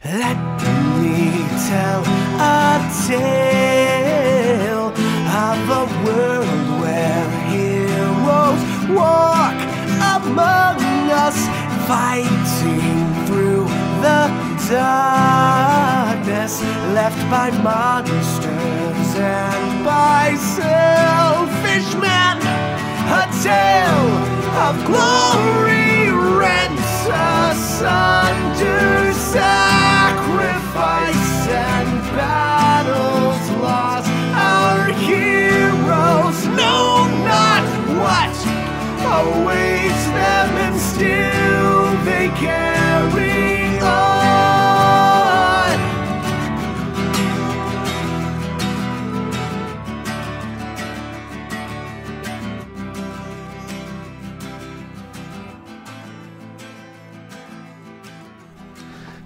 Let me tell a tale of a world where heroes walk among us, fighting through the darkness left by monsters and by selfish men. A tale of glory rent asunder, sacrifice and battles lost. Our heroes know not what awaits them, and still they carry on.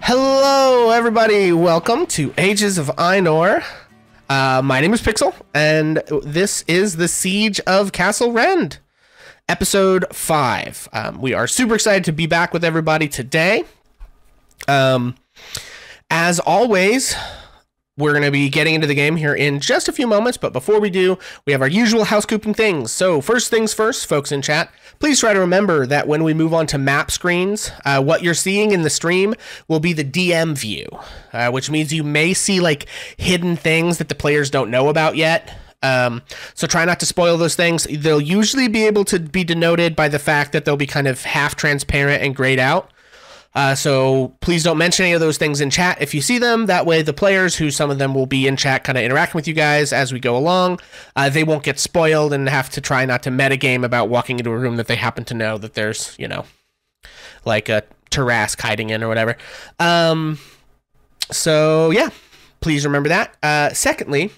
Hello, everybody. Welcome to Ages of Ainor. My name is Pixel, and this is the Siege of Castle Rend, episode 5. We are super excited to be back with everybody today. As always, we're going to be getting into the game here in just a few moments, but before we do, we have our usual housekeeping things. So first things first, folks in chat, please try to remember that when we move on to map screens, what you're seeing in the stream will be the DM view, which means you may see like hidden things that the players don't know about yet. So try not to spoil those things. They'll usually be able to be denoted by the fact that they'll be kind of half transparent and grayed out. So please don't mention any of those things in chat if you see them. That way the players, who some of them will be in chat kind of interacting with you guys as we go along, they won't get spoiled and have to try not to metagame about walking into a room that they happen to know that there's, you know, like a Tarask hiding in or whatever. So yeah, please remember that. Secondly,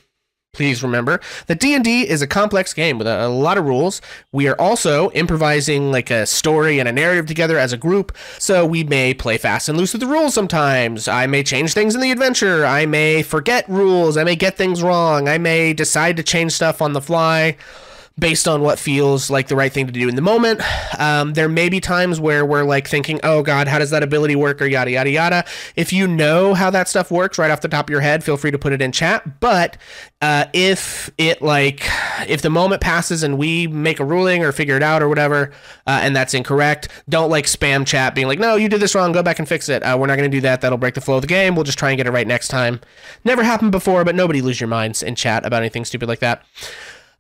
please remember that D&D is a complex game with a lot of rules. We are also improvising like a story and a narrative together as a group, so we may play fast and loose with the rules sometimes. I may change things in the adventure. I may forget rules. I may get things wrong. I may decide to change stuff on the fly based on what feels like the right thing to do in the moment. There may be times where we're like thinking, oh God, how does that ability work, or yada, yada, yada. If you know how that stuff works right off the top of your head, feel free to put it in chat. But if the moment passes and we make a ruling or figure it out or whatever, and that's incorrect, don't like spam chat being like, no, you did this wrong, go back and fix it. We're not going to do that. That'll break the flow of the game. We'll just try and get it right next time. Never happened before, but nobody lose your minds in chat about anything stupid like that.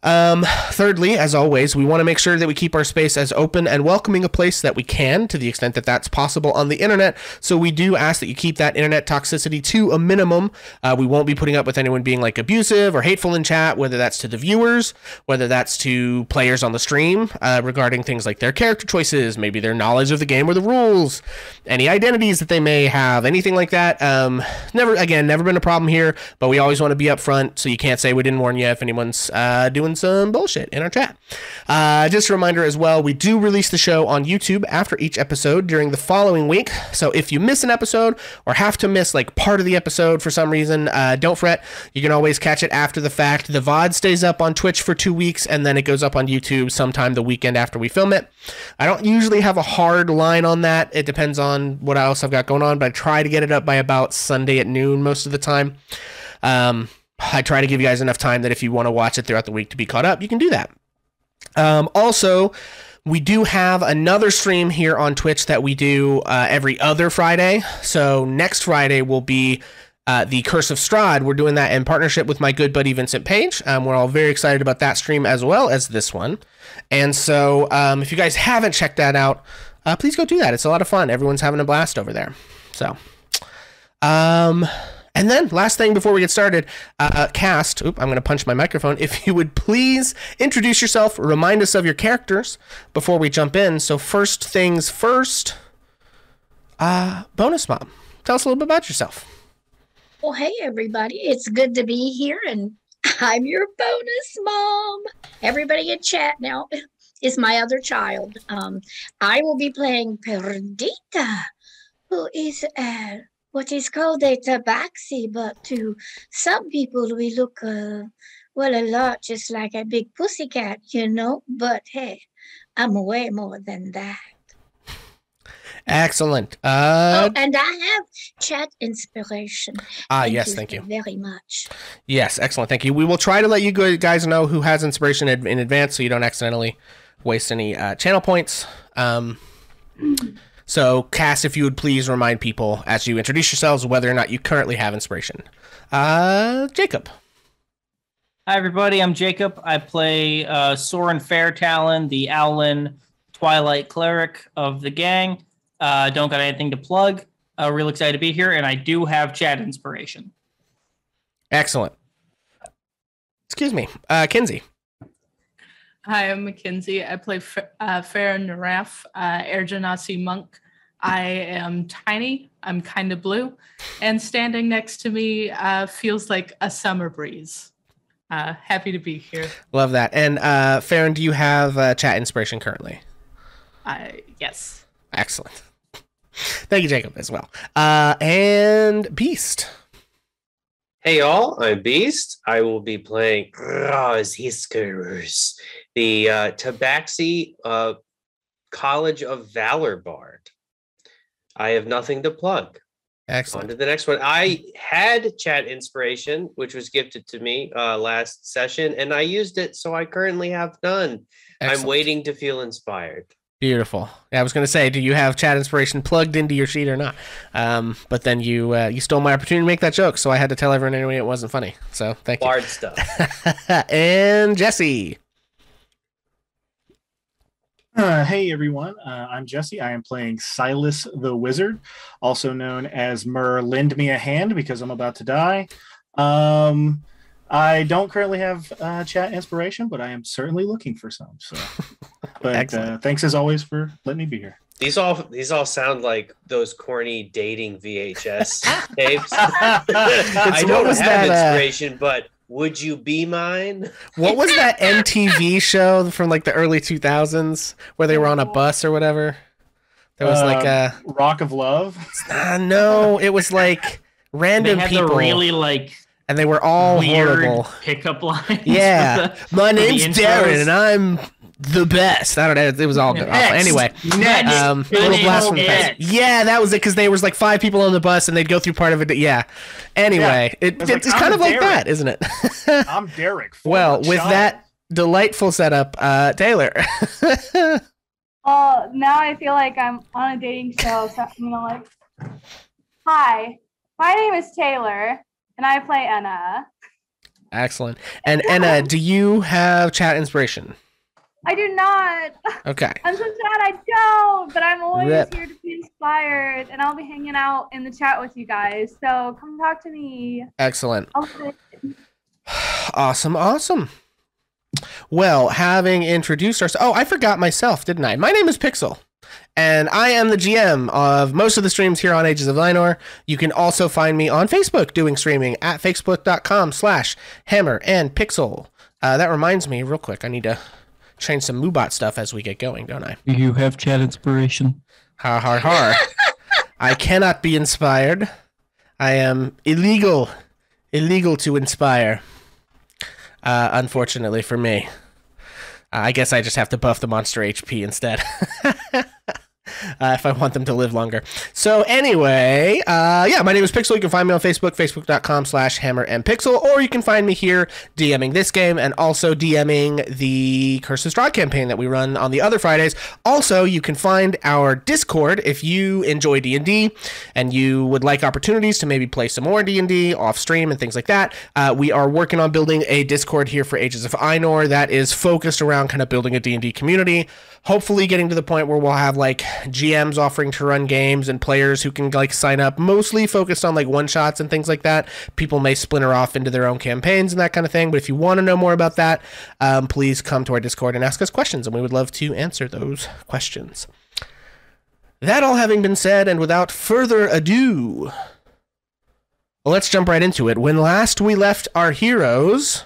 Thirdly, as always, we want to make sure that we keep our space as open and welcoming a place that we can, to the extent that that's possible on the internet. So we do ask that you keep that internet toxicity to a minimum. We won't be putting up with anyone being like abusive or hateful in chat, whether that's to the viewers, whether that's to players on the stream, regarding things like their character choices, maybe their knowledge of the game or the rules, any identities that they may have, anything like that. Never been a problem here, but we always want to be upfront, so you can't say we didn't warn you if anyone's doing some bullshit in our chat. Just a reminder as well, we do release the show on YouTube after each episode during the following week. So if you miss an episode or have to miss like part of the episode for some reason, don't fret. You can always catch it after the fact. The VOD stays up on Twitch for 2 weeks, and then it goes up on YouTube sometime the weekend after we film it. I don't usually have a hard line on that. It depends on what else I've got going on, but I try to get it up by about Sunday at noon most of the time. I try to give you guys enough time that if you want to watch it throughout the week to be caught up, you can do that. Also, we do have another stream here on Twitch that we do every other Friday. So next Friday will be the Curse of Strahd. We're doing that in partnership with my good buddy Vincent Page. We're all very excited about that stream as well as this one. And so if you guys haven't checked that out, please go do that. It's a lot of fun. Everyone's having a blast over there. So, and then last thing before we get started, cast, I'm going to punch my microphone. If you would please introduce yourself, remind us of your characters before we jump in. So first things first, Bonus Mom, tell us a little bit about yourself. Well, hey, everybody. It's good to be here, and I'm your Bonus Mom. Everybody in chat now is my other child. I will be playing Perdita, who is what is called a tabaxi, but to some people we look, well, a lot just like a big pussycat, you know? But hey, I'm way more than that. Excellent. And I have chat inspiration. Yes, thank you very much. Yes, excellent. Thank you. We will try to let you guys know who has inspiration in advance so you don't accidentally waste any channel points. So, Cass, if you would please remind people as you introduce yourselves whether or not you currently have inspiration. Jacob. Hi, everybody. I'm Jacob. I play Soren Fairtalon, the Owlin Twilight Cleric of the gang. Don't got anything to plug. Real excited to be here, and I do have chat inspiration. Excellent. Excuse me. Kinsey. Hi, I'm Mackenzie. I play Farron Naraf, Air Genasi monk. I am tiny. I'm kind of blue. And standing next to me feels like a summer breeze. Happy to be here. Love that. And Farron, do you have chat inspiration currently? Yes. Excellent. Thank you, Jacob, as well. And Beast. Hey, y'all. I'm Beast. I will be playing Hiskers, the Tabaxi College of Valor Bard. I have nothing to plug. Excellent. On to the next one. I had chat inspiration, which was gifted to me last session, and I used it, so I currently have none. Excellent. I'm waiting to feel inspired. Beautiful. I was going to say, do you have chat inspiration plugged into your sheet or not? But then you stole my opportunity to make that joke, so I had to tell everyone anyway it wasn't funny. So thank you. Bard stuff. And Jesse. Hey everyone, I'm Jesse. I am playing Silas the Wizard, also known as Lend Me a Hand because I'm about to die. I don't currently have chat inspiration, but I am certainly looking for some. So, but thanks as always for letting me be here. These all sound like those corny dating VHS tapes. I don't have inspiration, but would you be mine? What was that MTV show from like the early 2000s where they were on a bus or whatever? There was like a Rock of Love. No, it was like random people. Really like. And they were all weird horrible pickup lines. Yeah, my name's Darren, and I'm the best. I don't know. It was all good. Anyway, little blast from the past. Yeah, that was it. Because there was like 5 people on the bus, and they'd go through part of it. Yeah. Anyway, it's kind of like that, isn't it? I'm Derek. Well, with that delightful setup, Taylor. Now I feel like I'm on a dating show, so I'm gonna like. Hi, my name is Taylor. And I play Enna. Excellent. And Enna, do you have chat inspiration? I do not. Okay. I'm so sad I don't, but I'm always here to be inspired, and I'll be hanging out in the chat with you guys. So come talk to me. Excellent. Awesome. Well, having introduced ourselves, I forgot myself, didn't I? My name is Pixel. And I am the GM of most of the streams here on Ages of Ainor. You can also find me on Facebook doing streaming at facebook.com/hammerandpixel. That reminds me, real quick, I need to change some Moobot stuff as we get going, don't I? You have chat inspiration. Har. I cannot be inspired. I am illegal to inspire. Unfortunately for me. I guess I just have to buff the monster HP instead. If I want them to live longer. So anyway, yeah, my name is Pixel. You can find me on Facebook, facebook.com/hammerandpixel, or you can find me here DMing this game and also DMing the Curse of Strahd campaign that we run on the other Fridays. Also, you can find our Discord if you enjoy D&D and you would like opportunities to maybe play some more D&D off stream and things like that. We are working on building a Discord here for Ages of Ainor that is focused around kind of building a D&D community. Hopefully getting to the point where we'll have like GMs offering to run games and players who can like sign up, mostly focused on like one shots and things like that. People may splinter off into their own campaigns and that kind of thing. But if you want to know more about that, please come to our Discord and ask us questions, and we would love to answer those questions. That all having been said, and without further ado, let's jump right into it. When last we left our heroes,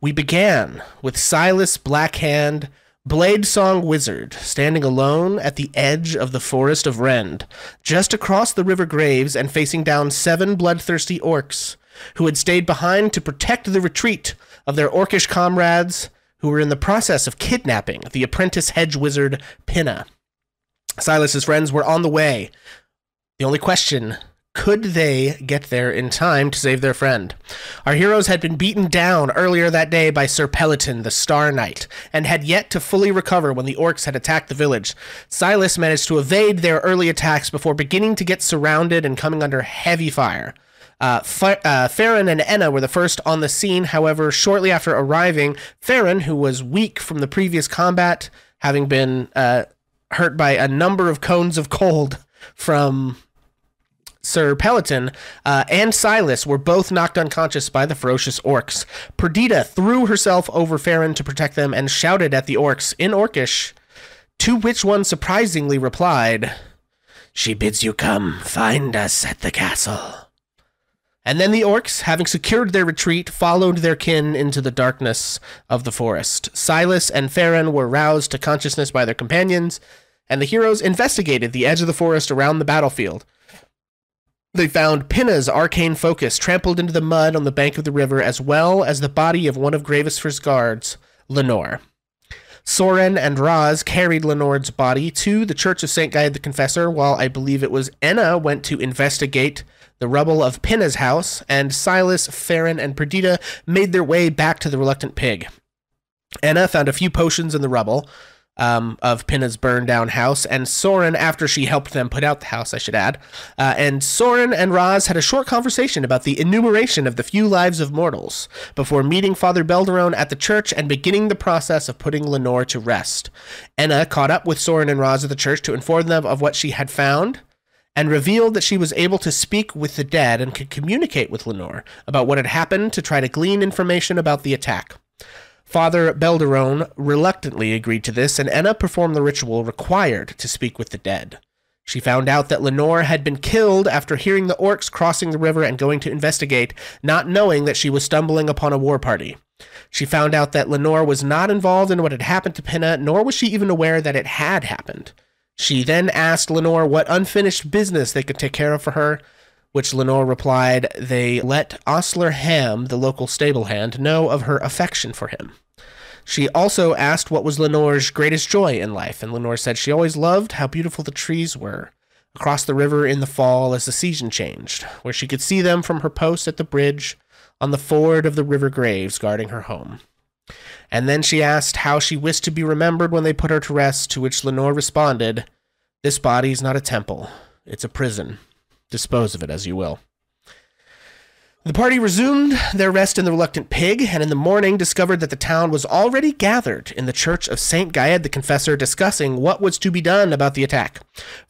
we began with Silas Blackhand, Bladesong Wizard, standing alone at the edge of the Forest of Rend, just across the river Graves and facing down 7 bloodthirsty orcs, who had stayed behind to protect the retreat of their orcish comrades who were in the process of kidnapping the apprentice hedge wizard Pinna. Silas's friends were on the way. The only question, could they get there in time to save their friend? Our heroes had been beaten down earlier that day by Sir Peloton, the Star Knight, and had yet to fully recover when the orcs had attacked the village. Silas managed to evade their early attacks before beginning to get surrounded and coming under heavy fire. Farron and Enna were the first on the scene. However, shortly after arriving, Farron, who was weak from the previous combat, having been hurt by a number of cones of cold from Sir Peloton, and Silas were both knocked unconscious by the ferocious orcs. Perdita threw herself over Farron to protect them and shouted at the orcs in Orcish, to which one surprisingly replied, "She bids you come find us at the castle." And then the orcs, having secured their retreat, followed their kin into the darkness of the forest. Silas and Farron were roused to consciousness by their companions, and the heroes investigated the edge of the forest around the battlefield. They found Pinna's arcane focus trampled into the mud on the bank of the river, as well as the body of one of Gravesfir's guards, Lenore. Soren and Raz carried Lenore's body to the Church of St. Gaed the Confessor, while I believe it was Enna went to investigate the rubble of Pinna's house, and Silas, Farron, and Perdita made their way back to the Reluctant Pig. Enna found a few potions in the rubble of Pinna's burned-down house, and Soren, after she helped them put out the house, I should add, and Soren and Raz had a short conversation about the enumeration of the few lives of mortals, before meeting Father Belderone at the church and beginning the process of putting Lenore to rest. Enna caught up with Soren and Raz at the church to inform them of what she had found, and revealed that she was able to speak with the dead and could communicate with Lenore about what had happened to try to glean information about the attack. Father Belderone reluctantly agreed to this, and Enna performed the ritual required to speak with the dead. She found out that Lenore had been killed after hearing the orcs crossing the river and going to investigate, not knowing that she was stumbling upon a war party. She found out that Lenore was not involved in what had happened to Pinna, nor was she even aware that it had happened. She then asked Lenore what unfinished business they could take care of for her, which Lenore replied they let Osler Ham, the local stable hand, know of her affection for him. She also asked what was Lenore's greatest joy in life, and Lenore said she always loved how beautiful the trees were across the river in the fall as the season changed, where she could see them from her post at the bridge on the ford of the River Graves guarding her home. And then she asked how she wished to be remembered when they put her to rest, to which Lenore responded, "This body's not a temple, it's a prison. Dispose of it as you will." The party resumed their rest in the Reluctant Pig, and in the morning discovered that the town was already gathered in the Church of St. Gaed the Confessor, discussing what was to be done about the attack.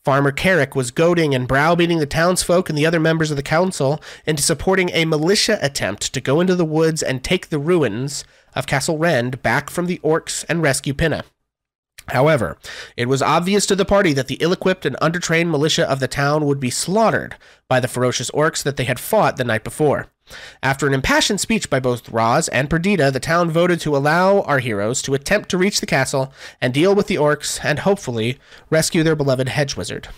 Farmer Carrick was goading and browbeating the townsfolk and the other members of the council into supporting a militia attempt to go into the woods and take the ruins of Castle Rend back from the orcs and rescue Pinna. However, it was obvious to the party that the ill-equipped and undertrained militia of the town would be slaughtered by the ferocious orcs that they had fought the night before. After an impassioned speech by both Raz and Perdita, the town voted to allow our heroes to attempt to reach the castle and deal with the orcs and hopefully rescue their beloved hedge wizard.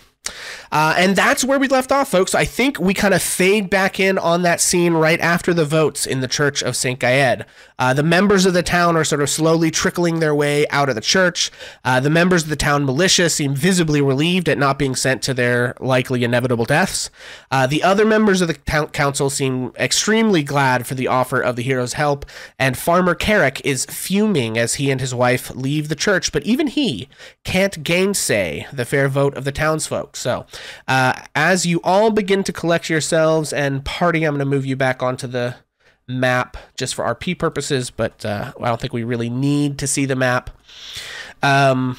And that's where we left off, folks. I think we kind of fade back in on that scene right after the votes in the Church of St. Gaed. The members of the town are sort of slowly trickling their way out of the church. The members of the town militia seem visibly relieved at not being sent to their likely inevitable deaths. The other members of the town council seem extremely glad for the offer of the hero's help, and Farmer Carrick is fuming as he and his wife leave the church, but even he can't gainsay the fair vote of the townsfolk. So, as you all begin to collect yourselves and party, I'm going to move you back onto the map just for RP purposes, but I don't think we really need to see the map on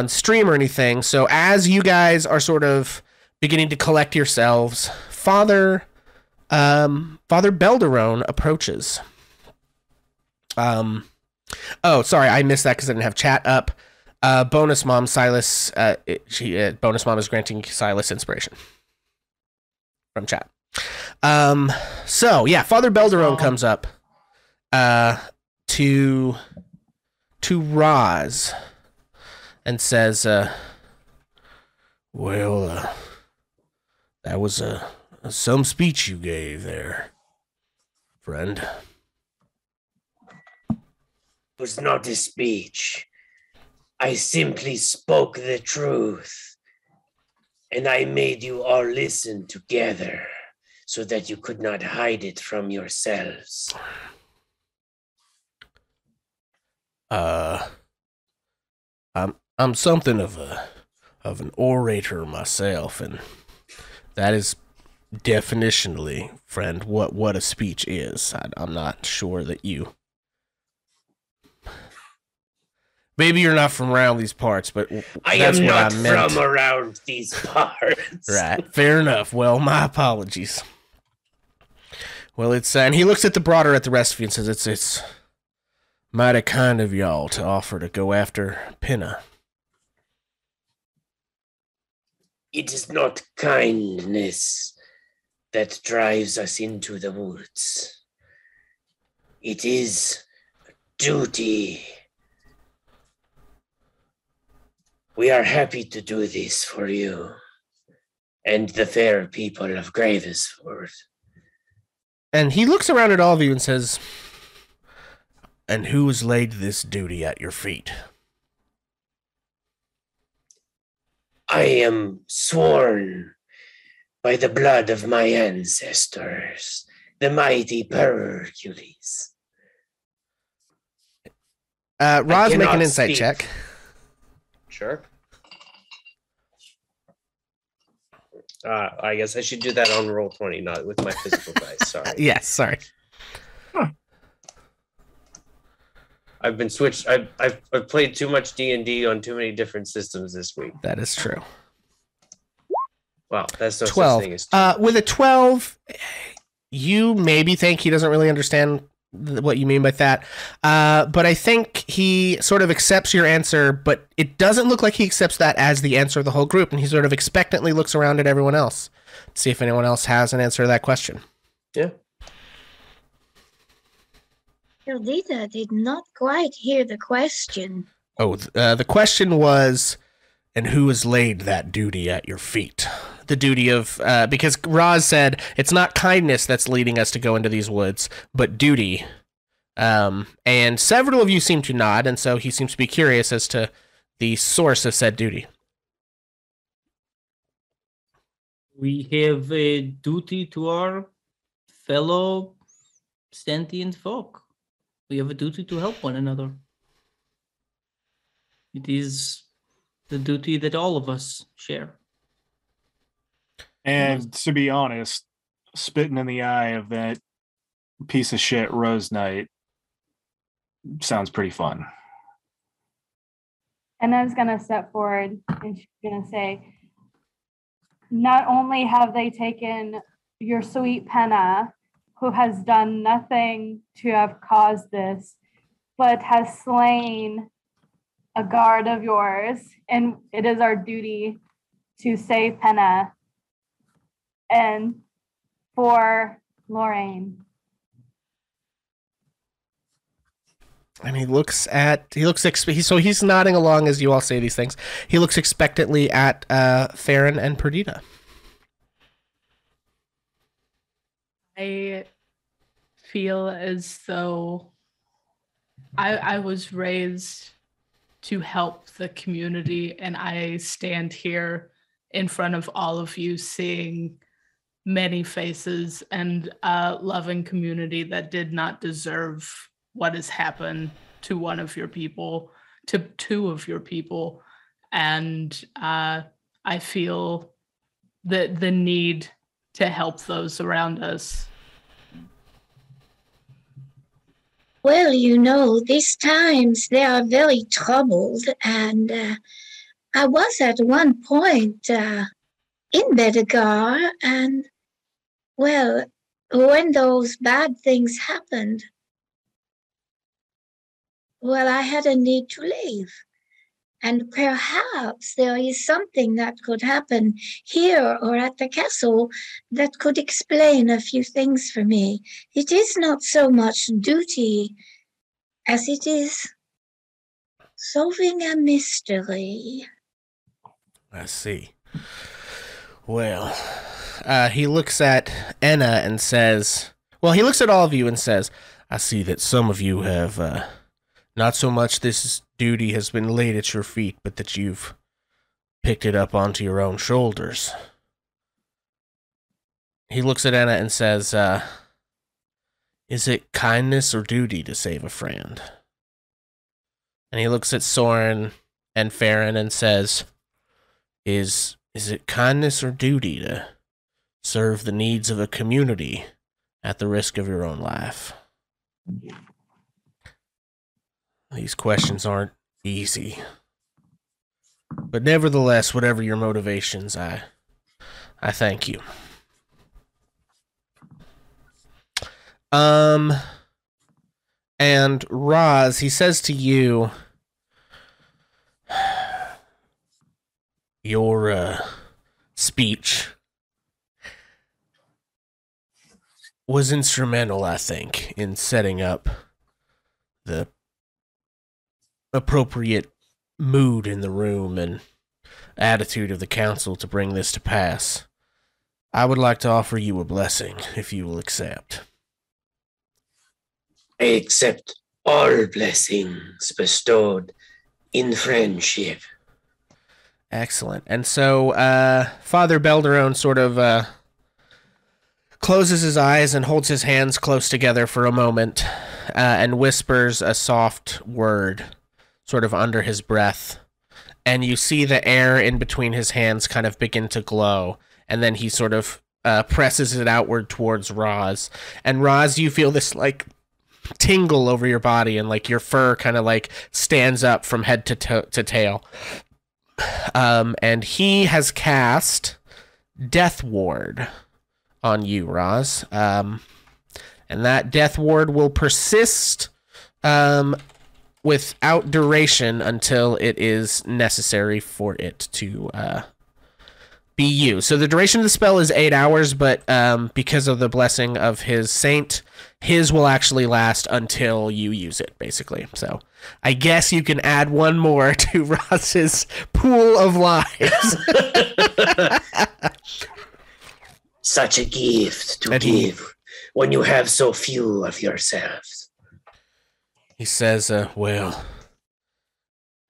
stream or anything. So as you guys are sort of beginning to collect yourselves, Father Belderone approaches. Oh, sorry, I missed that because I didn't have chat up. Bonus Mom Silas, Bonus Mom is granting Silas inspiration from chat. So yeah, Father Belderone comes up to Raz and says, well, that was some speech you gave there, friend. It was not a speech. I simply spoke the truth. And I made you all listen together so that you could not hide it from yourselves. I'm something of an orator myself, and that is definitionally, friend, what a speech is. I'm not sure that you. Maybe you're not from around these parts, but I that's am what not I meant. from around these parts. Right, fair enough. Well, my apologies. Well, it's and he looks at the rest of you and says, "It's mighty kind of y'all to offer to go after Pinna." It is not kindness that drives us into the woods. It is duty. We are happy to do this for you and the fair people of Gravesford. And he looks around at all of you and says, "And who has laid this duty at your feet?" I am sworn by the blood of my ancestors, the mighty Hercules. Roz, make an cannot insight speak. check. Sure. I guess I should do that on roll 20, not with my physical dice. Sorry. Yes, sorry. I've been switched. I've played too much D&D on too many different systems this week. That is true. Wow, that's no 12. such thing as With a 12, you maybe think he doesn't really understand what you mean by that. But I think he sort of accepts your answer, but it doesn't look like he accepts that as the answer of the whole group. And he sort of expectantly looks around at everyone else to see if anyone else has an answer to that question. Yeah. Perdita did not quite hear the question. Oh, the question was, and who has laid that duty at your feet? The duty of, because Roz said, it's not kindness that's leading us to go into these woods, but duty. And several of you seem to nod, and so he seems to be curious as to the source of said duty. We have a duty to our fellow sentient folk. We have a duty to help one another. It is the duty that all of us share. And to be honest, spitting in the eye of that piece of shit Rose Knight sounds pretty fun. And I was going to step forward and she's going to say, not only have they taken your sweet Pinna, who has done nothing to have caused this, but has slain a guard of yours, and it is our duty to save Pinna and for Lorraine. And so he's nodding along as you all say these things. He looks expectantly at Farron and Perdita. I feel as though I was raised to help the community, and I stand here in front of all of you seeing many faces and a loving community that did not deserve what has happened to one of your people, to two of your people. And I feel the need to help those around us. Well, these times they are very troubled, and I was at one point in Bedegar, and well, when those bad things happened, well, I had a need to leave. And perhaps there is something that could happen here or at the castle that could explain a few things for me. It is not so much duty as it is solving a mystery. I see. Well, he looks at Enna and says, he looks at all of you and says, I see that some of you have not so much this duty has been laid at your feet, but that you've picked it up onto your own shoulders. He looks at Anna and says, is it kindness or duty to save a friend? And he looks at Soren and Farron and says, is it kindness or duty to serve the needs of a community at the risk of your own life? These questions aren't easy. But nevertheless, whatever your motivations, I thank you. And Roz, he says to you, your speech was instrumental, I think, in setting up the appropriate mood in the room and attitude of the council to bring this to pass. I would like to offer you a blessing, if you will accept. I accept all blessings bestowed in friendship. Excellent. And so Father Belderone sort of closes his eyes and holds his hands close together for a moment and whispers a soft word sort of under his breath. And you see the air in between his hands kind of begin to glow. And then he sort of presses it outward towards Roz. And Roz, you feel this like tingle over your body, and like your fur kind of like stands up from head to tail. And he has cast Death Ward on you, Roz. And that Death Ward will persist without duration until it is necessary for it to be used. So the duration of the spell is 8 hours, but because of the blessing of his saint, his will actually last until you use it, basically. So I guess you can add one more to Roz's pool of lives. Such a gift to give when you have so few of yourselves. He says, well,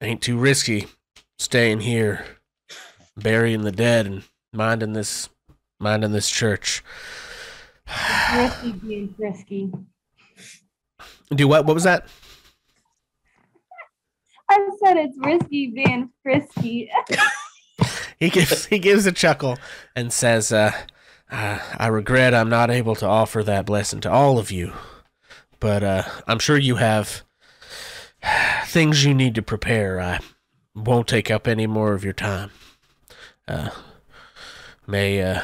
ain't too risky staying here, burying the dead and minding this church. Risky being frisky. Do what? What was that? I said it's risky being frisky. He gives a chuckle and says, I regret I'm not able to offer that blessing to all of you, but I'm sure you have things you need to prepare. I won't take up any more of your time. May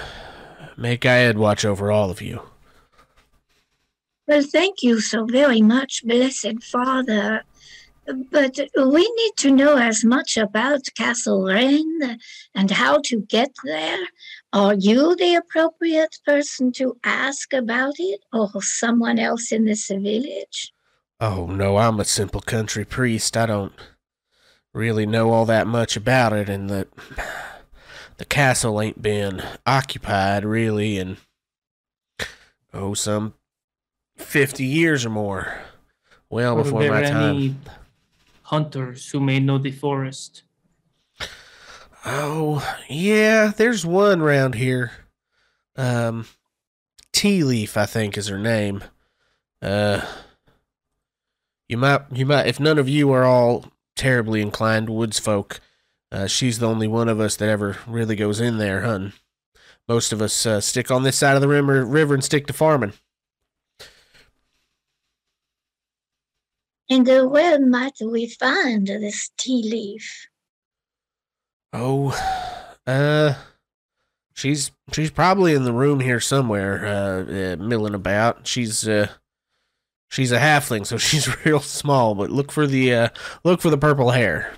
Gaed watch over all of you. Well, thank you so very much, Blessed Father. But we need to know as much about Castle Rend and how to get there. Are you the appropriate person to ask about it, or someone else in this village? Oh, no, I'm a simple country priest. I don't really know all that much about it, and the castle ain't been occupied, really, in, some 50 years or more. Well, before my time. Hunters who may know the forest? Oh, yeah, there's one round here. Tea Leaf, I think, is her name. You might, if none of you are all terribly inclined woods folk, she's the only one of us that ever really goes in there hunting. Most of us stick on this side of the river and stick to farming. And where might we find this tea leaf? Oh, she's probably in the room here somewhere, milling about. She's a halfling, so she's real small. But look for the purple hair.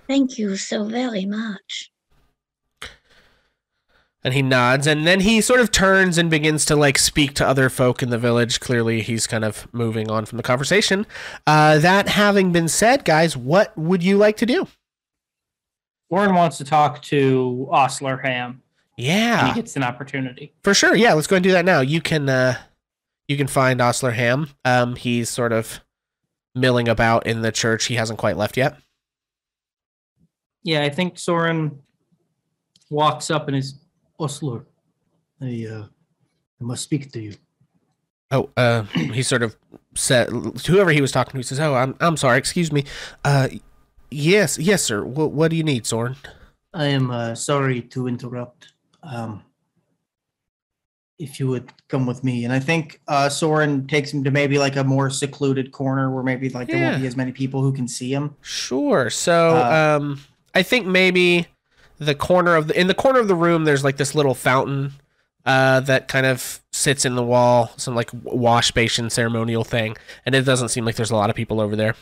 Thank you so very much. And he nods, and then he sort of turns and begins to like speak to other folk in the village. Clearly, he's kind of moving on from the conversation. That having been said, guys, what would you like to do? Warren wants to talk to Osler Ham. Yeah, when he gets an opportunity. For sure. Yeah, let's go and do that now. You can find Osler Ham. He's sort of milling about in the church. He hasn't quite left yet. Yeah, I think Soren walks up and is, Osler, I must speak to you. Oh, he sort of said, whoever he was talking to, he says, "Oh, I'm sorry, excuse me. Yes, sir. What do you need, Soren?" I am sorry to interrupt. If you would come with me. And I think Soren takes him to maybe like a more secluded corner where maybe like there won't be as many people who can see him. Sure. So I think maybe in the corner of the room there's like this little fountain that kind of sits in the wall, some like wash basin ceremonial thing, and it doesn't seem like there's a lot of people over there.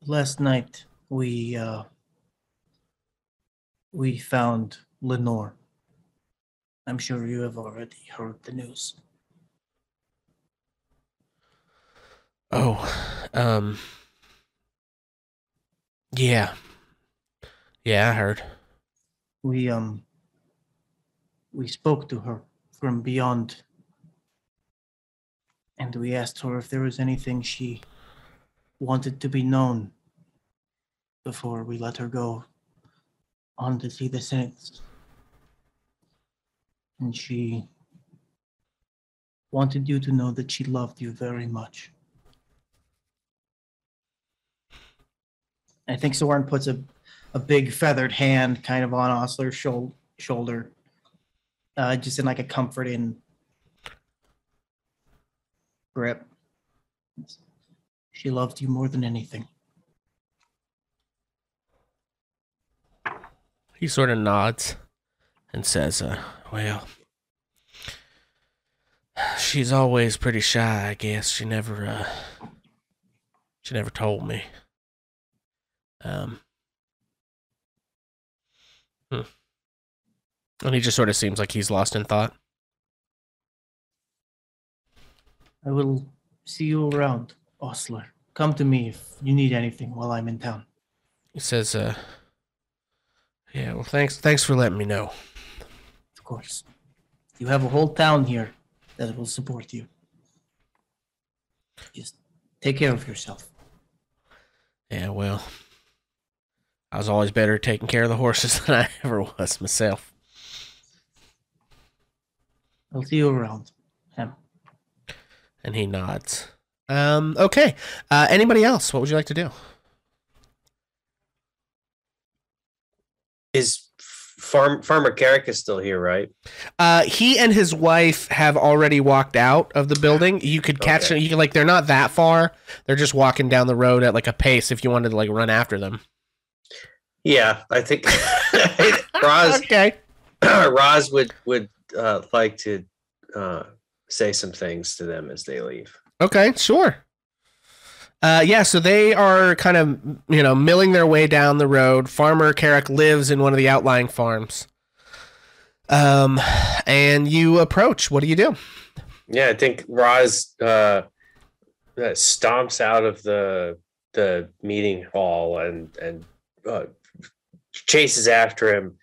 Last night we found Lenore. I'm sure you have already heard the news. Oh, yeah, I heard. We spoke to her from beyond, and we asked her if there was anything she wanted to be known before we let her go on to see the saints. And she wanted you to know that she loved you very much. I think Soren puts a big feathered hand kind of on Osler's shoulder, just in like a comforting grip. She loved you more than anything. He sort of nods and says, well, she's always pretty shy, I guess. She never told me. And he just sort of seems like he's lost in thought. I will see you around, Osler. Come to me if you need anything while I'm in town. He says, yeah, well, thanks for letting me know. Of course. You have a whole town here that will support you. Just take care of yourself. Yeah, well, I was always better at taking care of the horses than I ever was myself. I'll see you around. And he nods. Okay. Anybody else? What would you like to do? Is Farmer Carrick is still here, right? He and his wife have already walked out of the building. You could catch them. You can, like, they're not that far. They're just walking down the road at like a pace if you wanted to like run after them. Yeah, I think Roz. Okay. Roz would like to say some things to them as they leave. Okay, sure. Yeah, so they are kind of, milling their way down the road. Farmer Carrick lives in one of the outlying farms. And you approach. What do you do? Yeah, I think Roz stomps out of the meeting hall and chases after him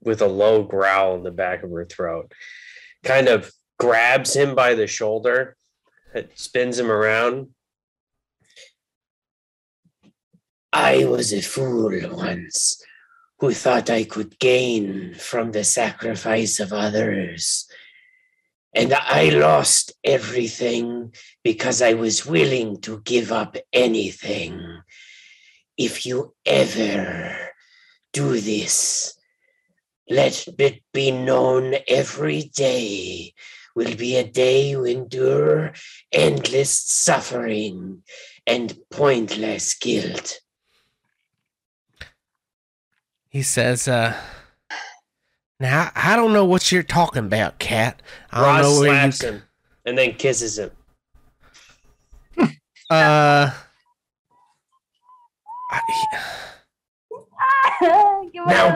with a low growl in the back of her throat. Kind of grabs him by the shoulder, spins him around. I was a fool once who thought I could gain from the sacrifice of others. And I lost everything because I was willing to give up anything. If you ever do this, let it be known every day will be a day you endure endless suffering and pointless guilt. He says, now, I don't know what you're talking about, Cat. I don't know where slaps him and then kisses him. Now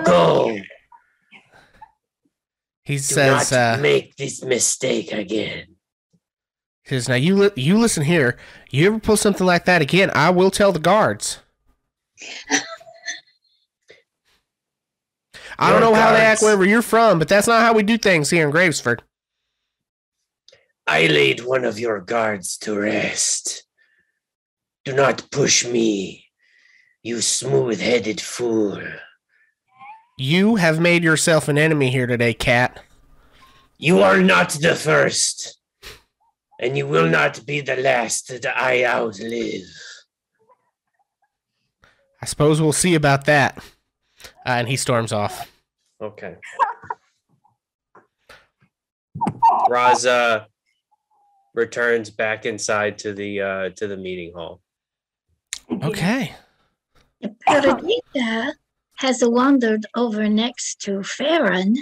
go. He Do says, not make this mistake again. He says, now you listen here. You ever pull something like that again, I will tell the guards. I don't know how they act wherever you're from, but that's not how we do things here in Gravesford. I laid one of your guards to rest. Do not push me, you smooth-headed fool. You have made yourself an enemy here today, cat. You are not the first, and you will not be the last that I outlive. I suppose we'll see about that. And he storms off. Okay. Raza returns back inside to the meeting hall. Okay. Perdita has wandered over next to Farron,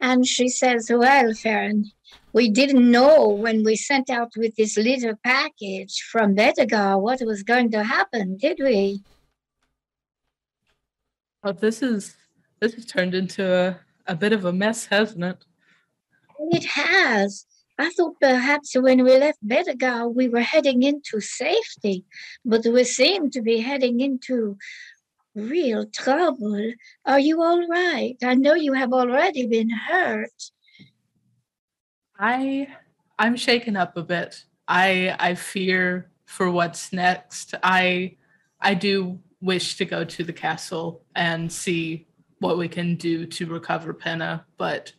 and she says, well, Farron, we didn't know when we sent out with this little package from Bedegar what was going to happen, did we? Well, this has turned into a bit of a mess, hasn't it? It has. I thought perhaps when we left Bedegar we were heading into safety, but we seem to be heading into real trouble. Are you all right? I know you have already been hurt. I'm shaken up a bit. I fear for what's next. I do wish to go to the castle and see what we can do to recover Pinna, but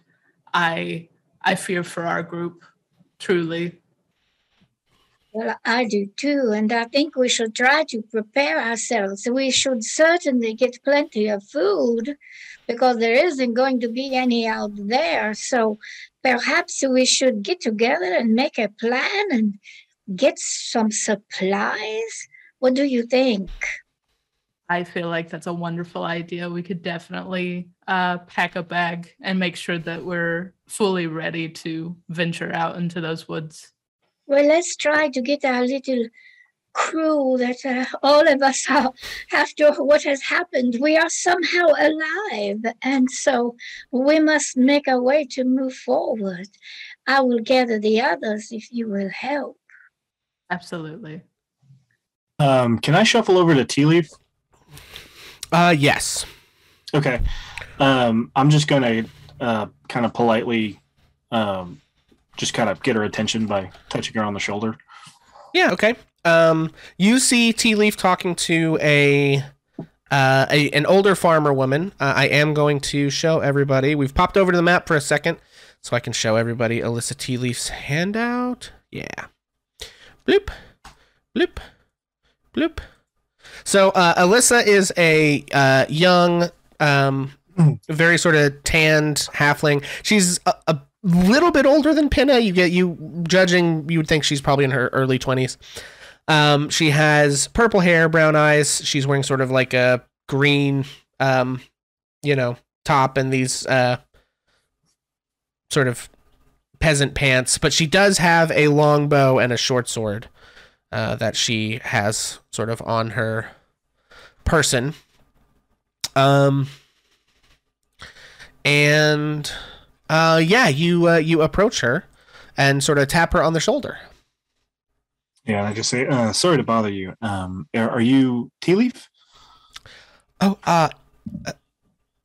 I fear for our group, truly. Well, I do too, and I think we should try to prepare ourselves. We should certainly get plenty of food because there isn't going to be any out there. So perhaps we should get together and make a plan and get some supplies. What do you think? I feel like that's a wonderful idea. We could definitely pack a bag and make sure that we're fully ready to venture out into those woods. Well, let's try to get our little crew that all of us are, after what has happened, we are somehow alive. And so we must make a way to move forward. I will gather the others if you will help. Absolutely. Can I shuffle over to Tea Leaf? Yes. Okay. I'm just going to kind of politely just kind of get her attention by touching her on the shoulder. Yeah, okay. You see Tea Leaf talking to an older farmer woman. I am going to show everybody. We've popped over to the map for a second so I can show everybody Alyssa Tea Leaf's handout. Yeah. Bloop. Bloop. Bloop. So Alyssa is a young, very sort of tanned halfling. She's a little bit older than Pinna. You would think she's probably in her early 20s. She has purple hair, brown eyes. She's wearing sort of like a green, top and these sort of peasant pants. But she does have a long bow and a short sword that she has sort of on her person. You approach her and sort of tap her on the shoulder. Yeah, and I just say, sorry to bother you. Are you Tea Leaf? Oh,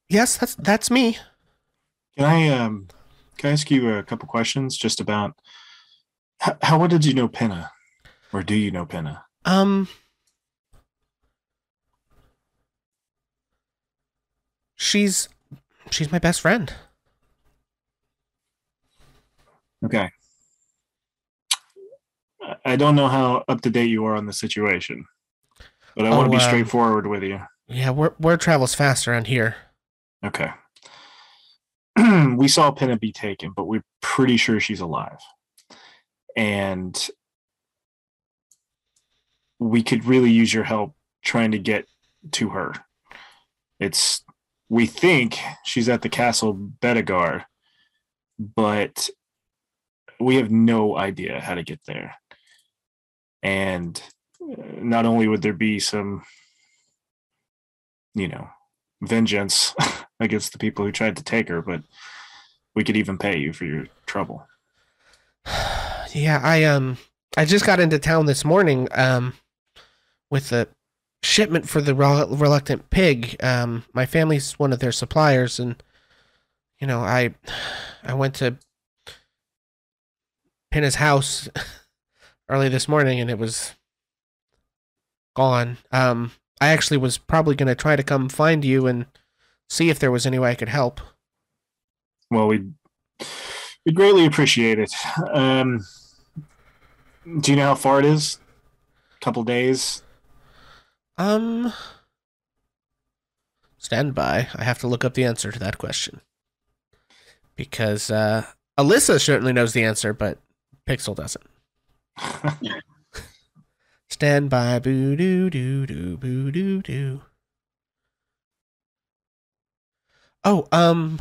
yes, that's me. Can I ask you a couple questions just about how well did you know Pinna? Or do you know Pinna? She's my best friend. Okay. I don't know how up to date you are on the situation, but I want to be straightforward with you. Yeah, word travels fast around here. Okay. We saw Pinna be taken, but we're pretty sure she's alive. And we could really use your help trying to get to her. We think she's at the castle Bedegar, but we have no idea how to get there. And not only would there be some, vengeance against the people who tried to take her, but we could even pay you for your trouble. Yeah, I just got into town this morning with a shipment for the reluctant pig. My family's one of their suppliers, and I went to Pinna's house early this morning, and it was gone. I actually was probably going to try to come find you and see if there was any way I could help. Well, we greatly appreciate it. Do you know how far it is? A couple days? Stand by. I have to look up the answer to that question. Because Alyssa certainly knows the answer, but Pixel doesn't. Stand by. Boo doo doo doo boo doo doo. Oh,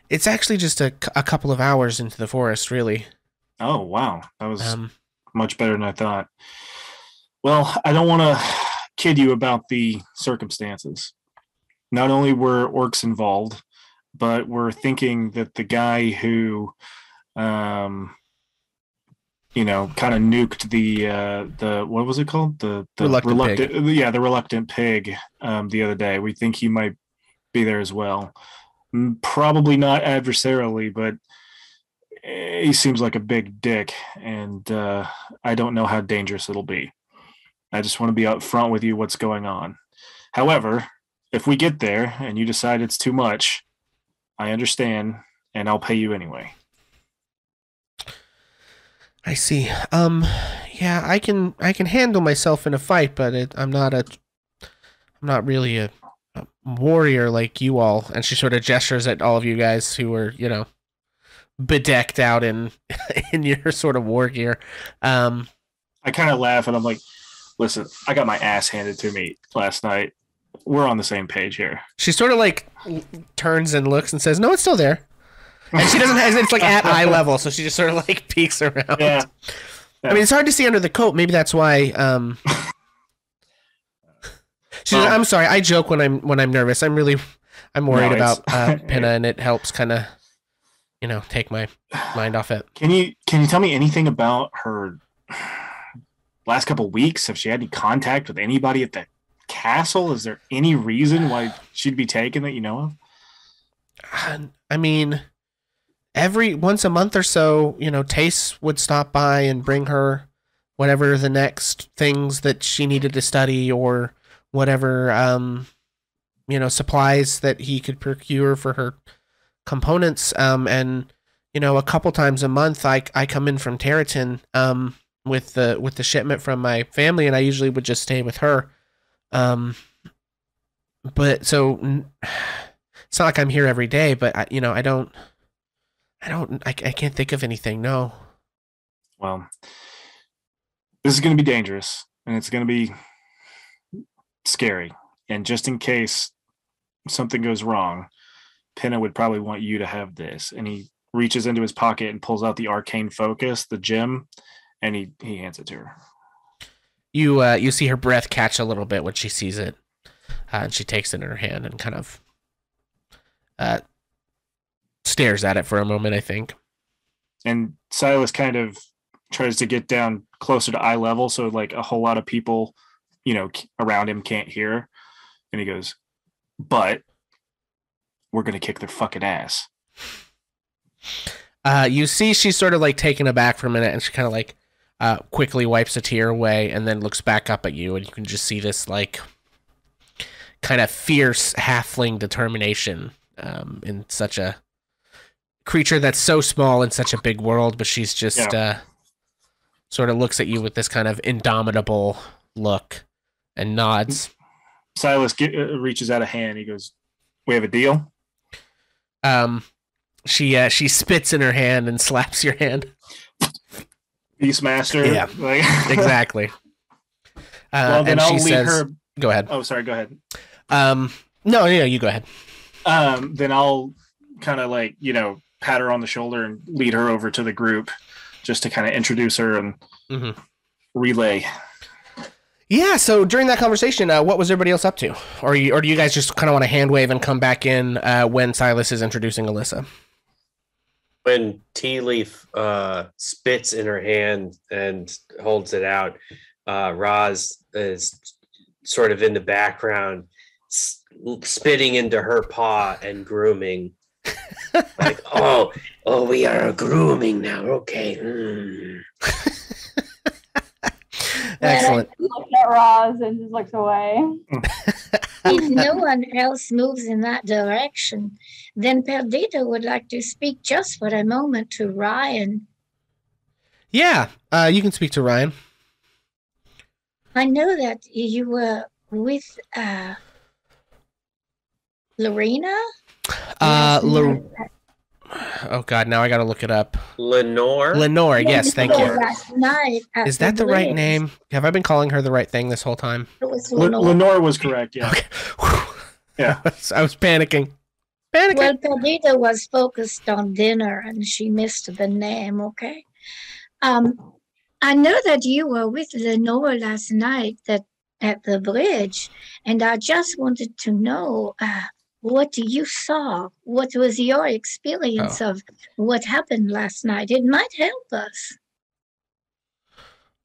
it's actually just a couple of hours into the forest, really. Oh, wow. That was much better than I thought. Well, I don't want to kid you about the circumstances. Not only were orcs involved, but we're thinking that the guy who, kind of nuked the what was it called? The Reluctant pig. Yeah, the reluctant pig the other day. We think he might be there as well. Probably not adversarially, but he seems like a big dick, and I don't know how dangerous it'll be. I just want to be upfront with you what's going on. However, if we get there and you decide it's too much, I understand, and I'll pay you anyway. I see. Yeah, I can handle myself in a fight, but I'm not really a warrior like you all. And she sort of gestures at all of you guys who are, bedecked out in your sort of war gear. I kind of laugh and I'm like, listen, I got my ass handed to me last night. We're on the same page here. She sort of like turns and looks and says, no, it's still there. And she doesn't have, it's like at eye level. So she just sort of like peeks around. Yeah. I mean, it's hard to see under the coat. Maybe that's why, she says, I'm sorry. I joke when I'm nervous. I'm worried about Pinna, and it helps kind of, take my mind off it. Can you tell me anything about her last couple of weeks? Have she had any contact with anybody at the castle? Is there any reason why she'd be taken that you know of? I mean, once a month or so, Tace would stop by and bring her whatever the next things that she needed to study or whatever, supplies that he could procure for her components. And, a couple times a month, I come in from Territon, with the shipment from my family, and I usually would just stay with her. But so it's not like I'm here every day, but I can't think of anything. No. Well, this is going to be dangerous, and it's going to be scary. And just in case something goes wrong, Pinna would probably want you to have this. And he reaches into his pocket and pulls out the arcane focus, the gem, and he hands it to her. You see her breath catch a little bit when she sees it, and she takes it in her hand and kind of stares at it for a moment, I think. And Silas kind of tries to get down closer to eye level, so like a whole lot of people, around him can't hear. And he goes, "But we're gonna kick their fucking ass." You see, she's sort of like taken aback for a minute, and she kind of like quickly wipes a tear away, and then looks back up at you, and you can just see this like kind of fierce halfling determination in such a creature that's so small in such a big world. But she's just sort of looks at you with this kind of indomitable look and nods. Silas reaches out a hand. He goes, "We have a deal?" She spits in her hand and slaps your hand. Beastmaster. Yeah, exactly. Well, then and I'll she lead says, her. "Go ahead." Oh, sorry. Go ahead. No, you go ahead. Then I'll kind of like, pat her on the shoulder and lead her over to the group just to kind of introduce her and relay. Yeah, so during that conversation, what was everybody else up to? Or do you guys just kind of want to hand wave and come back in when Silas is introducing Alyssa? When Tea Leaf spits in her hand and holds it out, Roz is sort of in the background, spitting into her paw and grooming. Like, oh, we are grooming now. Okay. Excellent. Looks at Roz and just looks away. If no one else moves in that direction, then Perdita would like to speak just for a moment to Ryan. Yeah, you can speak to Ryan. I know that you were with Lorena. Oh God, now I gotta look it up. Lenore. Lenore, yes, thank you. Last night at Is that the right bridge. name? Have I been calling her the right thing this whole time? It was Lenore. Lenore was correct. Yeah. Okay. Yeah. I was panicking. Well, Perdita was focused on dinner and she missed the name, okay? I know that you were with Lenore last night at the bridge, and I just wanted to know what you saw. What was your experience of what happened last night? It might help us.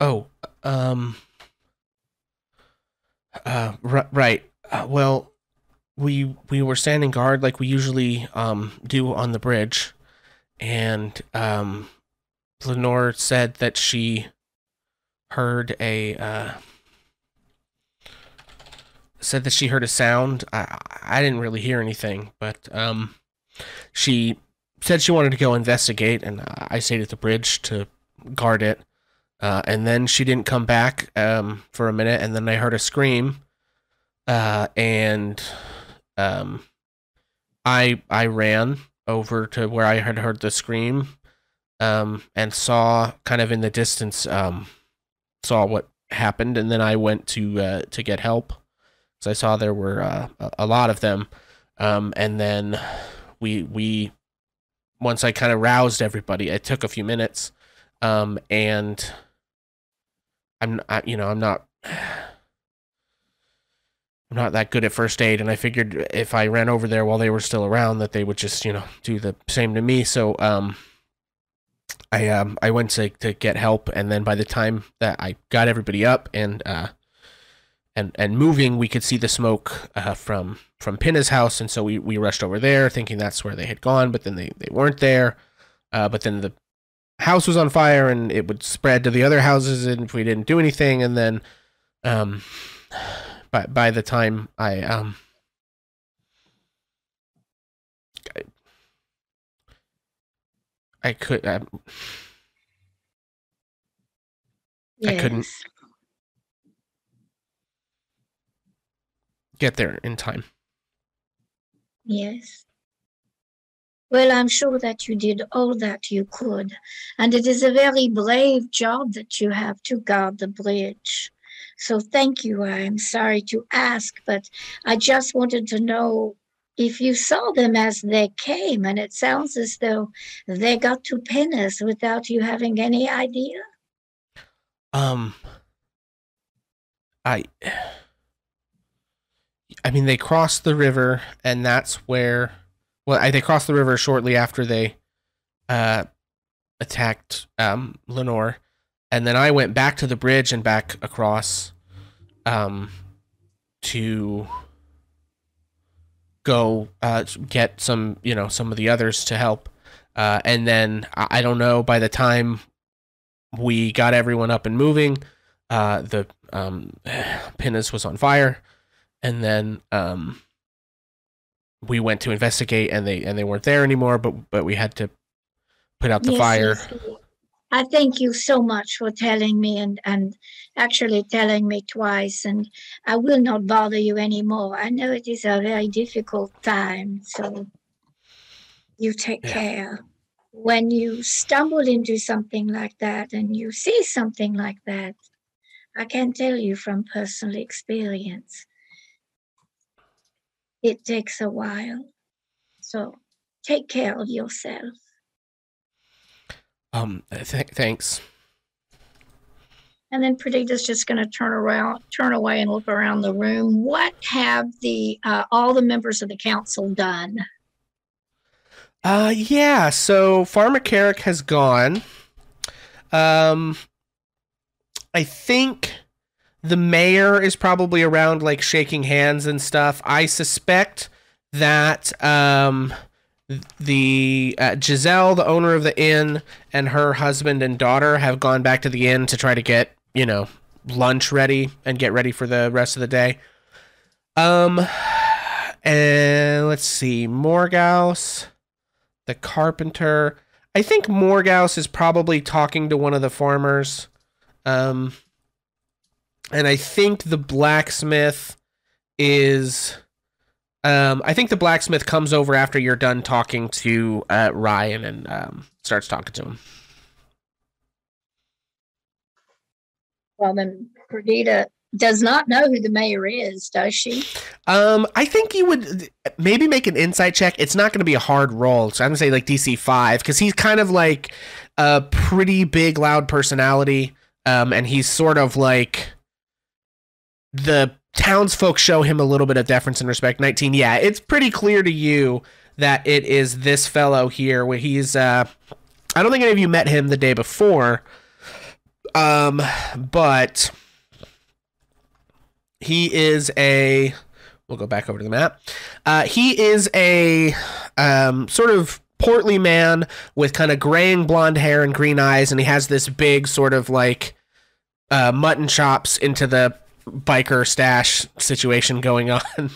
Oh, right. Well, we were standing guard like we usually do on the bridge, and Lenore said that she heard a sound. I didn't really hear anything, but she said she wanted to go investigate, and I stayed at the bridge to guard it. And then she didn't come back for a minute, and then I heard a scream, and I ran over to where I had heard the scream, and saw kind of in the distance, saw what happened, and then I went to get help, because I saw there were a lot of them, and then we once I kind of roused everybody, it took a few minutes, and I'm not that good at first aid, and I figured if I ran over there while they were still around that they would just, do the same to me. So I went to get help, and then by the time that I got everybody up and moving, we could see the smoke from Pinna's house, and so we rushed over there thinking that's where they had gone, but then they weren't there. But then the house was on fire, and it would spread to the other houses, and if we didn't do anything, and then by the time I couldn't get there in time. Yes. Well, I'm sure that you did all that you could, and it is a very brave job that you have to guard the bridge. So thank you. I'm sorry to ask, but I just wanted to know if you saw them as they came, and it sounds as though they got to Pinna's without you having any idea. I mean, they crossed the river, and that's where... Well, they crossed the river shortly after they attacked Lenore, and then I went back to the bridge and back across to go get some of the others to help. And then I don't know, by the time we got everyone up and moving, the Pinna's was on fire, and then we went to investigate, and they weren't there anymore, but we had to put out the fire. Yes. I thank you so much for telling me and actually telling me twice, and I will not bother you anymore. I know it is a very difficult time, so you take care. When you stumble into something like that and you see something like that, I can tell you from personal experience, it takes a while. So take care of yourself. Thanks. And then Perdita's just going to turn away and look around the room. What have all the members of the council done? Yeah, so Pharmacarrick has gone. I think the mayor is probably around, like, shaking hands and stuff. I suspect that the Giselle, the owner of the inn, and her husband and daughter have gone back to the inn to try to get, lunch ready and get ready for the rest of the day. And let's see, Morgause, the carpenter. I think Morgause is probably talking to one of the farmers. And I think the blacksmith is... I think the blacksmith comes over after you're done talking to Ryan and starts talking to him. Well, then Perdita does not know who the mayor is, does she? I think you would maybe make an insight check. It's not going to be a hard roll, so I'm going to say like DC 5, because he's kind of like a pretty big, loud personality, and he's sort of like the townsfolk show him a little bit of deference and respect. 19, yeah, it's pretty clear to you that it is this fellow here, where he's, I don't think any of you met him the day before, but he is a, we'll go back over to the map. He is a sort of portly man with kind of graying blonde hair and green eyes, and he has this big sort of like mutton chops into the biker stash situation going on.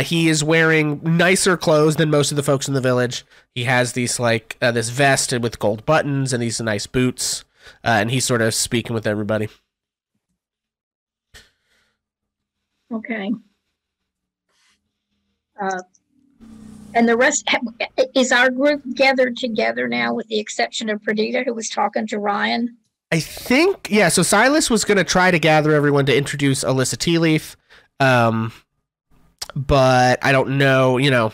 He is wearing nicer clothes than most of the folks in the village. He has these like this vest with gold buttons and these nice boots, and he's sort of speaking with everybody. Okay. And the rest, is our group gathered together now with the exception of Perdita, who was talking to Ryan? I think, yeah, so Silas was going to try to gather everyone to introduce Alyssa Tealeaf, but I don't know,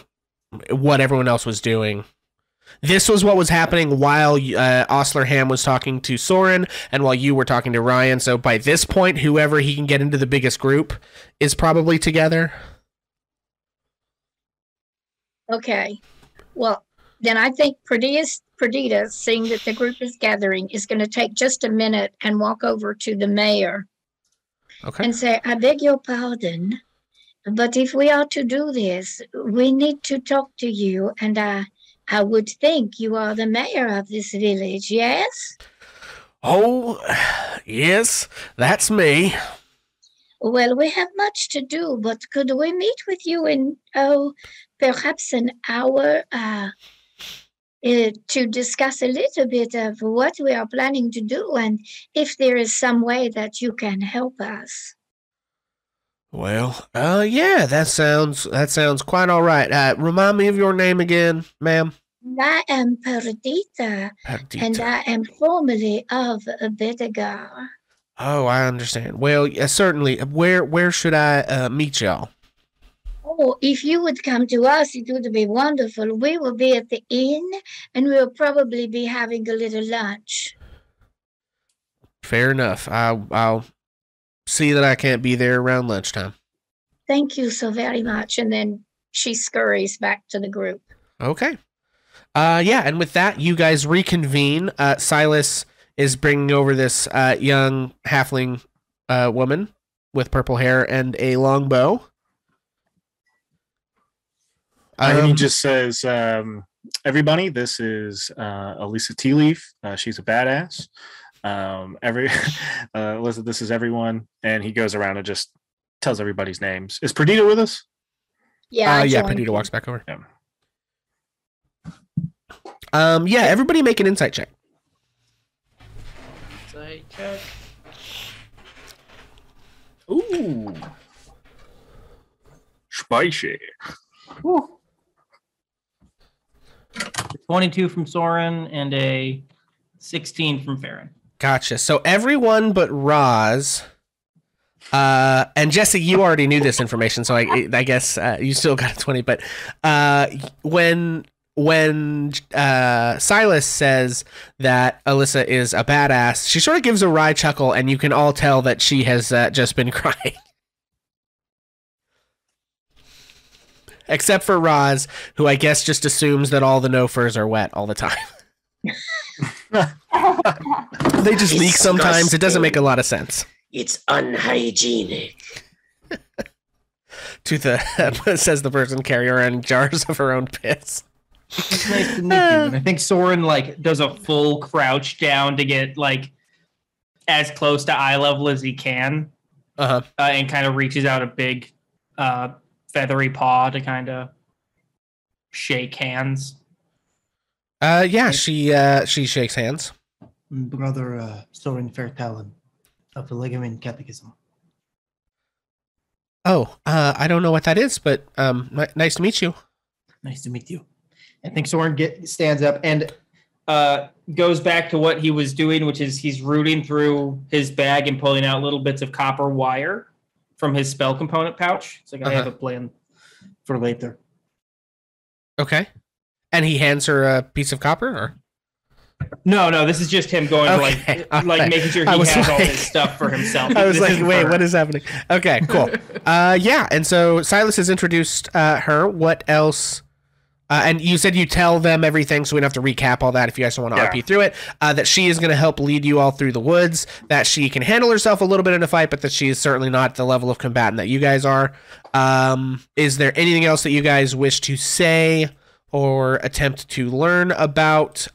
what everyone else was doing. This was what was happening while Osler Ham was talking to Soren and while you were talking to Ryan, so by this point, whoever he can get into the biggest group is probably together. Okay. Well, then I think Perdita, seeing that the group is gathering, is going to take just a minute and walk over to the mayor. Okay. And say, I beg your pardon, but if we are to do this, we need to talk to you. And I would think you are the mayor of this village, yes? Oh, yes, that's me. Well, we have much to do, but could we meet with you in, perhaps an hour to discuss a little bit of what we are planning to do and if there is some way that you can help us? Well, yeah, that sounds quite all right. Remind me of your name again, ma'am. I am Perdita, and I am formerly of Bedegar. Oh, I understand. Well, certainly. Where should I meet y'all? Oh, if you would come to us, it would be wonderful. We will be at the inn, and we'll probably be having a little lunch. Fair enough. I'll see that I can't be there around lunchtime. Thank you so very much. And then she scurries back to the group. Okay. Yeah, and with that, you guys reconvene. Silas is bringing over this young halfling woman with purple hair and a long bow. And he just says, everybody, this is Alyssa Tealeaf. She's a badass. Alyssa, this is everyone. And he goes around and just tells everybody's names. Is Perdita with us? Yeah, yeah, Perdita walks back over. Yeah, everybody make an insight check. Insight check. Ooh. Spicy. Woo. 22 from Soren and a 16 from Farron. Gotcha. So everyone but Roz, and Jesse, you already knew this information, so I guess you still got a 20. But when Silas says that Alyssa is a badass, she sort of gives a wry chuckle, and you can all tell that she has just been crying. Except for Roz, who I guess just assumes that all the no-furs are wet all the time. They just leak sometimes. It doesn't make a lot of sense. It's unhygienic. To the says the person carrying around jars of her own piss. It's nice to meet you. And I think Soren does a full crouch down to get as close to eye level as he can, and kind of reaches out a big feathery paw to kind of shake hands. Yeah, she shakes hands. Brother Soren Fairtalon of the Ligament Catechism. Oh, I don't know what that is, but nice to meet you. Nice to meet you. I think Soren stands up and goes back to what he was doing, which is he's rooting through his bag and pulling out little bits of copper wire from his spell component pouch. It's like, I have a plan for later. Okay. And he hands her a piece of copper, or? No, this is just him going like making sure he has all his stuff for himself. I was like, wait, what is happening? Okay, cool. Yeah, and so Silas has introduced her. What else? And you said you tell them everything, so we don't have to recap all that if you guys don't want to RP through it. That she is going to help lead you all through the woods, that she can handle herself a little bit in a fight, but that she is certainly not the level of combatant that you guys are. Is there anything else that you guys wish to say or attempt to learn about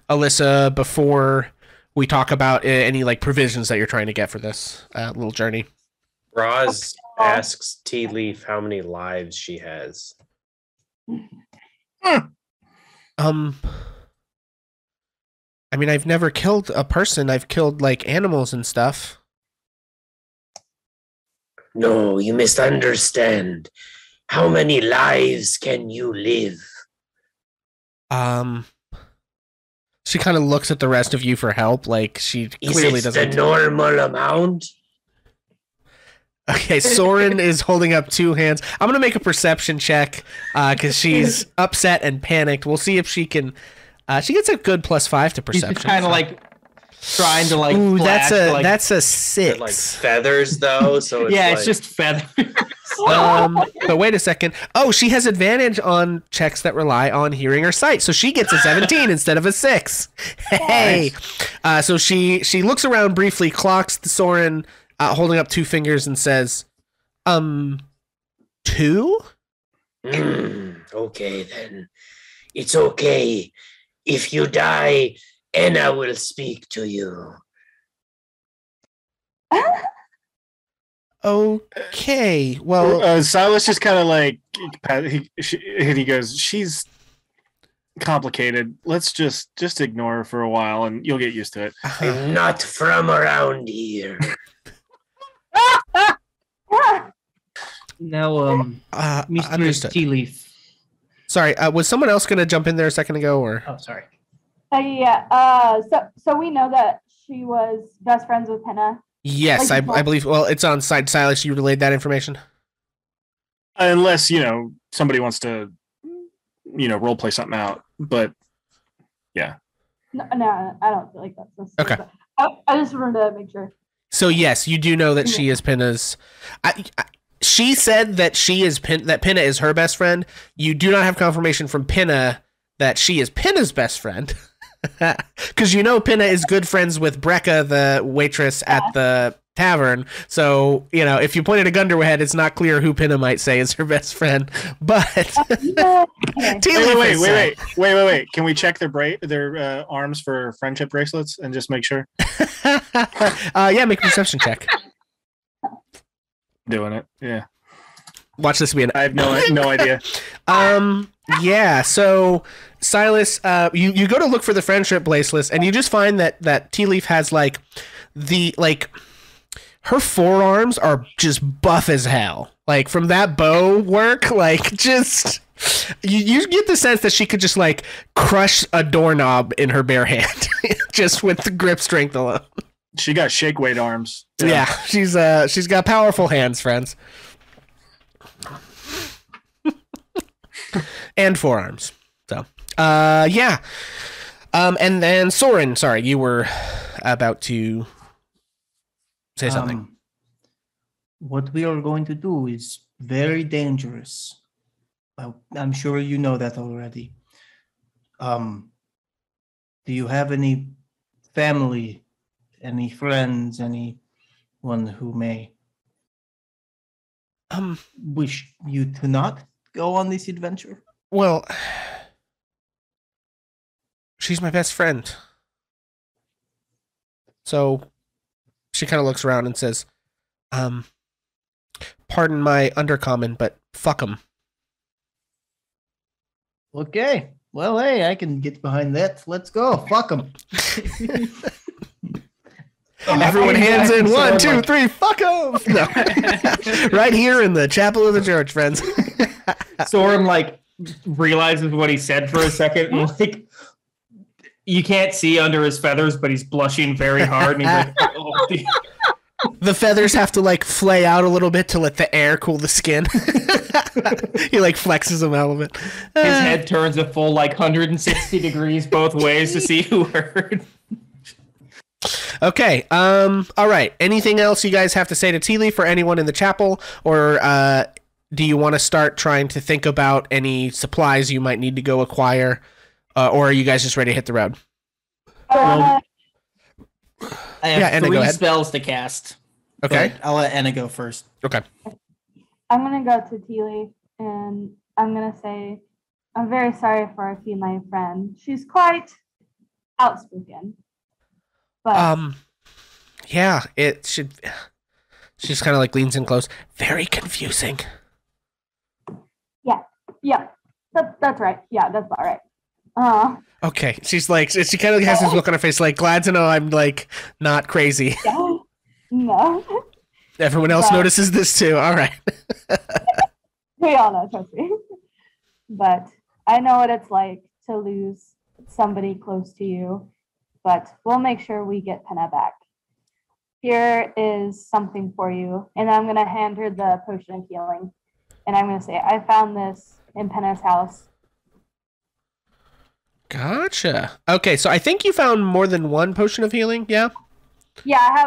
Alyssa before we talk about any like provisions that you're trying to get for this little journey? Roz asks Tea Leaf how many lives she has. I mean, I've never killed a person. I've killed like animals and stuff. No, you misunderstand. How many lives can you live? She kind of looks at the rest of you for help, like she clearly doesn't. Is it the normal amount? Okay, Soren is holding up two hands. I'm gonna make a perception check because she's upset and panicked. We'll see if she can. She gets a good +5 to perception. She's kind of like trying to like. Ooh, flash, that's a 6. Like feathers though, so it's it's just feathers. But wait a second. Oh, she has advantage on checks that rely on hearing or sight, so she gets a 17 instead of a 6. Hey, so she looks around briefly, clocks the Soren holding up two fingers, and says, 2? Okay then. It's okay. If you die, Anna will speak to you. Okay, well, Silas just kind of like he goes, she's complicated. Let's just ignore her for a while, and you'll get used to it. I'm not from around here. Now, Mr. Understood. Tea Leaf. Sorry, was someone else going to jump in there a second ago, or? Oh, sorry. So we know that she was best friends with Pinna. Yes, I believe. Well, it's on side. Silas, you relayed that information. Unless somebody wants to, role play something out. But yeah. No, I don't feel like that's necessary. Okay. I just wanted to make sure. So yes, you do know that she is Pinna's. She said that that Pinna is her best friend. You do not have confirmation from Pinna that she is Pinna's best friend, because Pinna is good friends with Brecca, the waitress at the tavern. So if you pointed a gun to her head, it's not clear who Pinna might say is her best friend. But wait. Can we check their arms for friendship bracelets and just make sure? Yeah, make a perception check. Doing it. Yeah. Watch this be I have no idea. Yeah. So Silas, you go to look for the friendship bracelets, and you just find that Tea Leaf has her forearms are just buff as hell. Like from that bow work, just you get the sense that she could just crush a doorknob in her bare hand, just with the grip strength alone. She got shake weight arms. Yeah, she's got powerful hands, friends. And forearms. So, yeah. And then Soren, sorry, you were about to say something. What we are going to do is very dangerous. I'm sure you know that already. Do you have any family, any friends, anyone who may wish you to not go on this adventure? Well, she's my best friend. So she kind of looks around and says, pardon my undercommon, but fuck them. Okay. Well, hey, I can get behind that. Let's go. Fuck them. Everyone hands in 1, 2, 3, fuck them. No. Right here in the chapel of the church, friends. Soren like realizes what he said for a second, and like you can't see under his feathers, but he's blushing very hard. And he's like, oh, the feathers have to like flay out a little bit to let the air cool the skin. He like flexes them out a bit. His head turns a full like 160 degrees both ways to see who heard. Okay. All right. Anything else you guys have to say to Teely for anyone in the chapel, or do you want to start trying to think about any supplies you might need to go acquire, or are you guys just ready to hit the road? I have Anna, go 3 ahead. spells to cast. Okay. But I'll let Anna go first. Okay. I'm gonna go to Teely and I'm gonna say, I'm very sorry for our feline friend. She's quite outspoken. But yeah, it should. She just kind of like leans in close. Very confusing. yeah, that's right. Yeah, that's about right. Okay, she's like, she kind of has this look on her face, like, glad to know I'm like not crazy. Yeah, no. Everyone else notices this too. All right. We all know, trust me. But I know what it's like to lose somebody close to you. But we'll make sure we get Pinna back. Here is something for you. And I'm going to hand her the potion of healing. And I'm going to say, I found this in Pinna's house. Gotcha. Okay, so I think you found more than one potion of healing, yeah? Yeah, I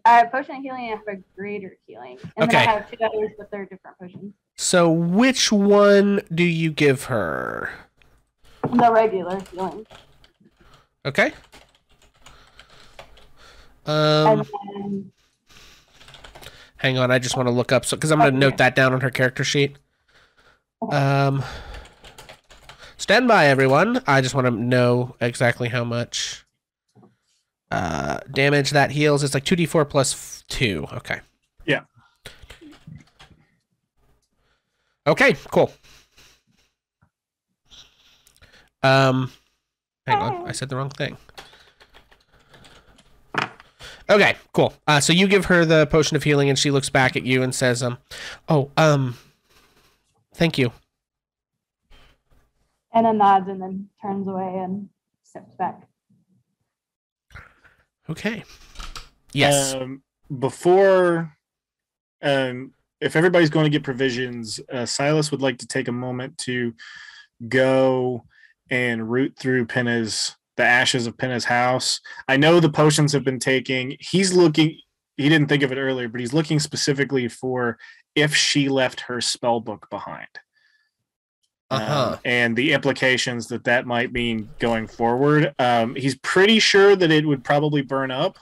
have a potion of healing and I have a greater healing. And then I have 2 others, but they're different potions. So which one do you give her? The regular healing. Okay. And then, Hang on, I just want to look up, so because I'm going to note that down on her character sheet. Stand by, everyone. I just want to know exactly how much damage that heals. It's like 2d4 plus 2. Okay. Yeah. Okay, cool. Hang on, I said the wrong thing. Okay, cool. So you give her the potion of healing, and she looks back at you and says, thank you. Anna nods and then turns away and steps back. Okay. Yes. Before, if everybody's going to get provisions, Silas would like to take a moment to go and root through the ashes of Pinna's house. I know the potions have been taking. He's looking. He didn't think of it earlier, but he's looking specifically for if she left her spell book behind. And the implications that might mean going forward. He's pretty sure that it would probably burn up,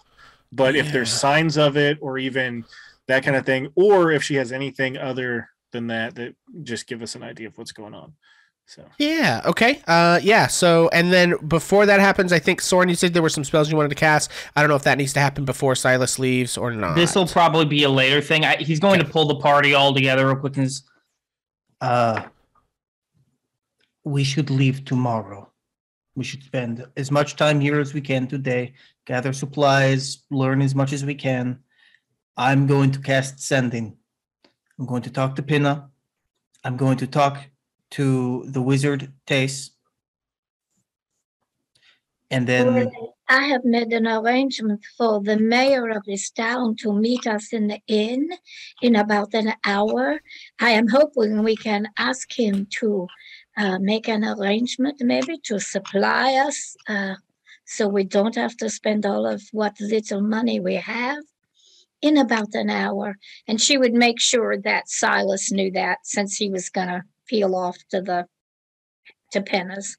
but if there's signs of it or even that kind of thing, or if she has anything other than that just give us an idea of what's going on. So yeah, okay. So and then before that happens, I think Soren, you said there were some spells you wanted to cast. I don't know if that needs to happen before Silas leaves or not. This will probably be a later thing. He's going to pull the party all together real quick. We should leave tomorrow. We should spend as much time here as we can today, gather supplies, learn as much as we can. I'm going to cast Sending. I'm going to talk to Pinna. I'm going to talk to the wizard, Tace. And then I have made an arrangement for the mayor of this town to meet us in the inn in about an hour. I am hoping we can ask him to make an arrangement maybe to supply us so we don't have to spend all of what little money we have in about an hour. And she would make sure that Silas knew that since he was going to peel off to Pinna's.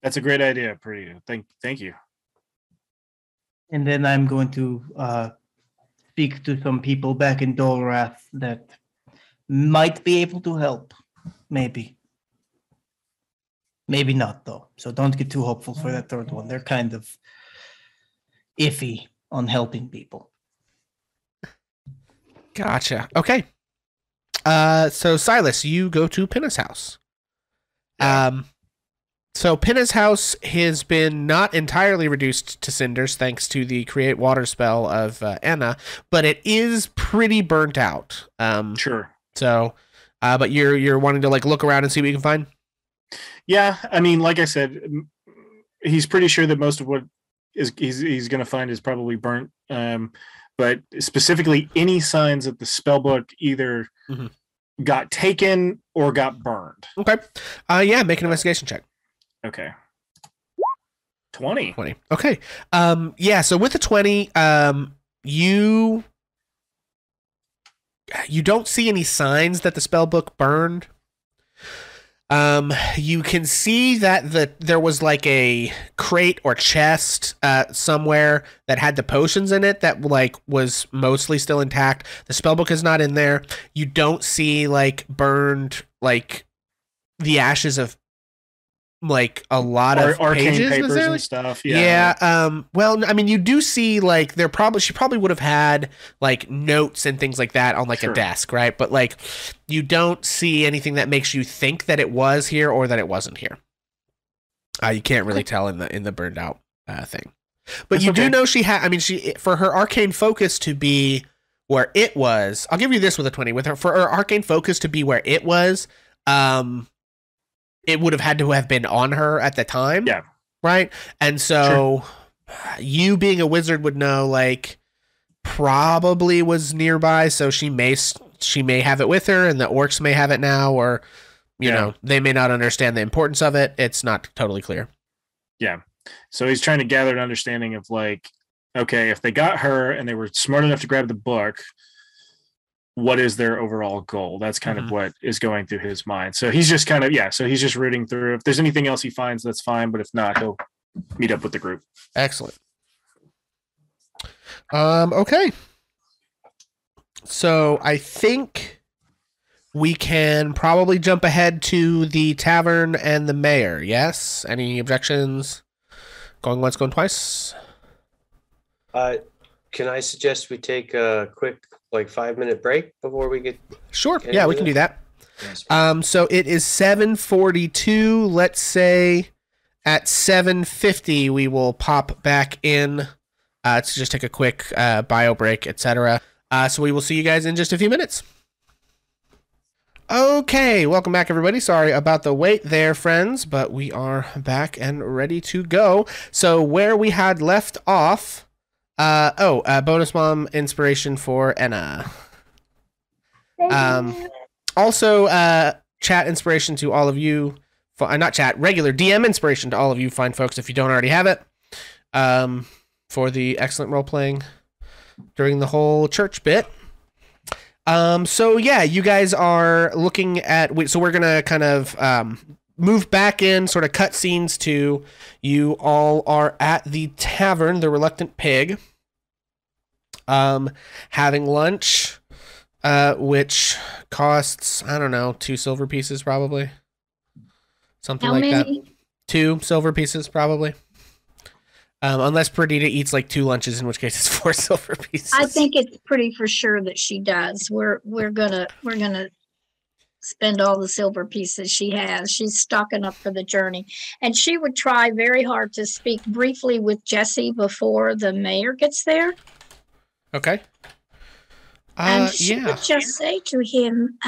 that's a great idea, Priya. Thank you. And then I'm going to speak to some people back in Dolrath that might be able to help. Maybe. Maybe not, though. So don't get too hopeful for that third one. They're kind of iffy on helping people. Gotcha. Okay. So Silas, you go to Pinna's house. Yeah. So Pinna's house has been not entirely reduced to cinders thanks to the create water spell of Anna, but it is pretty burnt out. Sure. So, but you're wanting to like look around and see what you can find. Yeah, I mean, like I said, he's pretty sure that most of what he's going to find is probably burnt. But specifically, any signs that the spell book either got taken or got burned. Okay. Yeah, make an investigation check. Okay. 20. Okay. Yeah, so with the 20, you don't see any signs that the spell book burned. You can see that there was like a crate or chest somewhere that had the potions in it that like was mostly still intact. The spellbook is not in there. You don't see like burned like the ashes of like a lot of arcane pages papers and stuff. Well, I mean, you do see like she probably would have had like notes and things like that on like a desk, right? But like you don't see anything that makes you think that it was here or that it wasn't here. You can't really tell in the burned out thing. But you do know she had. I mean, she for her arcane focus to be where it was. I'll give you this with a 20. With her for her arcane focus to be where it was. It would have had to have been on her at the time. Yeah. Right. And so you being a wizard would know like probably was nearby. So she may have it with her and the orcs may have it now, or, you know, they may not understand the importance of it. It's not totally clear. Yeah. So he's trying to gather an understanding of like, okay, if they got her and they were smart enough to grab the book, what is their overall goal? That's kind of what is going through his mind. So he's just kind of, so he's just rooting through. If there's anything else he finds, that's fine. But if not, he'll meet up with the group. Excellent. Okay. So I think we can probably jump ahead to the tavern and the mayor. Yes? Any objections? Going once, going twice? Can I suggest we take a quick 5-minute break before we get? Sure. Yeah, we can do that. So it is 7:42. Let's say at 7:50 we will pop back in to just take a quick bio break, etc. So we will see you guys in just a few minutes. Okay, welcome back, everybody. Sorry about the wait there, friends, but we are back and ready to go. So where we had left off. Bonus mom inspiration for Anna. Also, chat inspiration to all of you. Not chat, regular DM inspiration to all of you fine folks if you don't already have it. For the excellent role playing during the whole church bit. So yeah, you guys are looking at. So we're gonna kind of move back in, sort of cut scenes to you all are at the tavern, the Reluctant Pig, having lunch, which costs, I don't know, 2 silver pieces probably. Something How like many? that. 2 silver pieces probably. Unless Perdita eats like 2 lunches, in which case it's 4 silver pieces. I think it's pretty for sure that she does. We're gonna spend all the silver pieces she has. She's stocking up for the journey, and she would try very hard to speak briefly with Jesse before the mayor gets there. Okay. And she would just say to him,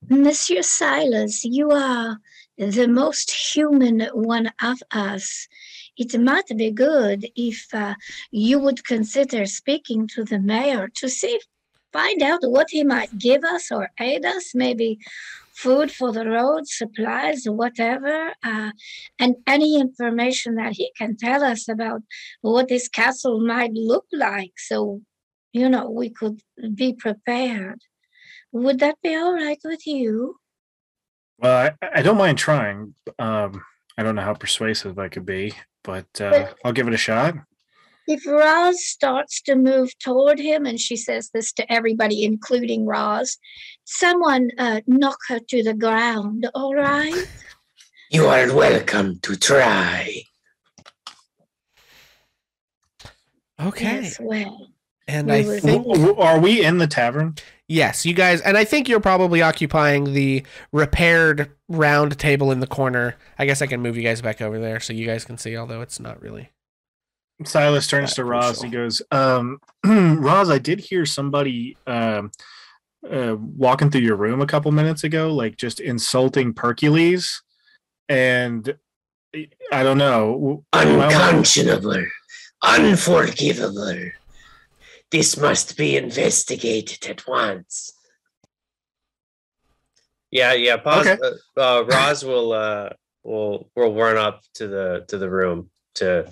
Monsieur Silas, you are the most human one of us. It might be good if you would consider speaking to the mayor to find out what he might give us or aid us, maybe food for the road, supplies, whatever, and any information that he can tell us about what this castle might look like, so, we could be prepared. Would that be all right with you? Well, I don't mind trying. I don't know how persuasive I could be, but I'll give it a shot. If Roz starts to move toward him, and she says this to everybody, including Roz, someone knock her to the ground, all right? You are welcome to try. Okay. Yes, well, And we I will- think Are we in the tavern? yes, you guys, and I think you're probably occupying the repaired round table in the corner. I guess I can move you guys back over there so you guys can see, although it's not really. Silas turns to Roz. He goes, Roz, I did hear somebody walking through your room a couple minutes ago, like just insulting Percules. And I don't know. Unconscionable. Unforgivable. This must be investigated at once. Yeah. Pause. Okay. Roz will run up to the room to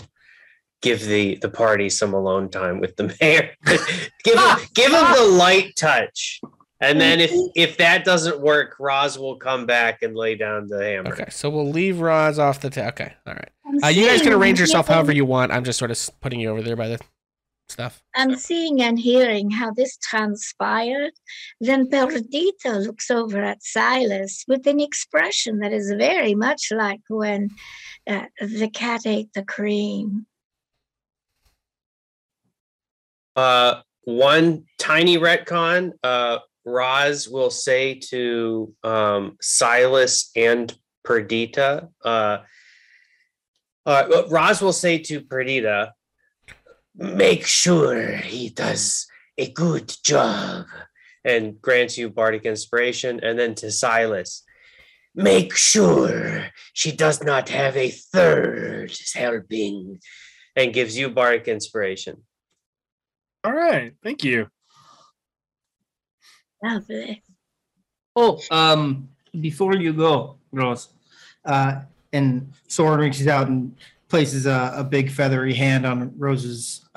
give the party some alone time with the mayor. give him the light touch, and then if that doesn't work, Roz will come back and lay down the hammer. Okay, so we'll leave Roz off the okay, all right. I'm You guys can seeing arrange and yourself however hearing- you want. I'm just sort of putting you over there by the stuff. I'm seeing and hearing how this transpired. Then Perdita looks over at Silas with an expression that is very much like when the cat ate the cream. One tiny retcon. Roz will say to Silas and Perdita. Roz will say to Perdita, make sure he does a good job, and grants you bardic inspiration. And then to Silas, make sure she does not have a third helping, and gives you bardic inspiration. All right. Thank you. Lovely. Oh, before you go, Rose, And Soren reaches out and places a big feathery hand on Rose's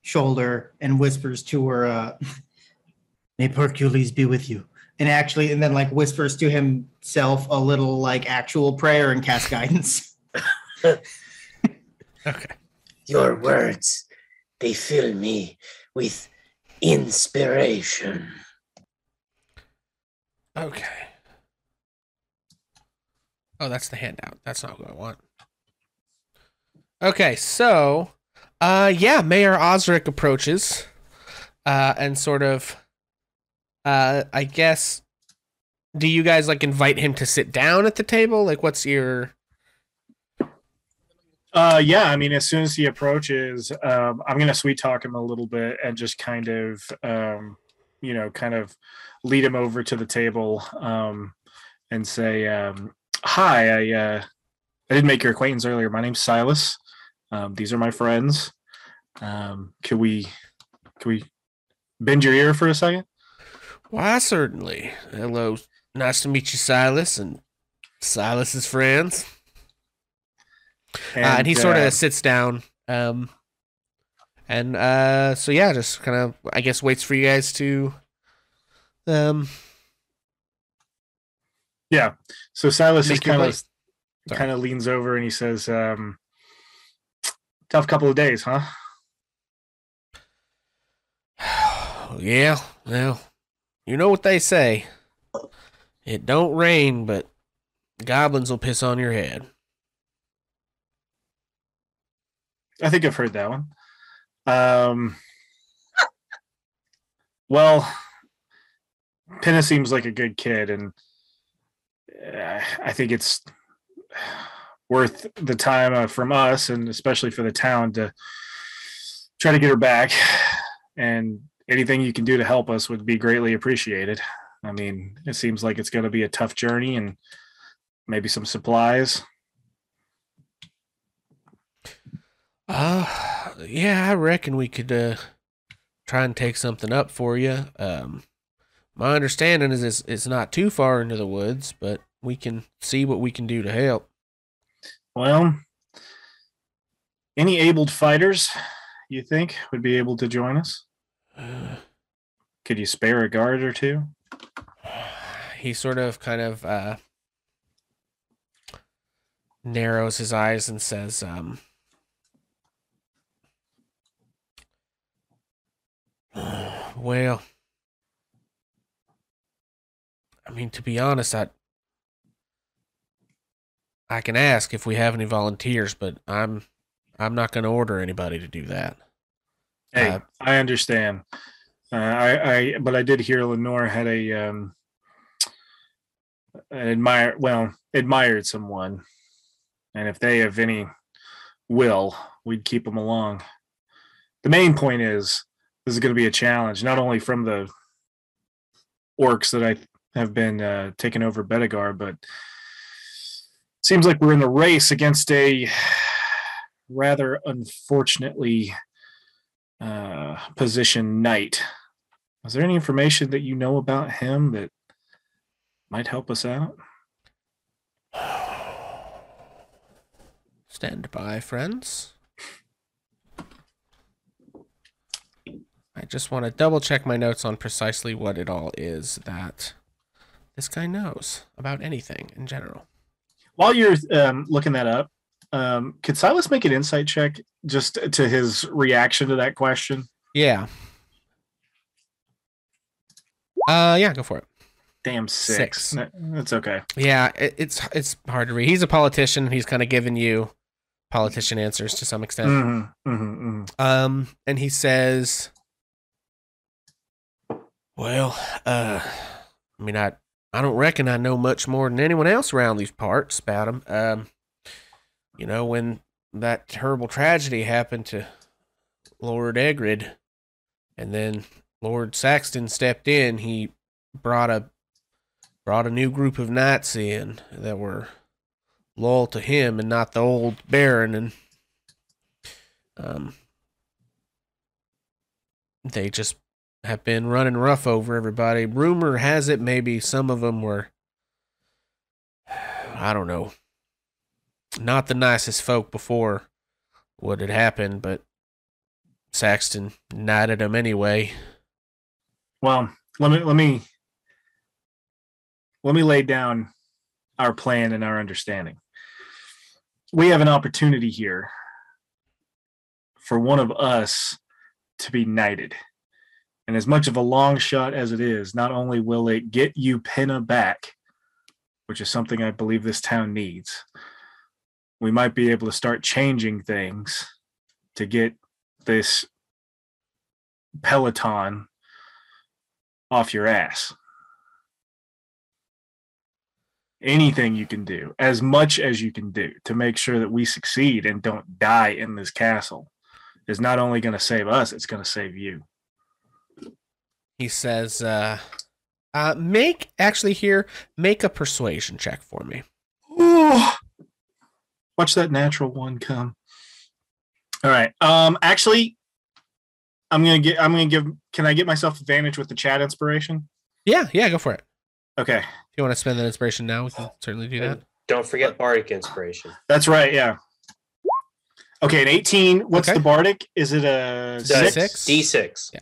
shoulder and whispers to her, may Hercules be with you. And then like whispers to himself a little like actual prayer and cast guidance. Okay. Your words, they fill me with inspiration. Okay. Oh, that's the handout. That's not what I want. Okay, so Mayor Osric approaches and sort of I guess, do you guys like invite him to sit down at the table? Like what's your Yeah, I mean, as soon as he approaches, I'm gonna sweet talk him a little bit and just kind of lead him over to the table and say, hi, I didn't make your acquaintance earlier. My name's Silas. These are my friends. Can we bend your ear for a second? Why, certainly. Hello. Nice to meet you, Silas, and Silas's friends. And he sort of sits down. So yeah, just kind of, I guess, waits for you guys to. Yeah. So Silas Make just your kind of leans over and he says, "Tough couple of days, huh?" Yeah. Well, you know what they say. It don't rain, but goblins will piss on your head. I think I've heard that one. Well, Pinna seems like a good kid, and I think it's worth the time from us, and especially for the town, to try to get her back. And anything you can do to help us would be greatly appreciated. I mean, it seems like it's going to be a tough journey, and maybe some supplies. Yeah, I reckon we could try and take something up for you. My understanding is it's not too far into the woods, but we can see what we can do to help. Well, any abled fighters you think would be able to join us? Could you spare a guard or two? He sort of kind of narrows his eyes and says, well, I mean, to be honest, I can ask if we have any volunteers, but I'm I'm not going to order anybody to do that. Hey, I understand. But I did hear Lenore had admired someone, and if they have any will, we'd keep them along. The main point is this is going to be a challenge, not only from the orcs that I have been taking over Bedegar, but it seems like we're in the race against a rather unfortunately positioned knight. Is there any information that you know about him that might help us out? Stand by, friends. I just want to double check my notes on precisely what it all is that this guy knows about anything in general. While you're looking that up, could Silas make an insight check just to his reaction to that question? Yeah. Yeah, go for it. Damn, six. That's okay. Yeah, it's hard to read. He's a politician. He's kind of giving you politician answers to some extent. And he says, well, I mean, I don't reckon I know much more than anyone else around these parts about him. You know, when that terrible tragedy happened to Lord Egrid, and then Lord Saxton stepped in, he brought a new group of knights in that were loyal to him and not the old Baron, and they just have been running rough over everybody. Rumor has it maybe some of them were, I don't know, not the nicest folk before what had happened, but Saxton knighted them anyway. Well, let me lay down our plan and our understanding. We have an opportunity here for one of us to be knighted. And as much of a long shot as it is, not only will it get you Pinna back, which is something I believe this town needs, we might be able to start changing things to get this Peloton off your ass. Anything you can do, as much as you can do to make sure that we succeed and don't die in this castle is not only going to save us, it's going to save you. He says, make a persuasion check for me. Ooh. Watch that natural one come. All right. Actually, I'm gonna give. Can I get myself advantage with the chat inspiration? Yeah, go for it. Okay. If you want to spend that inspiration now, we can certainly do that. Don't forget bardic inspiration. That's right. Yeah. Okay, an 18. What's the bardic? Is it a 6? D6. Yeah.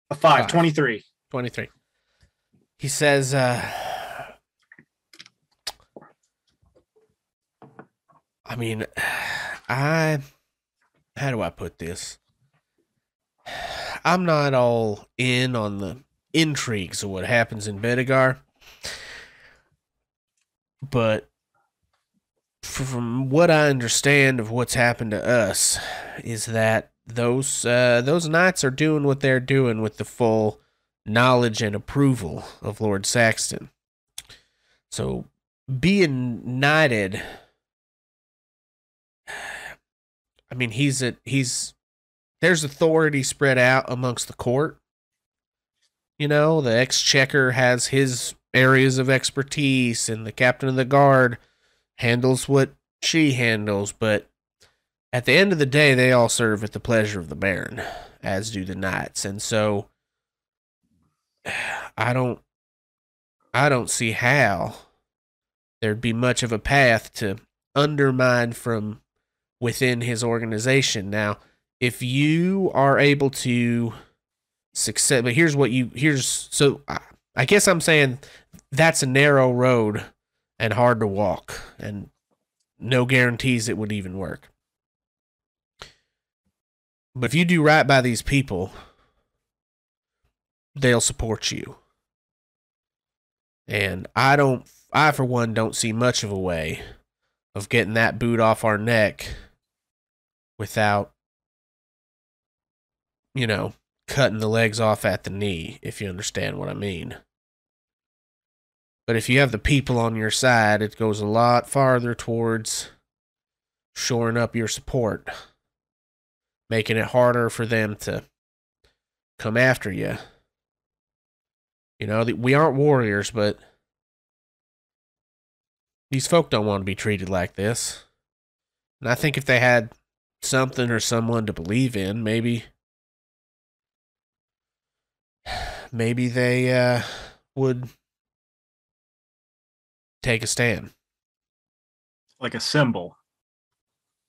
A 5. 23. 23. He says, I mean, how do I put this? I'm not all in on the intrigues of what happens in Bedegar, but from what I understand of what's happened to us is that those knights are doing what they're doing with the full knowledge and approval of Lord Saxton. So being knighted, I mean, there's authority spread out amongst the court. You know, the exchequer has his areas of expertise, and the captain of the guard handles what she handles, but at the end of the day, they all serve at the pleasure of the Baron, as do the knights. And so I don't see how there'd be much of a path to undermine from within his organization. Now, if you are able to succeed, but so I guess I'm saying that's a narrow road and hard to walk, and no guarantees it would even work. But if you do right by these people, they'll support you. And I for one don't see much of a way of getting that boot off our neck without, cutting the legs off at the knee, if you understand what I mean. But if you have the people on your side, it goes a lot farther towards shoring up your support, making it harder for them to come after you. We aren't warriors, but these folk don't want to be treated like this. And I think if they had something or someone to believe in, maybe they would take a stand. Like a symbol.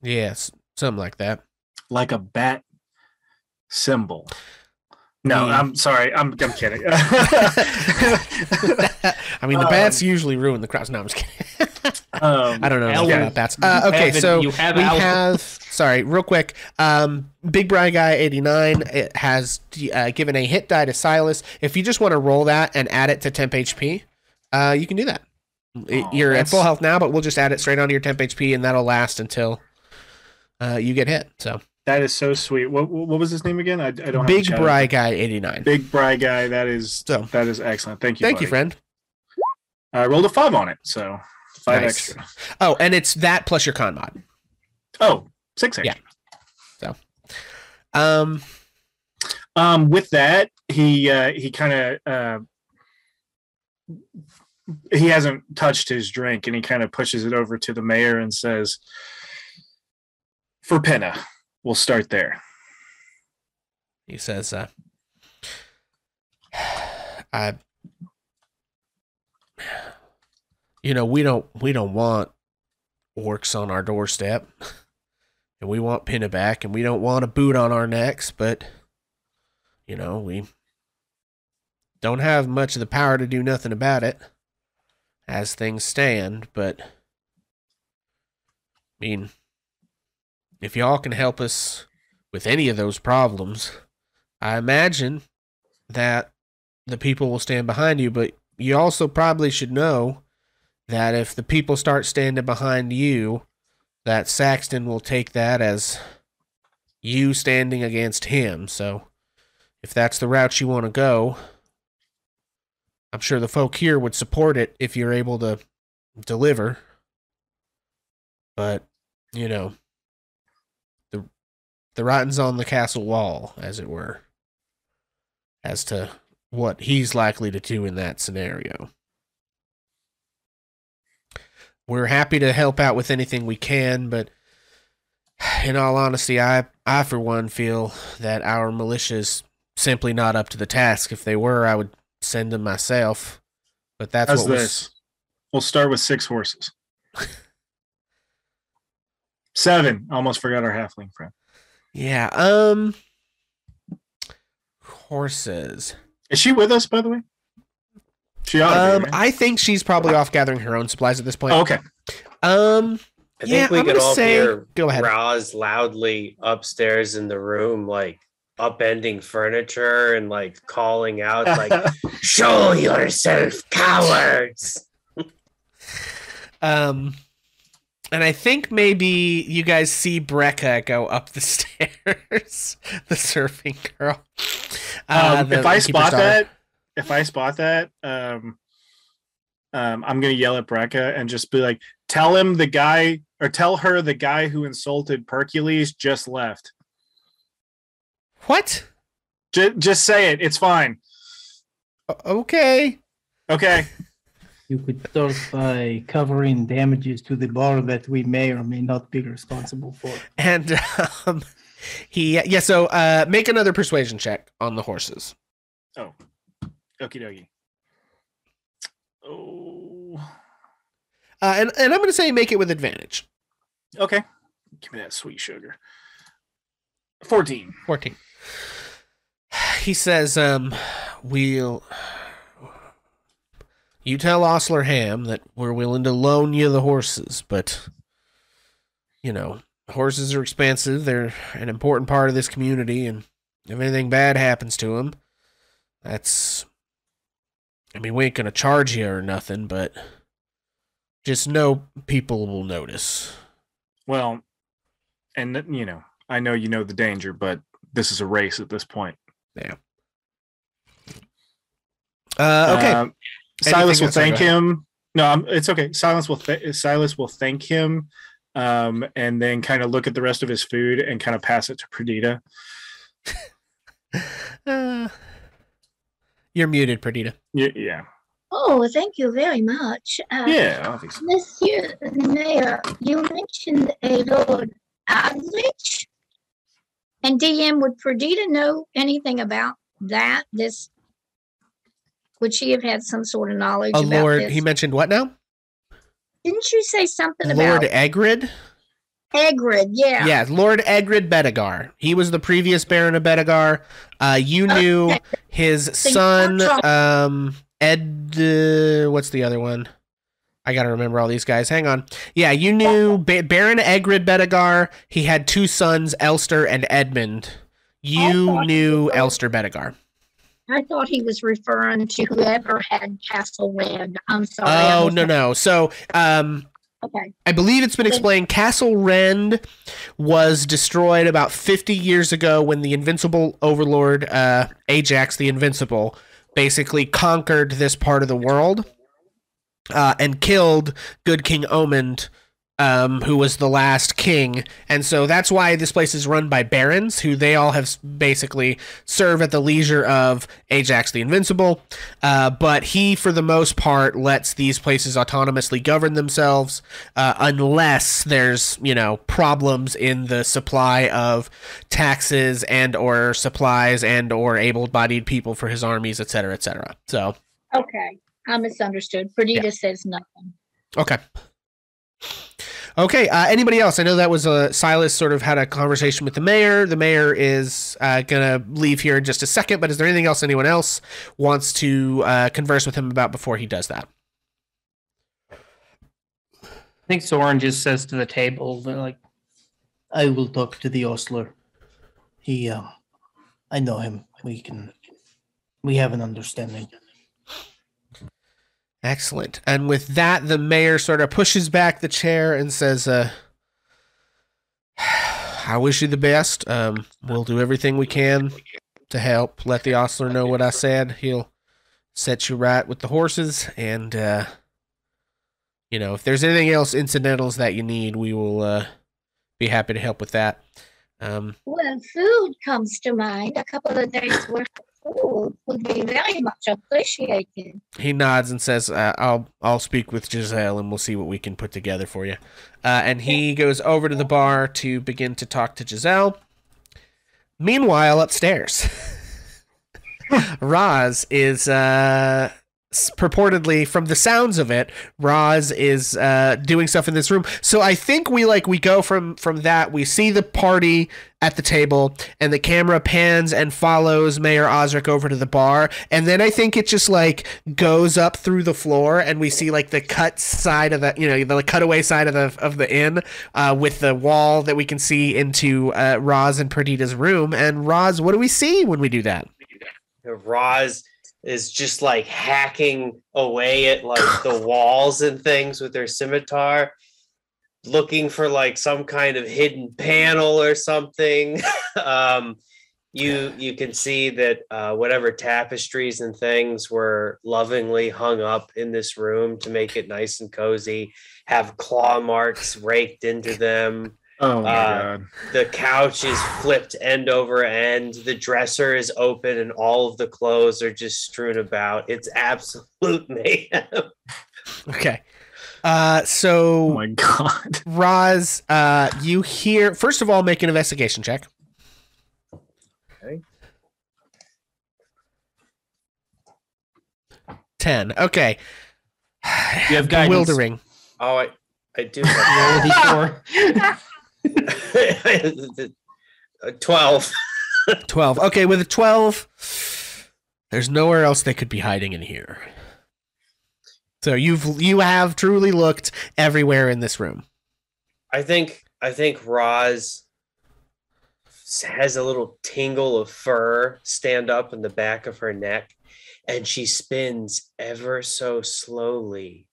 Yes, something like that. Like a bat symbol. No, I'm sorry. I'm kidding. I mean, the bats usually ruin the crowds. No, I'm just kidding. I don't know about bats. Okay, so we have. Sorry, real quick. Big Bry Guy 89 it has given a hit die to Silas. If you just want to roll that and add it to temp HP, you can do that. You're at full health now, but we'll just add it straight onto your temp HP, and that'll last until you get hit. So. That is so sweet. What was his name again? I don't. Big Bry Guy 89. Big Bry Guy. That is excellent. Thank you. Thank you, friend. I rolled a 5 on it, so 5 extra. Oh, and it's that plus your con mod. Oh, 6 extra. Yeah. So, with that, he kind of he hasn't touched his drink, and he kind of pushes it over to the mayor and says, "For Pinna. We'll start there." He says, we don't want orcs on our doorstep, and we want Pinna back, and we don't want a boot on our necks, but, we don't have much of the power to do nothing about it as things stand, but, I mean, if y'all can help us with any of those problems, I imagine that the people will stand behind you, but you also probably should know that if the people start standing behind you, that Saxton will take that as you standing against him. So if that's the route you want to go, I'm sure the folk here would support it if you're able to deliver. But, the writing's on the castle wall, as it were, as to what he's likely to do in that scenario. We're happy to help out with anything we can, but in all honesty, I for one feel that our militia's simply not up to the task. If they were, I would send them myself. But that's How's this? We'll start with 6 horses. 7. Almost forgot our halfling friend. Yeah, horses. Is she with us, by the way? She ought to be, right? I think she's probably off gathering her own supplies at this point. Oh, okay. I think we could all hear go ahead. Roz loudly upstairs in the room, like upending furniture and like calling out, like, "Show yourself, cowards!" And I think maybe you guys see Brecca go up the stairs, the surfing girl. If I spot that, I'm gonna yell at Brecca and just be like, tell her the guy who insulted Percules just left. What? Just say it. It's fine. Okay. You could start by covering damages to the bar that we may or may not be responsible for. And so make another persuasion check on the horses. Oh, okie dokie. Oh. And I'm going to say make it with advantage. Okay. Give me that sweet sugar. 14. He says, you tell Osler Ham that we're willing to loan you the horses, but, horses are expensive. They're an important part of this community, and if anything bad happens to them, we ain't going to charge you or nothing, but Just know people will notice. Well, and you know, I know you know the danger, but this is a race at this point. Yeah. Okay. Silas will else? Sorry, thank go ahead. him. No, it's okay. Silas will thank him, and then kind of look at the rest of his food and kind of pass it to Perdita. You're muted, Perdita. Yeah. Oh, thank you very much. Yeah, obviously. Monsieur the Mayor, you mentioned a Lord Aldrich. And DM, would Perdita know anything about that? Would she have had some sort of knowledge A about lord. this? He mentioned what now? Didn't you say something Lord about Egrid? Egrid? Yeah. Yeah, Lord Egrid Bedegar. He was the previous Baron of Bedegar. You knew his son, what's the other one? I gotta remember all these guys. Hang on. Yeah, you knew Baron Egrid Bedegar. He had two sons, Elster and Edmund. You knew Elster Bedegar. I thought he was referring to whoever had Castle Rend. I'm sorry. Oh, no. So, okay. I believe it's been explained. Castle Rend was destroyed about 50 years ago when the Invincible Overlord, Ajax the Invincible, basically conquered this part of the world and killed Good King Omund, who was the last king. And so that's why this place is run by barons, who they all have basically serve at the leisure of Ajax the Invincible. But he, for the most part, lets these places autonomously govern themselves, unless there's, problems in the supply of taxes and or supplies and or able-bodied people for his armies, et cetera, et cetera. So. Okay. I misunderstood. Perdita says nothing. Okay. Okay, anybody else? I know that was Silas sort of had a conversation with the mayor. The mayor is going to leave here in just a second, but is there anything else anyone else wants to converse with him about before he does that? I think Soren just says to the table, like, I will talk to the ostler. He, I know him. We have an understanding. Excellent. And with that, the mayor sort of pushes back the chair and says, I wish you the best. We'll do everything we can to help. Let the ostler know what I said. He'll set you right with the horses. And, if there's anything else incidentals that you need, we will be happy to help with that. Well, food comes to mind. A couple of days worth of food would be very much appreciated. He nods and says, I'll speak with Giselle and we'll see what we can put together for you. And he goes over to the bar to begin to talk to Giselle. Meanwhile, upstairs, Roz is purportedly, from the sounds of it, Roz is doing stuff in this room. So I think we go from that. We see the party at the table, and the camera pans and follows Mayor Osric over to the bar, and then I think it just goes up through the floor, and we see the cut side of the cutaway side of the inn with the wall that we can see into Roz and Perdita's room. And Roz, what do we see when we do that? Roz is just hacking away at the walls and things with her scimitar, looking for some kind of hidden panel or something. You can see that whatever tapestries and things were lovingly hung up in this room to make it nice and cozy have claw marks raked into them. Oh my God. The couch is flipped end over end. The dresser is open and all of the clothes are just strewn about. It's absolute mayhem. Okay. So, oh my God. Roz, you hear, first of all, make an investigation check. Okay. 10. Okay. You have guidance. Bewildering. Oh, I do have Roll 12. 12. Okay, with a 12, there's nowhere else they could be hiding in here. So you have truly looked everywhere in this room. I think Roz has a little tingle of fur stand up in the back of her neck, and she spins ever so slowly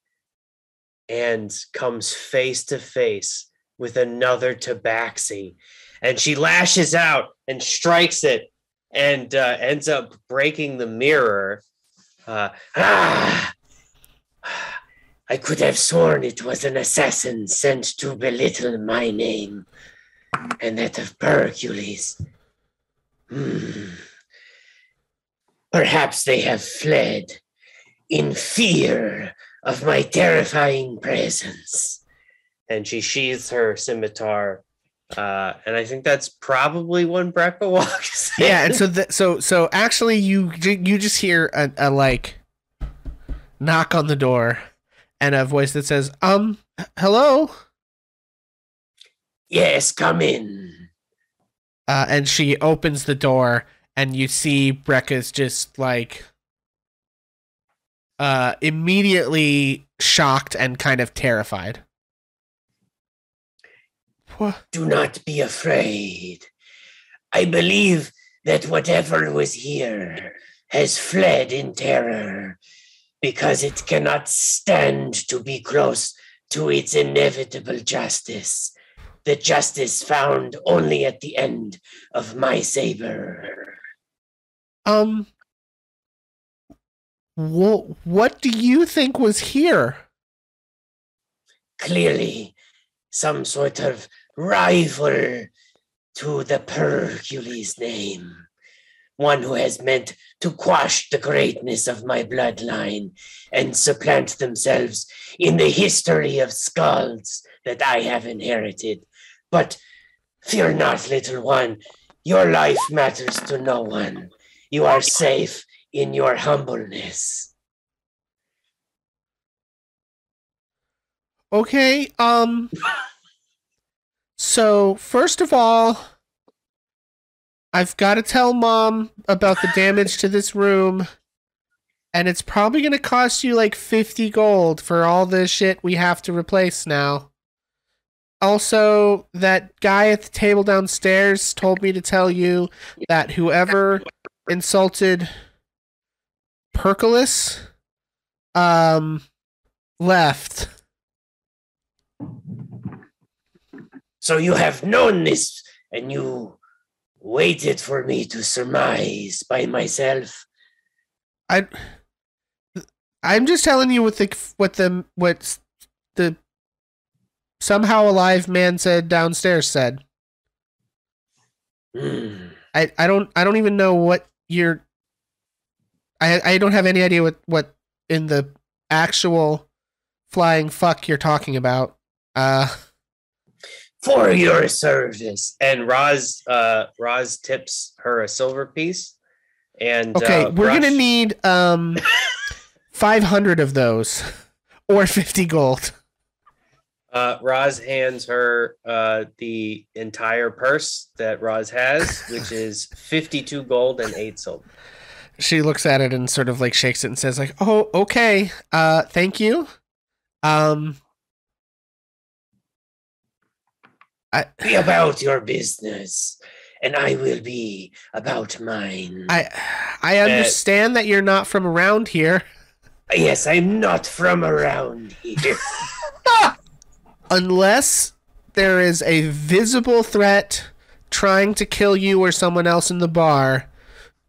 and comes face to face with another tabaxi. And she lashes out and strikes it and ends up breaking the mirror. I could have sworn it was an assassin sent to belittle my name and that of Hercules. Perhaps they have fled in fear of my terrifying presence. And she sheathes her scimitar. And I think that's probably when Brekka walks in. Yeah, and so actually you just hear a like knock on the door and a voice that says, hello? Yes, come in. And she opens the door and you see Brekka's just like immediately shocked and kind of terrified. What? Do not be afraid. I believe that whatever was here has fled in terror because it cannot stand to be close to its inevitable justice. The justice found only at the end of my saber. What do you think was here? Clearly, some sort of rival to the Hercules name. One who has meant to quash the greatness of my bloodline and supplant themselves in the history of skulls that I have inherited. But fear not, little one. Your life matters to no one. You are safe in your humbleness. Okay, so first of all, I've got to tell Mom about the damage to this room, and it's probably going to cost you like 50 gold for all the shit we have to replace now. Also, that guy at the table downstairs told me to tell you that whoever insulted Percolus, left. So you have known this, and you waited for me to surmise by myself. I'm just telling you what the somehow alive man said downstairs said. I don't even know what you're. I don't have any idea what in the actual flying fuck you're talking about. For your service. And Roz tips her a silver piece. And okay, we're gonna need 500 of those, or 50 gold. Roz hands her the entire purse that Roz has, which is 52 gold and 8 silver. She looks at it and sort of like shakes it and says like, "Oh, okay. Thank you." Be about your business, and I will be about mine. I understand that you're not from around here. Yes, I'm not from around here. Unless there is a visible threat trying to kill you or someone else in the bar,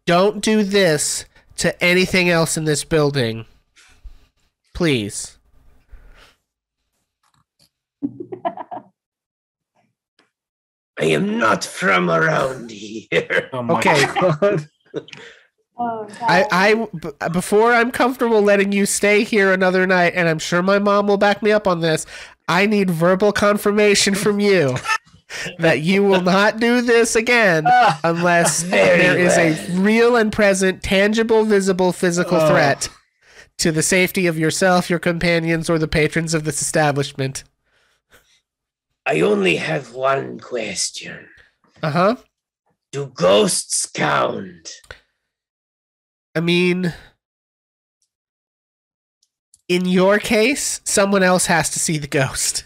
don't do this to anything else in this building. Please. I am not from around here. Oh my Okay. God. Oh, God. Before I'm comfortable letting you stay here another night, and I'm sure my mom will back me up on this, I need verbal confirmation from you that you will not do this again unless there is a real and present, tangible, visible, physical threat to the safety of yourself, your companions, or the patrons of this establishment. I only have one question. Uh-huh. Do ghosts count? I mean, in your case, someone else has to see the ghost.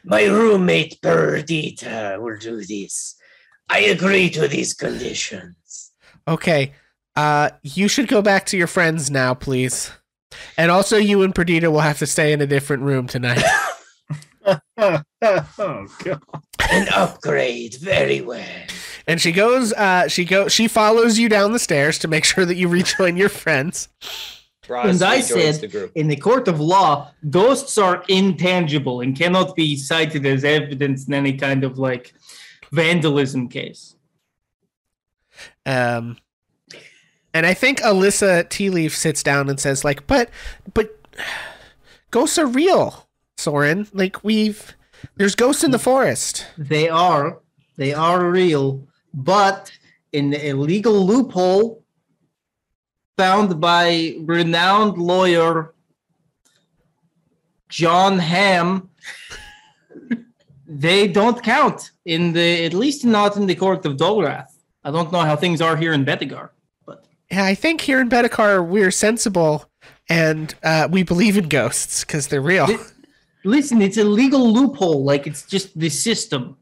My roommate Perdita will do this. I agree to these conditions. Okay. You should go back to your friends now, please. And also, you and Perdita will have to stay in a different room tonight. Oh, God. An upgrade, very well. And she goes. She follows you down the stairs to make sure that you rejoin your friends. And I rejoins said, in the court of law, ghosts are intangible and cannot be cited as evidence in any kind of like vandalism case. And I think Alyssa Tea Leaf sits down and says, like, but ghosts are real, Soren. Like, there's ghosts in the forest. They are real, but in a legal loophole found by renowned lawyer John Hamm, they don't count at least not in the court of Dolrath. I don't know how things are here in Betigar, but Yeah, I think here in Bedikar we're sensible and we believe in ghosts because they're real. Listen, it's a legal loophole. Like, it's just the system.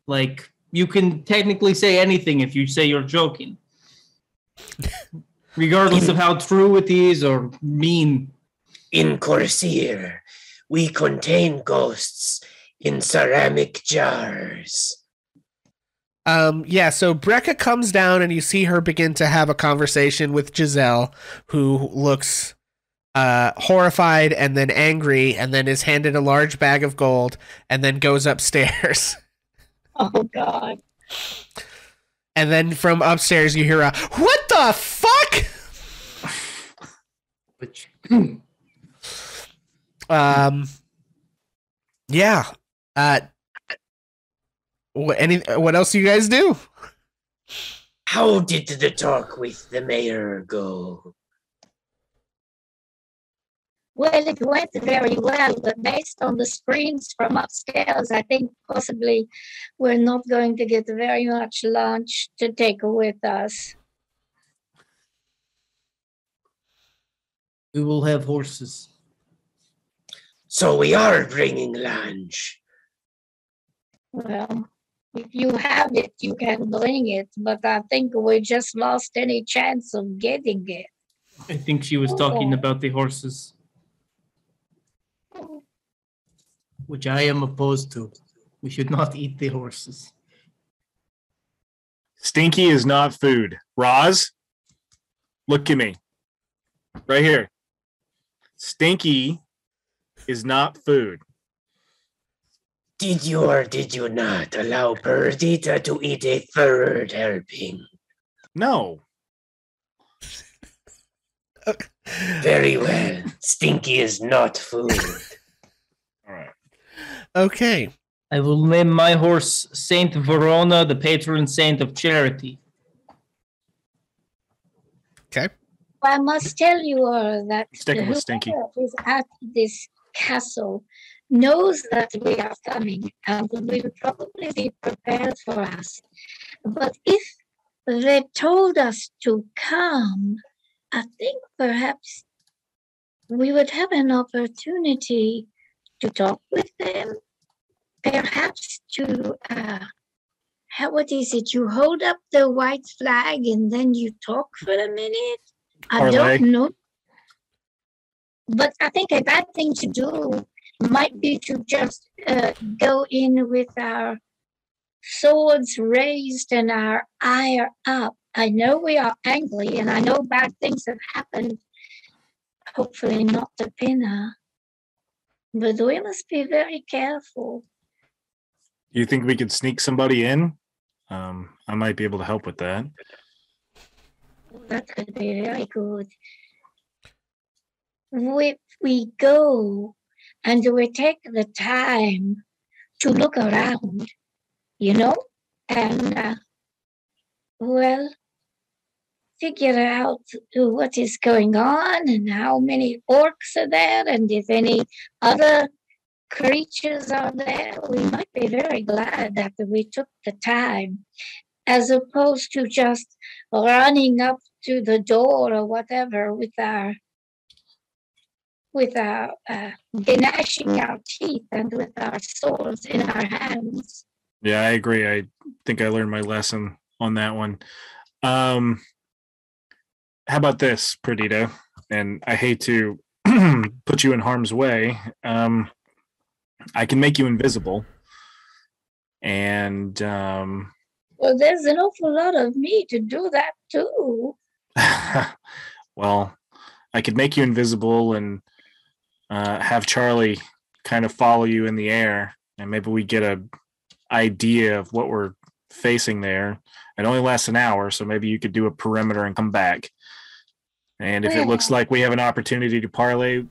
Like, you can technically say anything if you say you're joking. Regardless of how true it is or mean. In Corsair, we contain ghosts in ceramic jars. Yeah, so Brecca comes down and you see her begin to have a conversation with Giselle, who looks horrified and then angry and then is handed a large bag of gold and then goes upstairs. Oh, God. And then from upstairs you hear a, what the fuck? Which Yeah. What else do you guys do? How did the talk with the mayor go? Well, it went very well, but based on the screams from upstairs, I think possibly we're not going to get very much lunch to take with us. we will have horses. So we are bringing lunch. Well, if you have it, you can bring it, but I think we just lost any chance of getting it. I think she was talking about the horses, which I am opposed to. We should not eat the horses. Stinky is not food. Roz, look at me. Right here. Stinky is not food. Did you or did you not allow Perdita to eat a third helping? No. Very well. Stinky is not food. All right. Okay. I will name my horse Saint Verona, the patron saint of charity. Okay. I must tell you that Sticking with Stinky. whoever is at this castle knows that we are coming and will probably be prepared for us. But if they told us to come, I think perhaps we would have an opportunity to talk with them. Perhaps to, what is it? You hold up the white flag and then you talk for a minute? I don't know. But I think a bad thing to do might be to just go in with our swords raised and our ire up. I know we are angry and I know bad things have happened. Hopefully not to Pinna. But we must be very careful. You think we could sneak somebody in? I might be able to help with that. That could be very good. If we go and we take the time to look around, and, figure out what is going on and how many orcs are there and if any other creatures are there, we might be very glad that we took the time, as opposed to just running up to the door or whatever with our gnashing our teeth and with our swords in our hands. Yeah, I agree. I think I learned my lesson on that one. How about this, Perdita? And I hate to put you in harm's way, I can make you invisible. And Well, there's an awful lot of me to do that too. well, I could make you invisible and have Charlie kind of follow you in the air, and maybe we get a idea of what we're facing there. It only lasts an hour, so maybe you could do a perimeter and come back. And if it looks like we have an opportunity to parlay,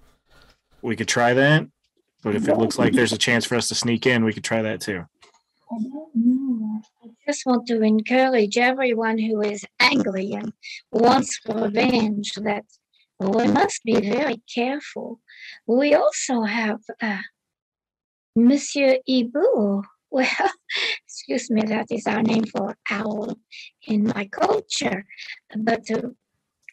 we could try that. But if it looks like there's a chance for us to sneak in, we could try that too. I don't know. I just want to encourage everyone who is angry and wants revenge that we must be very careful. We also have Monsieur Ibu. Well, excuse me, that is our name for owl in my culture. But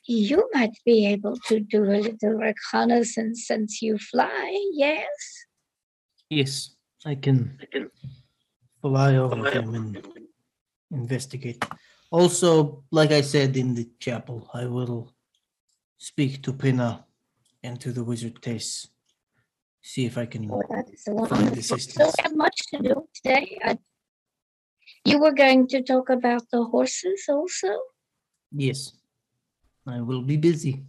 you might be able to do a little reconnaissance since you fly, yes? Yes, I can fly over him and investigate. Also, like I said in the chapel, I will speak to Pinna and to the wizard Tess. See if I can That is find wonderful. assistance. Still have much to do today. You were going to talk about the horses also? Yes, I will be busy.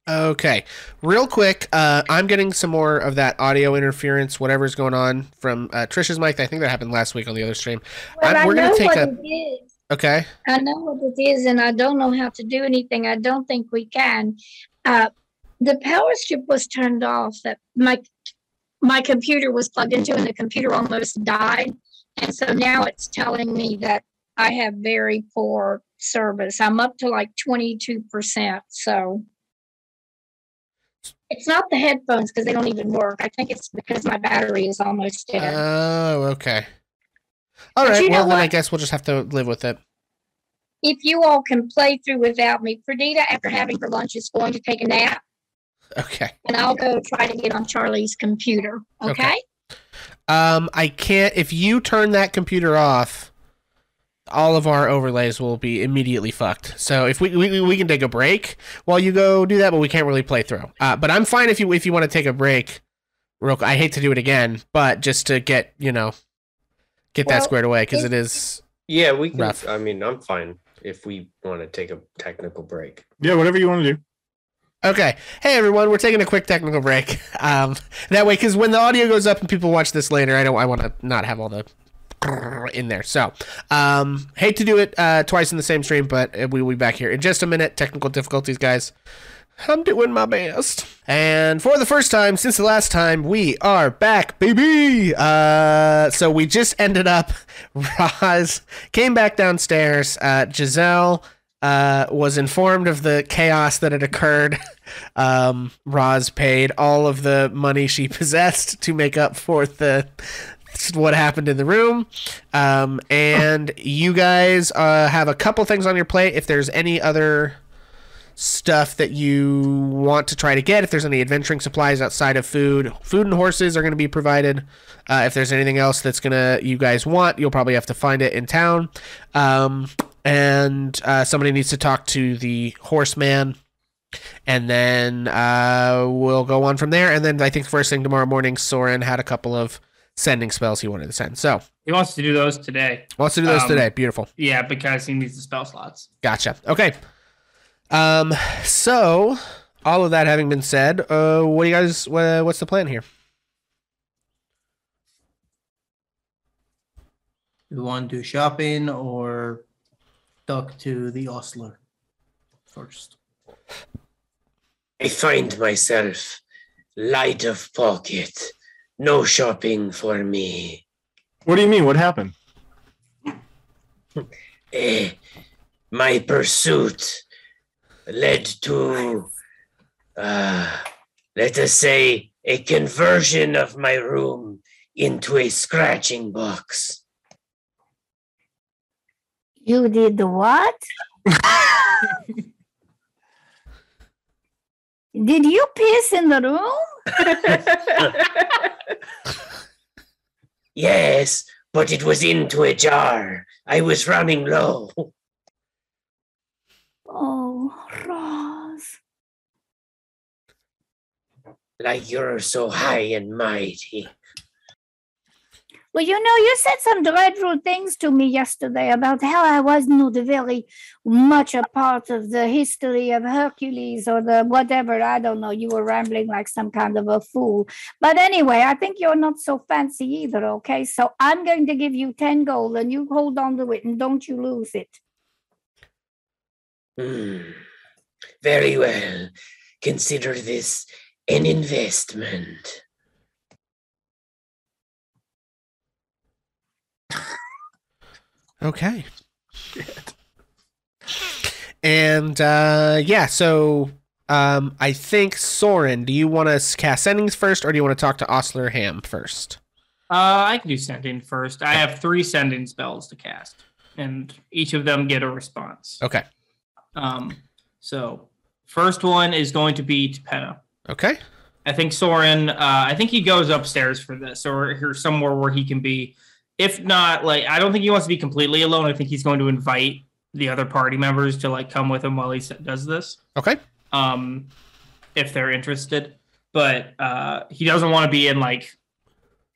Okay, real quick, I'm getting some more of that audio interference, whatever's going on from Trisha's mic. I think that happened last week on the other stream. Well, We're gonna take what a. it is. Okay. I know what it is, and I don't know how to do anything. I don't think we can. The power strip was turned off that my computer was plugged into, and the computer almost died. And so now it's telling me that I have very poor service. I'm up to like 22%. So it's not the headphones because they don't even work. I think it's because my battery is almost dead. Oh, okay. All But right. you know Well, then I what? guess we'll just have to live with it. If you all can play through without me, Perdita, after having her lunch, is going to take a nap, Okay. and I'll go try to get on Charlie's computer. Okay? I can't. If you turn that computer off, all of our overlays will be immediately fucked. So if we can take a break while you go do that, but we can't really play through. But I'm fine if you want to take a break. I hate to do it again, but just to get that squared away because it is. Yeah, we can. Rough. I mean, I'm fine if we want to take a technical break. Yeah, whatever you want to do. Okay. Hey everyone, we're taking a quick technical break. That way, because when the audio goes up and people watch this later, I want to not have all the in there. So, hate to do it twice in the same stream, but we will be back here in just a minute. Technical difficulties, guys. I'm doing my best. And for the first time since the last time, we are back, baby. So we just ended up. Roz came back downstairs. Giselle was informed of the chaos that had occurred. Roz paid all of the money she possessed to make up for what happened in the room. And you guys have a couple things on your plate. If there's any other stuff that you want to try to get, if there's any adventuring supplies outside of food and horses are going to be provided. If there's anything else that's you guys want, you'll probably have to find it in town. And somebody needs to talk to the horseman, and then we'll go on from there. And then I think first thing tomorrow morning, Soren had a couple of sending spells he wanted to send. So He wants to do those today. Beautiful. Yeah, because he needs the spell slots. Gotcha. Okay. So all of that having been said, what do you guys? What's the plan here? You want to do shopping or talk to the ostler first? I find myself light of pocket. No shopping for me. What do you mean? What happened? My pursuit led to, let us say, a conversion of my room into a scratching box. You did what? Did you piss in the room? Yes, but it was into a jar. I was running low. Oh, Roz. like you're so high and mighty. Well, you said some dreadful things to me yesterday about how I was not very much a part of the history of Hercules or the whatever. I don't know. You were rambling like some kind of a fool. But anyway, I think you're not so fancy either, okay? So I'm going to give you 10 gold and you hold on to it and don't you lose it. Very well. Consider this an investment. Okay. Shit. And so I think Soren, do you want to cast sendings first, or do you want to talk to Osler Ham first? I can do sending first. I have 3 sending spells to cast, and each of them get a response. Okay. So first one is going to be to Pinna. Okay. I think Soren, I think he goes upstairs for this, or here somewhere where he can be. If not, like, I don't think he wants to be completely alone. I think he's going to invite the other party members to like come with him while he does this. Okay. If they're interested, but he doesn't want to be in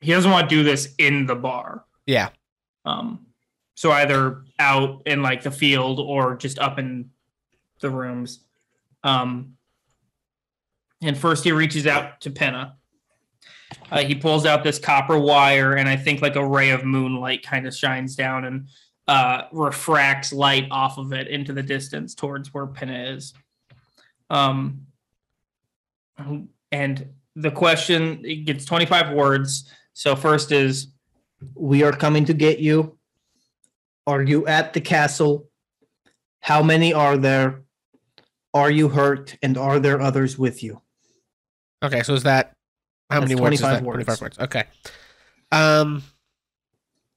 he doesn't want to do this in the bar. Yeah. So either out in like the field or just up in the rooms. And first he reaches out to Pinna. He pulls out this copper wire, and I think like a ray of moonlight kind of shines down and refracts light off of it into the distance towards where Pinna is. And the question, it gets 25 words. So first is, We are coming to get you. Are you at the castle? How many are there? Are you hurt? And are there others with you? Okay, so is that how That's many words is 25 that? words. 25 words. Okay.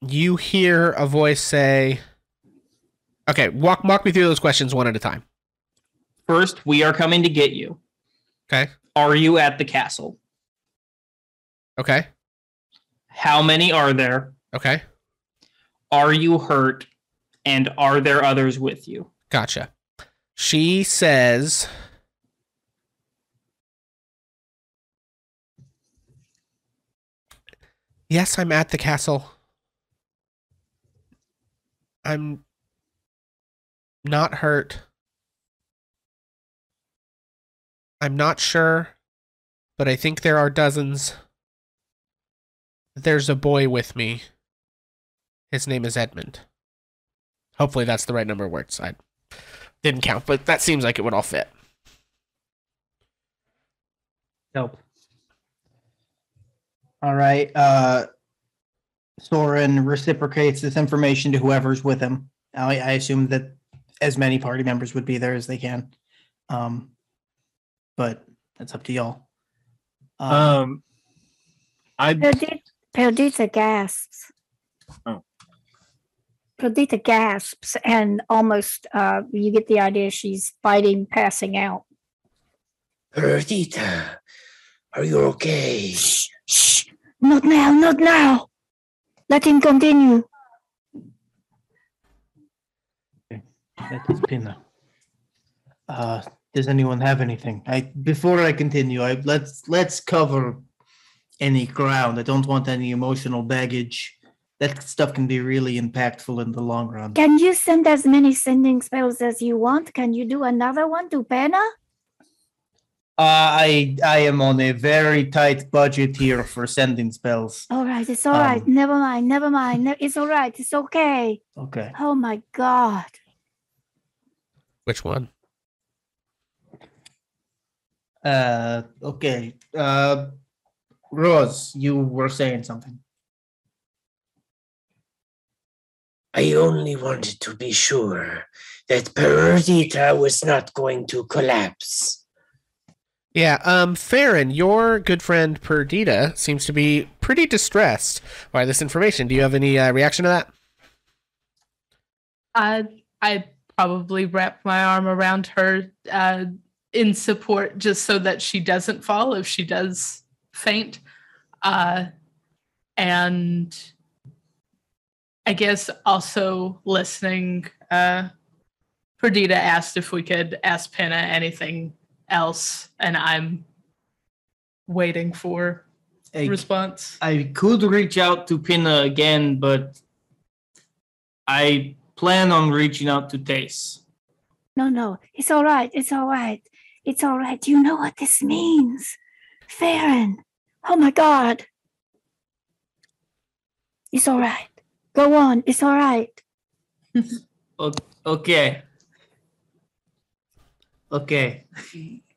You hear a voice say, okay, walk me through those questions one at a time. first, we are coming to get you. Okay. Are you at the castle? Okay. How many are there? Okay. Are you hurt? And are there others with you? Gotcha. She says, yes, I'm at the castle. I'm not hurt. I'm not sure, but I think there are dozens. There's a boy with me. His name is Edmund. Hopefully that's the right number of words. I didn't count, but that seems like it would all fit. Nope. All right. Soren reciprocates this information to whoever's with him. I assume that as many party members would be there as they can. But that's up to y'all. Perdita gasps. Oh. Perdita gasps, and almost you get the idea she's fighting, passing out. Perdita, are you okay? Shh! Not now, not now. Let him continue. That is Pinna. Does anyone have anything? Before I continue, let's cover any ground. I don't want any emotional baggage. That stuff can be really impactful in the long run. Can you send as many sending spells as you want? Can you do another one to Pinna? I am on a very tight budget here for sending spells. All right, it's all right. Never mind. It's all right. It's okay. Okay. Oh my God. Which one? Okay. Rose, you were saying something. I only wanted to be sure that Perdita was not going to collapse. Yeah, Farron, your good friend Perdita seems to be pretty distressed by this information. Do you have any reaction to that? I probably wrap my arm around her in support, just so that she doesn't fall if she does faint. And I guess also listening, Perdita asked if we could ask Pinna anything else, and I'm waiting for response. I could reach out to Pinna again, but I plan on reaching out to Tace. No, it's all right. It's all right. It's all right. You know what this means. Farron. Oh my God. It's all right. Go on. It's all right. Okay. Okay.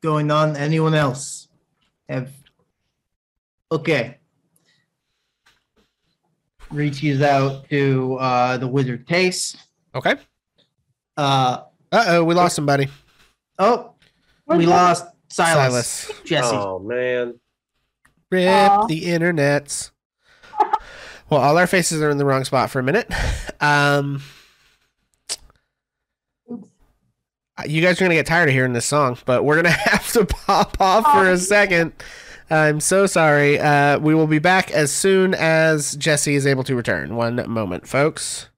Going on. Anyone else? Okay. Reaches out to the wizard Tace. Okay. Uh-oh, we lost somebody. Oh, we lost Silas. Jesse. Oh man. Rip Aw. the internets. Well, all our faces are in the wrong spot for a minute. You guys are going to get tired of hearing this song, but we're going to have to pop off for a second. I'm so sorry. We will be back as soon as Jesse is able to return. One moment, folks.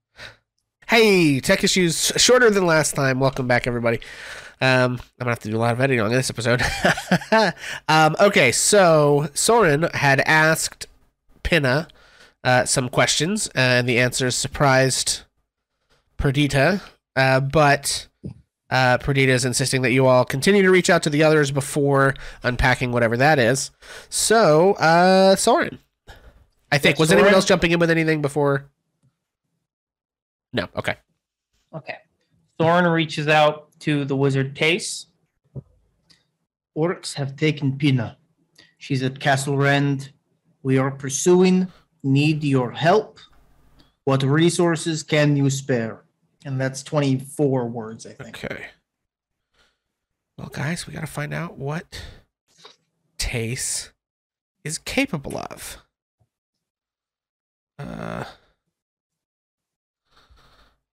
Hey, tech issues shorter than last time. Welcome back, everybody. I'm gonna have to do a lot of editing on this episode. Okay, so Soren had asked Pinna some questions, and the answers surprised Perdita, but Perdita is insisting that you all continue to reach out to the others before unpacking whatever that is. So, Soren, I think. Was anyone else jumping in with anything before? No. Okay. Okay. Thorin reaches out to the wizard Tace. Orcs have taken Pinna. She's at Castle Rend. We are pursuing. Need your help. What resources can you spare? And that's 24 words, I think. Okay. Well, guys, we got to find out what Tace is capable of.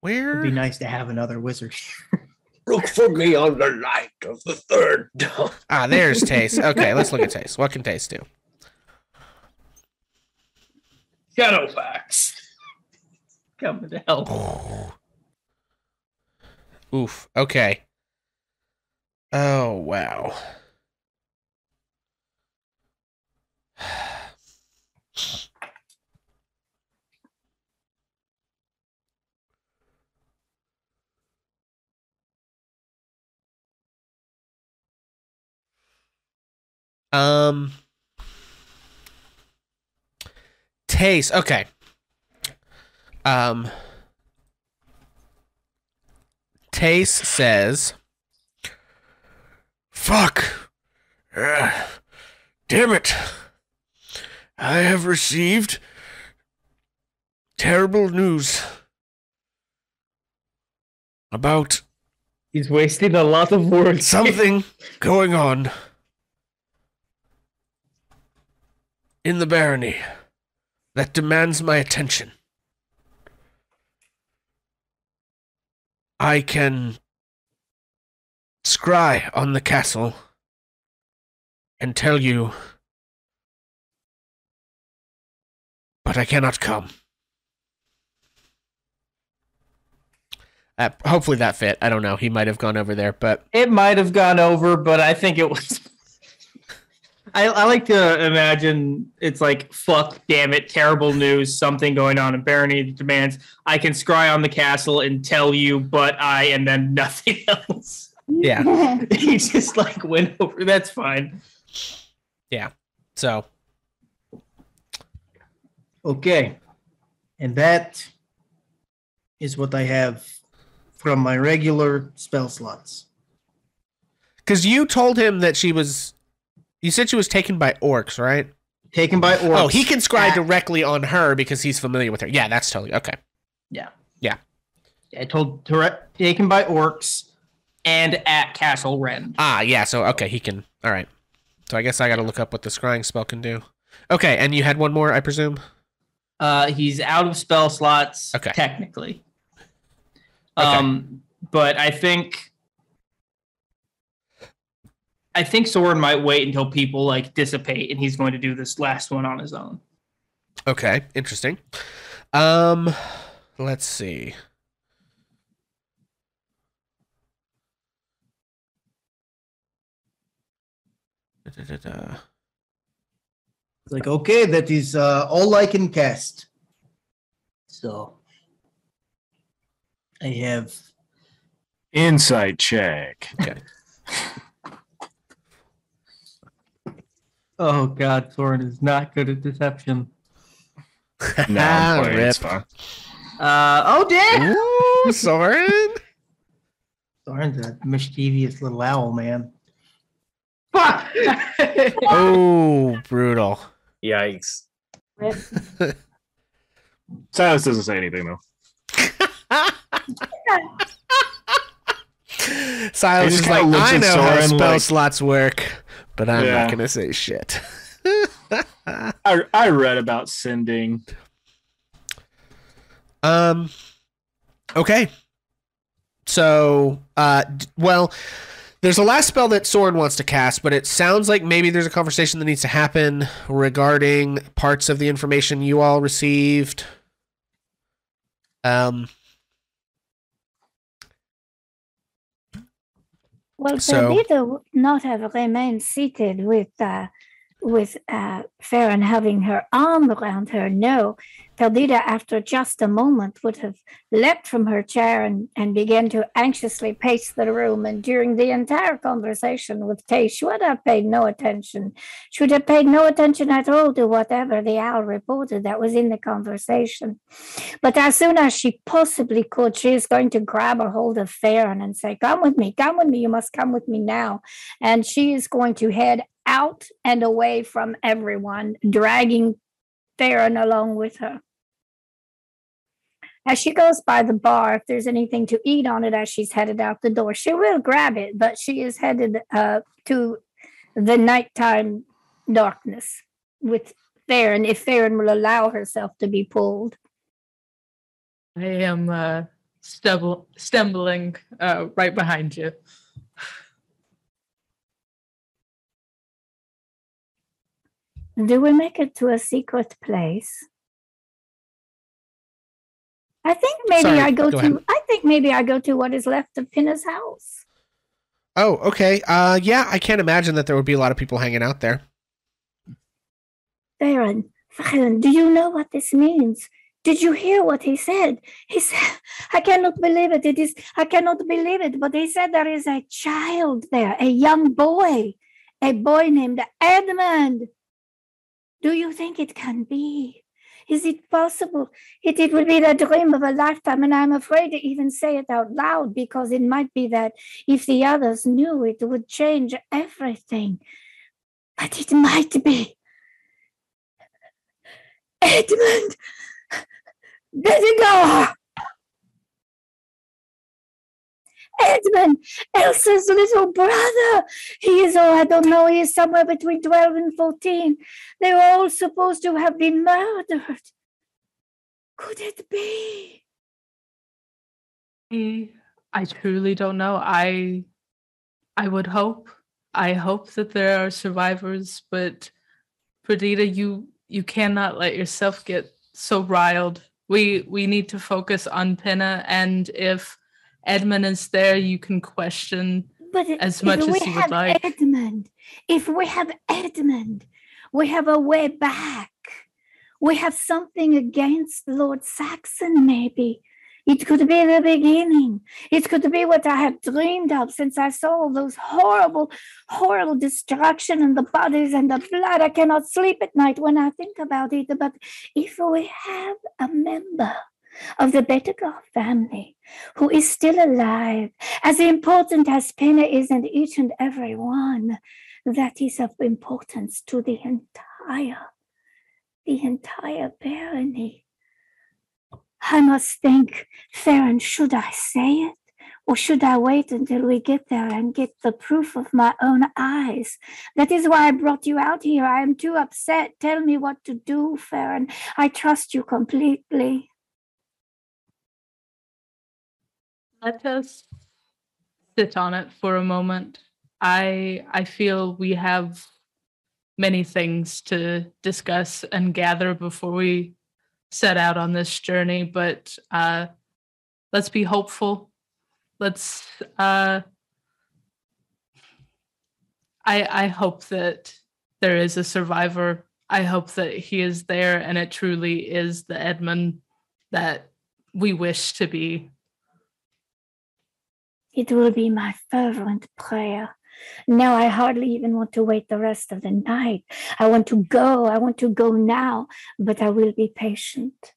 Where? It'd be nice to have another wizard. Look for me on the light of the third dawn. Ah, there's Tace. Okay, let's look at Tace. What can Tace do? Shadowfax. Coming to help. Oof. Okay. Oh, wow. Taste. Okay. Tace says, "Fuck. Damn it. I have received terrible news about He's wasting a lot of words. something going on in the barony that demands my attention. I can scry on the castle and tell you, but I cannot come." Hopefully that fit. I don't know. He might have gone over there, but It might have gone over, but I think it was. I like to imagine it's like, fuck, damn it, terrible news, something going on in Barony that demands I can scry on the castle and tell you, but and then nothing else. yeah. He just like went over. That's fine. Yeah. So, Okay. And that is what I have from my regular spell slots. because you told him that you said she was taken by orcs, right? Taken by orcs. Oh, he can scry directly on her because he's familiar with her. Yeah, that's totally okay. Yeah. Yeah. I told taken by orcs and at Castle Rend. Ah, yeah. So, okay, he can. All right. So I guess I got to look up what the scrying spell can do. Okay, and you had one more, I presume? He's out of spell slots, Okay. technically. Okay. But I think Soren might wait until people like dissipate, and he's going to do this last one on his own. Okay, interesting. Let's see. Like, okay, that is all I can cast. So I have Insight check. Okay. Oh God, Thorin is not good at deception. No, I'm playing. Rip. It's fine. Oh damn! Ooh, Soren. Thorin's a mischievous little owl, man. Fuck! Oh, brutal. Yikes. Rip. Silas doesn't say anything though. Silas He is just like, kinda looks I at know how Soren spell like- slots work, but I'm Yeah. not going to say shit. I read about sending. Okay. So, well, there's a last spell that Soren wants to cast, but it sounds like maybe there's a conversation that needs to happen regarding parts of the information you all received. Well, So- Perdita would not have remained seated with Farron having her arm around her. No, Perdita, after just a moment, would have leapt from her chair and began to anxiously pace the room. And during the entire conversation with Tay, she would have paid no attention. She would have paid no attention at all to whatever the owl reported that was in the conversation. But as soon as she possibly could, she is going to grab a hold of Farron and say, come with me, you must come with me now. And she is going to head out and away from everyone, dragging Farron along with her. As she goes by the bar, if there's anything to eat on it as she's headed out the door, she will grab it, but she is headed to the nighttime darkness with Farron, if Farron will allow herself to be pulled. I am stumbling right behind you. Do we make it to a secret place? I think maybe Sorry, I go go to. ahead. I think maybe I go to what is left of Pinna's house. Oh, okay. Yeah, I can't imagine that there would be a lot of people hanging out there. Farron, do you know what this means? Did you hear what he said? He said, I cannot believe it. I cannot believe it. But he said there is a child there, a young boy, a boy named Edmund. Do you think it can be? Is it possible? It will be the dream of a lifetime, and I'm afraid to even say it out loud because it might be that if the others knew, it would change everything. But it might be. Edmund Bedegar! Edmund, Elsa's little brother. He is, I don't know, he is somewhere between 12 and 14. They were all supposed to have been murdered. Could it be? I truly don't know. I would hope. I hope that there are survivors, but Perdita, you cannot let yourself get so riled. We need to focus on Pinna, and if Edmund is there, you can question But as much as you would like. If we have Edmund, we have a way back. We have something against Lord Saxon, maybe. It could be the beginning. It could be what I have dreamed of since I saw all those horrible, horrible destruction and the bodies and the blood. I cannot sleep at night when I think about it. But if we have a member of the Bedegar family who is still alive, as important as Pinna is and each and every one, that is of importance to the entire barony. I must think, Farron, should I say it? Or should I wait until we get there and get the proof of my own eyes? That is why I brought you out here. I am too upset. Tell me what to do, Farron. I trust you completely. Let us sit on it for a moment. I feel we have many things to discuss and gather before we set out on this journey, but let's be hopeful. Let's I hope that there is a survivor I hope that he is there and it truly is the Edmund that we wish to be. It will be my fervent prayer. Now I hardly even want to wait the rest of the night. I want to go now, but I will be patient.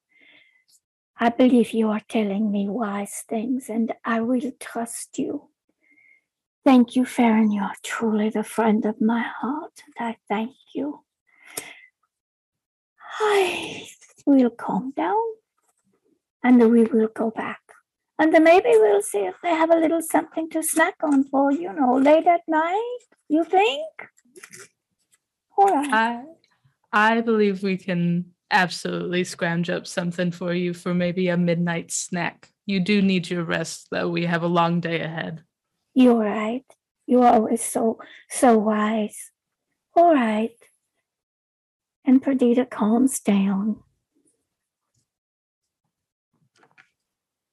I believe you are telling me wise things, and I will trust you. Thank you, Farron. You are truly the friend of my heart, and I thank you. I will calm down, and we will go back. And then maybe we'll see if they have a little something to snack on for, late at night, you think? All right. I believe we can absolutely scrounge up something for you for maybe a midnight snack. You do need your rest, though. We have a long day ahead. You're right. You're always so wise. All right. And Perdita calms down.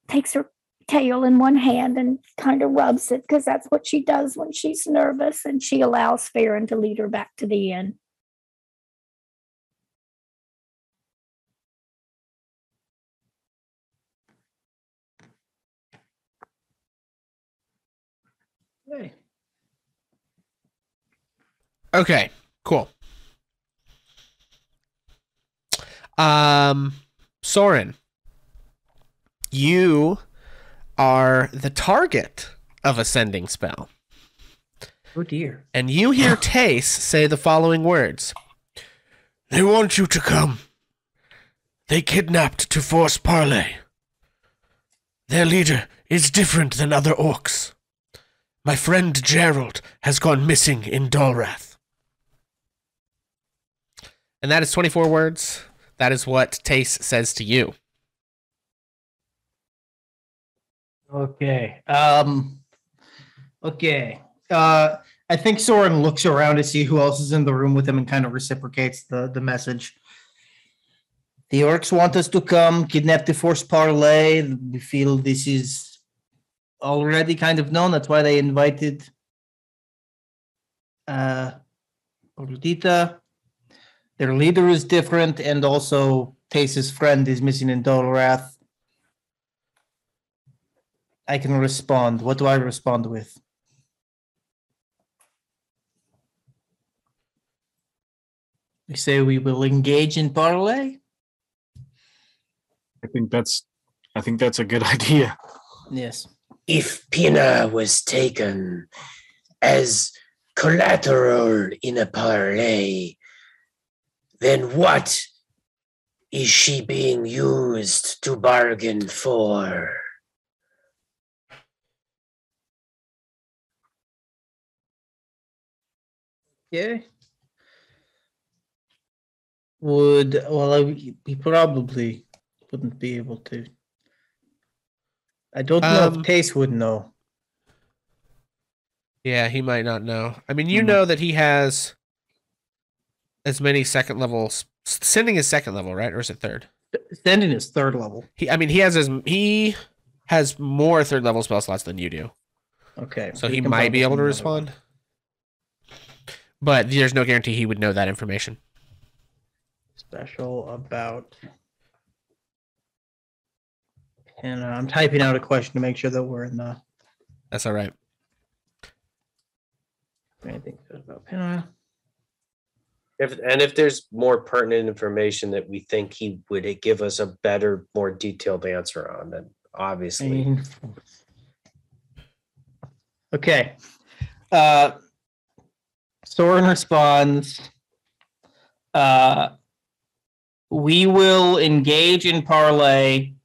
Takes her tail in one hand and kind of rubs it, because that's what she does when she's nervous, and she allows Farron to lead her back to the inn. Okay, cool. Soren, you are the target of a sending spell. Oh dear. And you hear Tace say the following words. They want you to come. They kidnapped to force parley. Their leader is different than other orcs. My friend Gerald has gone missing in Dalrath. And that is 24 words. That is what Tace says to you. Okay. Okay. I think Soren looks around to see who else is in the room with him and kind of reciprocates the message. The orcs want us to come, kidnap the force parley. We feel this is already kind of known. That's why they invited Perdita. Their leader is different, and also Tace's friend is missing in Dalrath. I can respond. What do I respond with? We say we will engage in parley. I think that's a good idea. Yes. If Pinna was taken as collateral in a parley, then what is she being used to bargain for? Yeah. He probably wouldn't be able to. I don't know if Tace would know. Yeah, he might not know. I mean, you know that he has as many second levels. Sending is second level, right? Or is it third? Sending is third level. He has more third level spell slots than you do. Okay. So he might be able to respond. But there's no guarantee he would know that information. Special about Pinna. I'm typing out a question to make sure that we're in the. That's all right. Anything about Pinna? If there's more pertinent information that we think he would give us a better, more detailed answer on, then obviously. Okay. Soren responds, we will engage in parley,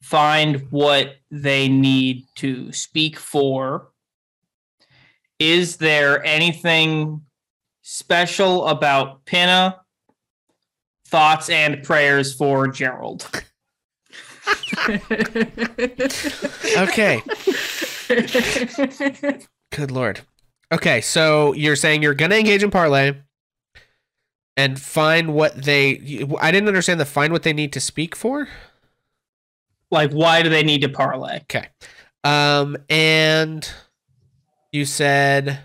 find what they need to speak for. Is there anything special about Pinna? Thoughts and prayers for Gerald. Okay. Good Lord. Okay, so you're saying you're going to engage in parley and find what they... I didn't understand the find what they need to speak for? Like, why do they need to parlay? Okay. And you said,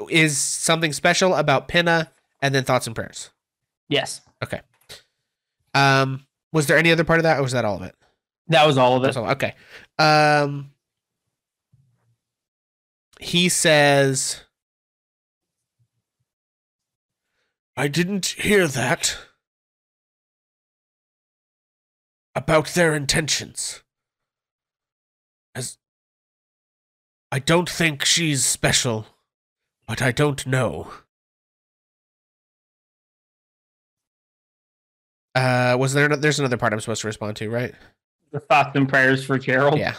is something special about Pinna, and then thoughts and prayers. Yes. Okay. Was there any other part of that, or was that all of it? That was all of it. That's all. Okay. He says, I didn't hear that about their intentions. As I don't think she's special, but I don't know. There's another part I'm supposed to respond to, right? The thoughts and prayers for Gerald. Yeah.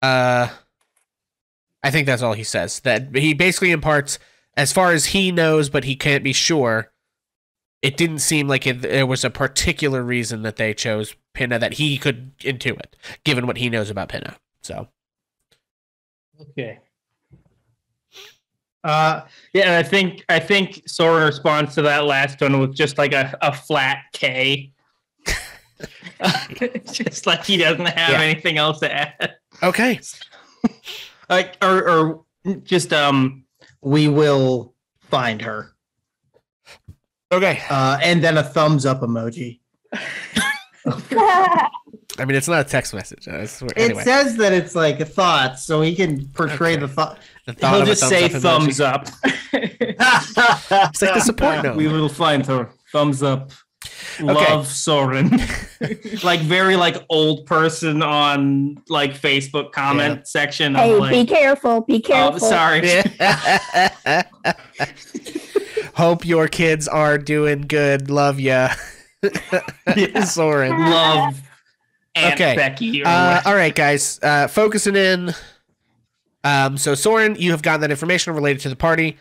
I think that's all he says. That he basically imparts, as far as he knows, but he can't be sure. It didn't seem like there was a particular reason that they chose Pinna that he could intuit, given what he knows about Pinna. So. Okay. Yeah, I think Soren responds to that last one with just like a flat K. Just like he doesn't have anything else to add. Okay. Or just we will find her. Okay. And then a thumbs up emoji. I mean, it's not a text message. Anyway. It says that it's like a thought, so he can portray the thought. He'll just say thumbs up. It's like the support note. We will find her. Thumbs up. Love Soren. Like very like old person on like Facebook comment section. Hey, of, like, be careful. Be careful. Oh, sorry. Hope your kids are doing good. Love ya. Soren. Love Aunt Becky. All right, guys. Focusing in. So Soren, you have gotten that information related to the party.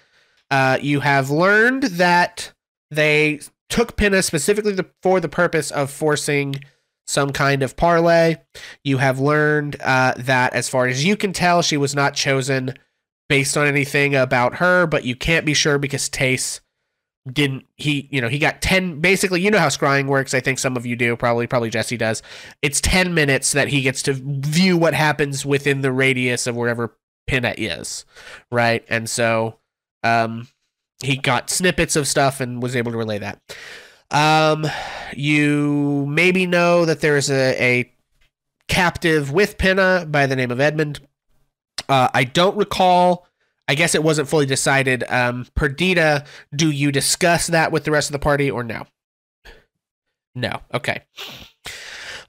You have learned that they took Pinna specifically for the purpose of forcing some kind of parlay. You have learned that, as far as you can tell, she was not chosen based on anything about her, but you can't be sure because Tace didn't. He got 10. Basically, you know how scrying works. I think some of you do. Probably Jesse does. It's 10 minutes that he gets to view what happens within the radius of wherever Pinna is, right? And so he got snippets of stuff and was able to relay that. You maybe know that there is a captive with Pinna by the name of Edmund. I don't recall. I guess it wasn't fully decided. Perdita, do you discuss that with the rest of the party or no? No. Okay.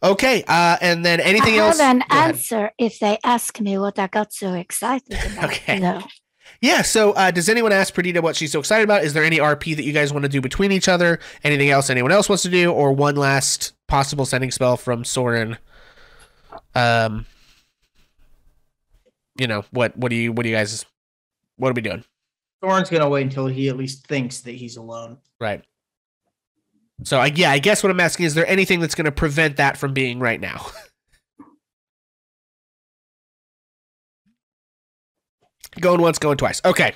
Okay. And then anything else? I have an answer if they ask me what I got so excited about. Okay. No. Yeah, so does anyone ask Perdita what she's so excited about? Is there any RP that you guys want to do between each other? Anything else anyone else wants to do? Or one last possible sending spell from Soren? What are we doing? Soren's gonna wait until he at least thinks that he's alone. Right. So I guess what I'm asking is there anything that's going to prevent that from being right now? Going once, going twice. Okay.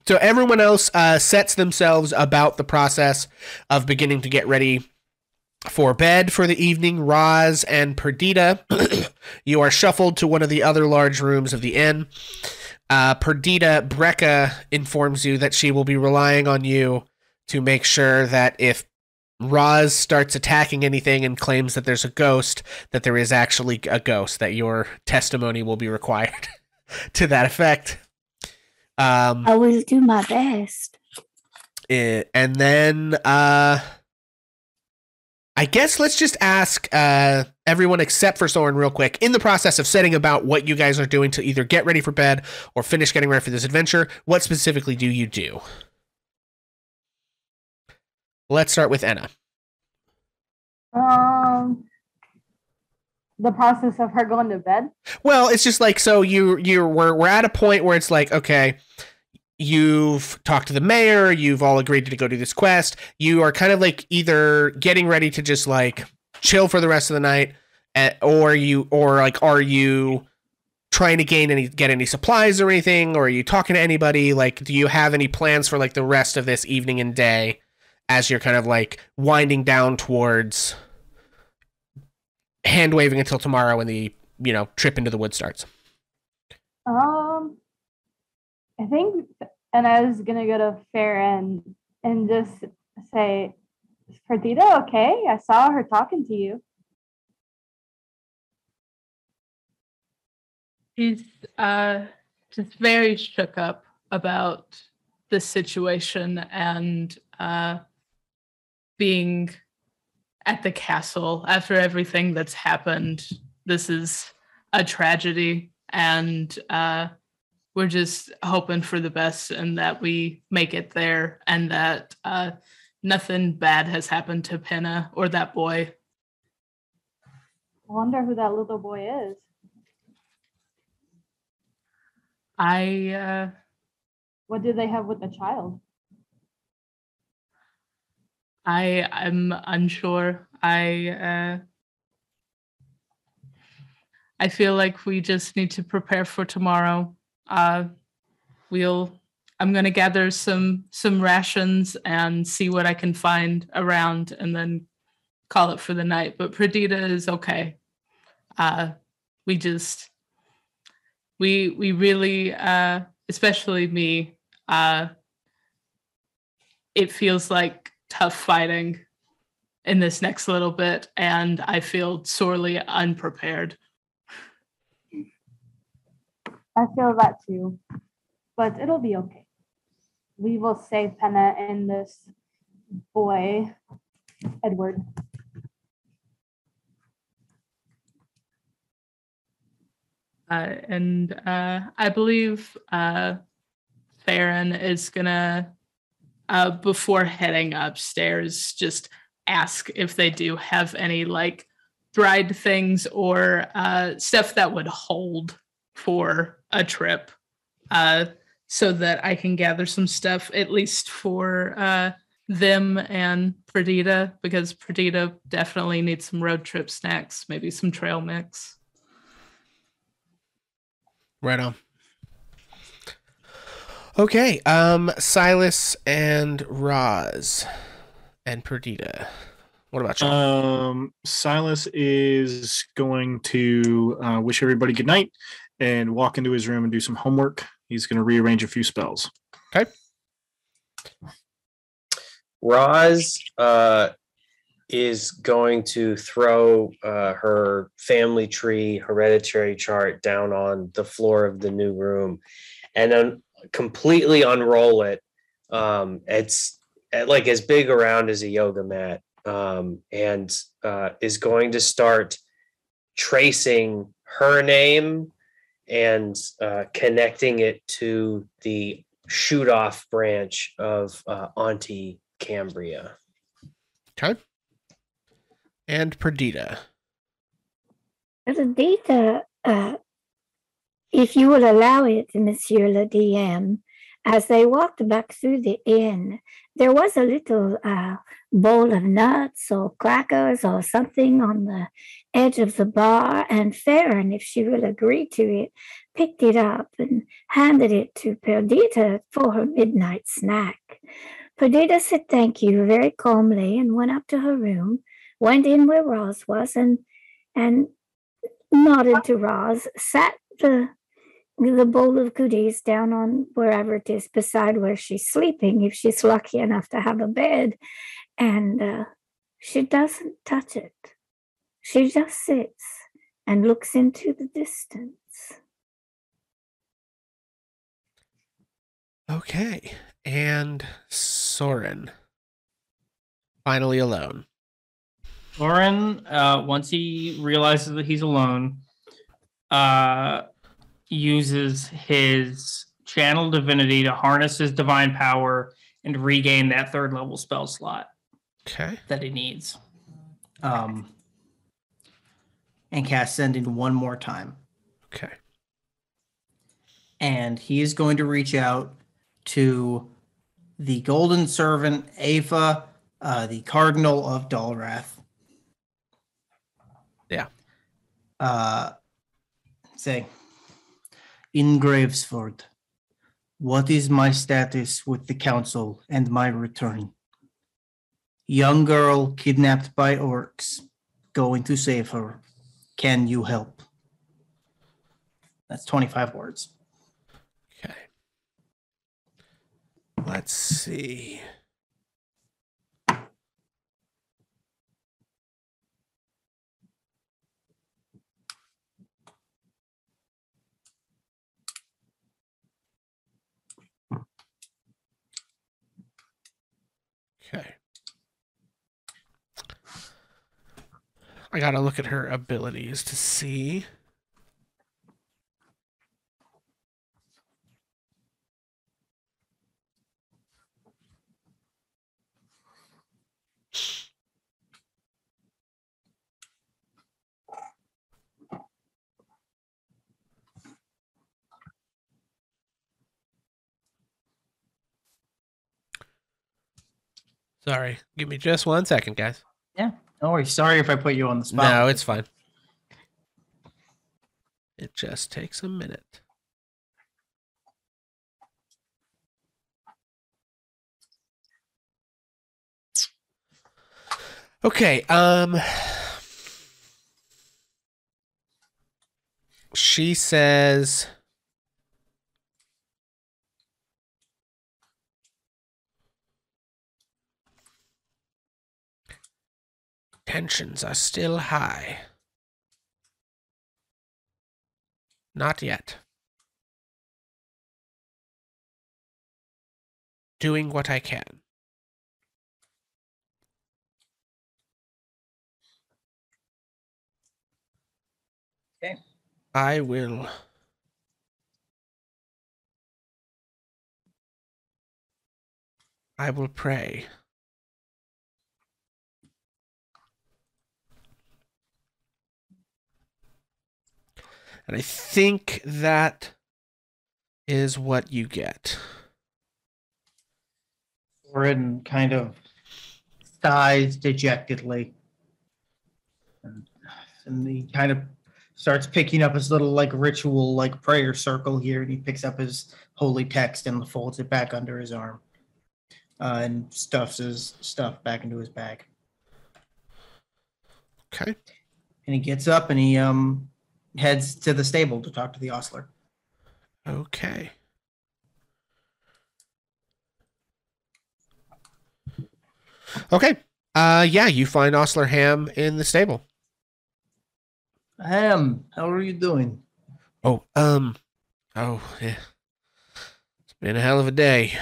So everyone else sets themselves about the process of beginning to get ready for bed for the evening. Roz and Perdita, you are shuffled to one of the other large rooms of the inn. Perdita, Brecca informs you that she will be relying on you to make sure that if Roz starts attacking anything and claims that there's a ghost, that there is actually a ghost, that your testimony will be required to that effect. I will do my best. And then I guess let's just ask everyone except for Soren real quick, in the process of setting about what you guys are doing to either get ready for bed or finish getting ready for this adventure, what specifically do you do? Let's start with Enna. The process of her going to bed. Well, it's just like, so we're at a point where it's like, okay, you've talked to the mayor, you've all agreed to go do this quest. You are kind of like either getting ready to just like chill for the rest of the night, or are you trying to get any supplies or anything, or are you talking to anybody? Like, do you have any plans for like the rest of this evening and day as you're kind of like winding down towards hand waving until tomorrow when the trip into the woods starts? I think, and I was gonna go to Fair and just say, "Is Perdita okay? I saw her talking to you." He's just very shook up about the situation and being at the castle after everything that's happened. This is a tragedy, and we're just hoping for the best and that we make it there and that nothing bad has happened to Pinna or that boy. I wonder who that little boy is. What do they have with the child? I'm unsure. I feel like we just need to prepare for tomorrow. I'm gonna gather some rations and see what I can find around, and then call it for the night. But Perdita is okay. We really, especially me, it feels like tough fighting in this next little bit, and I feel sorely unprepared. I feel that too, but it'll be okay. We will save Pinna and this boy, Edward. I believe Farron is gonna, before heading upstairs, just ask if they do have any like dried things or stuff that would hold for a trip, so that I can gather some stuff at least for them and Perdita, because Perdita definitely needs some road trip snacks, maybe some trail mix. Right on. Okay, Silas and Roz and Perdita. What about you? Silas is going to wish everybody good night and walk into his room and do some homework. He's going to rearrange a few spells. Okay. Roz is going to throw her family tree hereditary chart down on the floor of the new room and then completely unroll it. It's like as big around as a yoga mat, and is going to start tracing her name and connecting it to the shoot off branch of Auntie Cambria. Okay. And Perdita. Perdita, if you will allow it, Monsieur le DM, as they walked back through the inn, there was a little bowl of nuts or crackers or something on the edge of the bar, and Farron, if she will agree to it, picked it up and handed it to Perdita for her midnight snack. Perdita said thank you very calmly and went up to her room, went in where Roz was, and nodded to Roz, sat the bowl of goodies down on wherever it is beside where she's sleeping, if she's lucky enough to have a bed, and she doesn't touch it. She just sits and looks into the distance. Okay. And Soren. Finally alone. Soren, once he realizes that he's alone, uses his channel divinity to harness his divine power and regain that 3rd level spell slot. Okay. That he needs. And cast Sending one more time. Okay. And he is going to reach out to the golden servant, Ava, the Cardinal of Dalrath. Yeah. Say, in Gravesford, what is my status with the council and my return? Young girl kidnapped by orcs, going to save her. Can you help? That's 25 words. Okay. Let's see. I gotta look at her abilities to see. Sorry, give me just 1 second, guys. Yeah, no worries. Sorry if I put you on the spot. No, it's fine. It just takes a minute. Okay, she says tensions are still high. Not yet. Doing what I can. Okay. I will. I will pray. And I think that is what you get. Soren kind of sighs dejectedly. And he kind of starts picking up his little like ritual like prayer circle here, and he picks up his holy text and folds it back under his arm. And stuffs his stuff back into his bag. Okay. And he gets up and he heads to the stable to talk to the ostler. Okay. Okay. Yeah, you find Ostler Ham in the stable. Ham, how are you doing? Oh, yeah. It's been a hell of a day.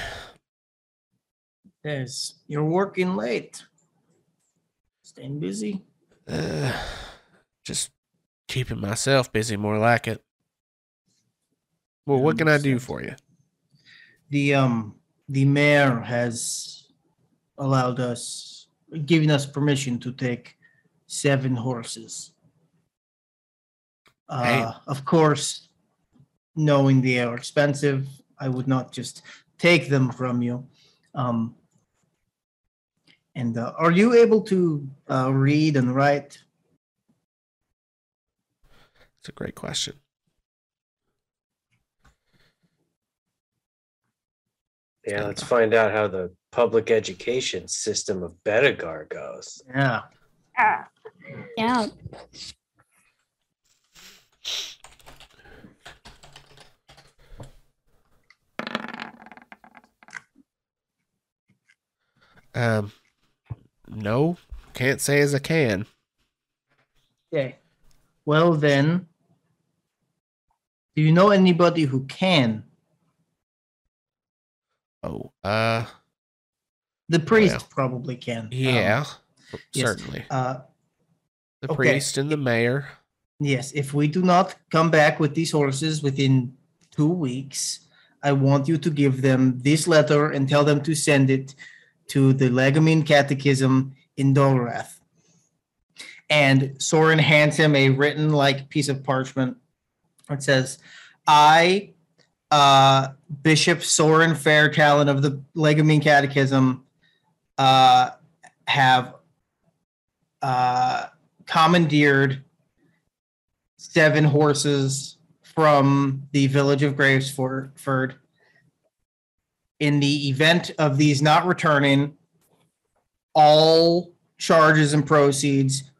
Yes, you're working late. Staying busy? Just keeping myself busy, more like it. Well, what can I do for you? The mayor has allowed us, giving us permission to take 7 horses. Hey. Of course, knowing they are expensive, I would not just take them from you. And are you able to read and write? It's a great question. Yeah, let's find out how the public education system of Bedegar goes. Yeah. Yeah. No, can't say as I can. Okay. Well then, do you know anybody who can? Oh, The priest Well, probably can. yeah, yes. certainly. The The priest and the mayor. Yes, if we do not come back with these horses within 2 weeks, I want you to give them this letter and tell them to send it to the Legamine Catechism in Dolrath. And Soren hands him a written like piece of parchment. It says, I, Bishop Soren Fairtalon of the Legamine Catechism, have commandeered 7 horses from the village of Gravesford. In the event of these not returning, all charges and proceeds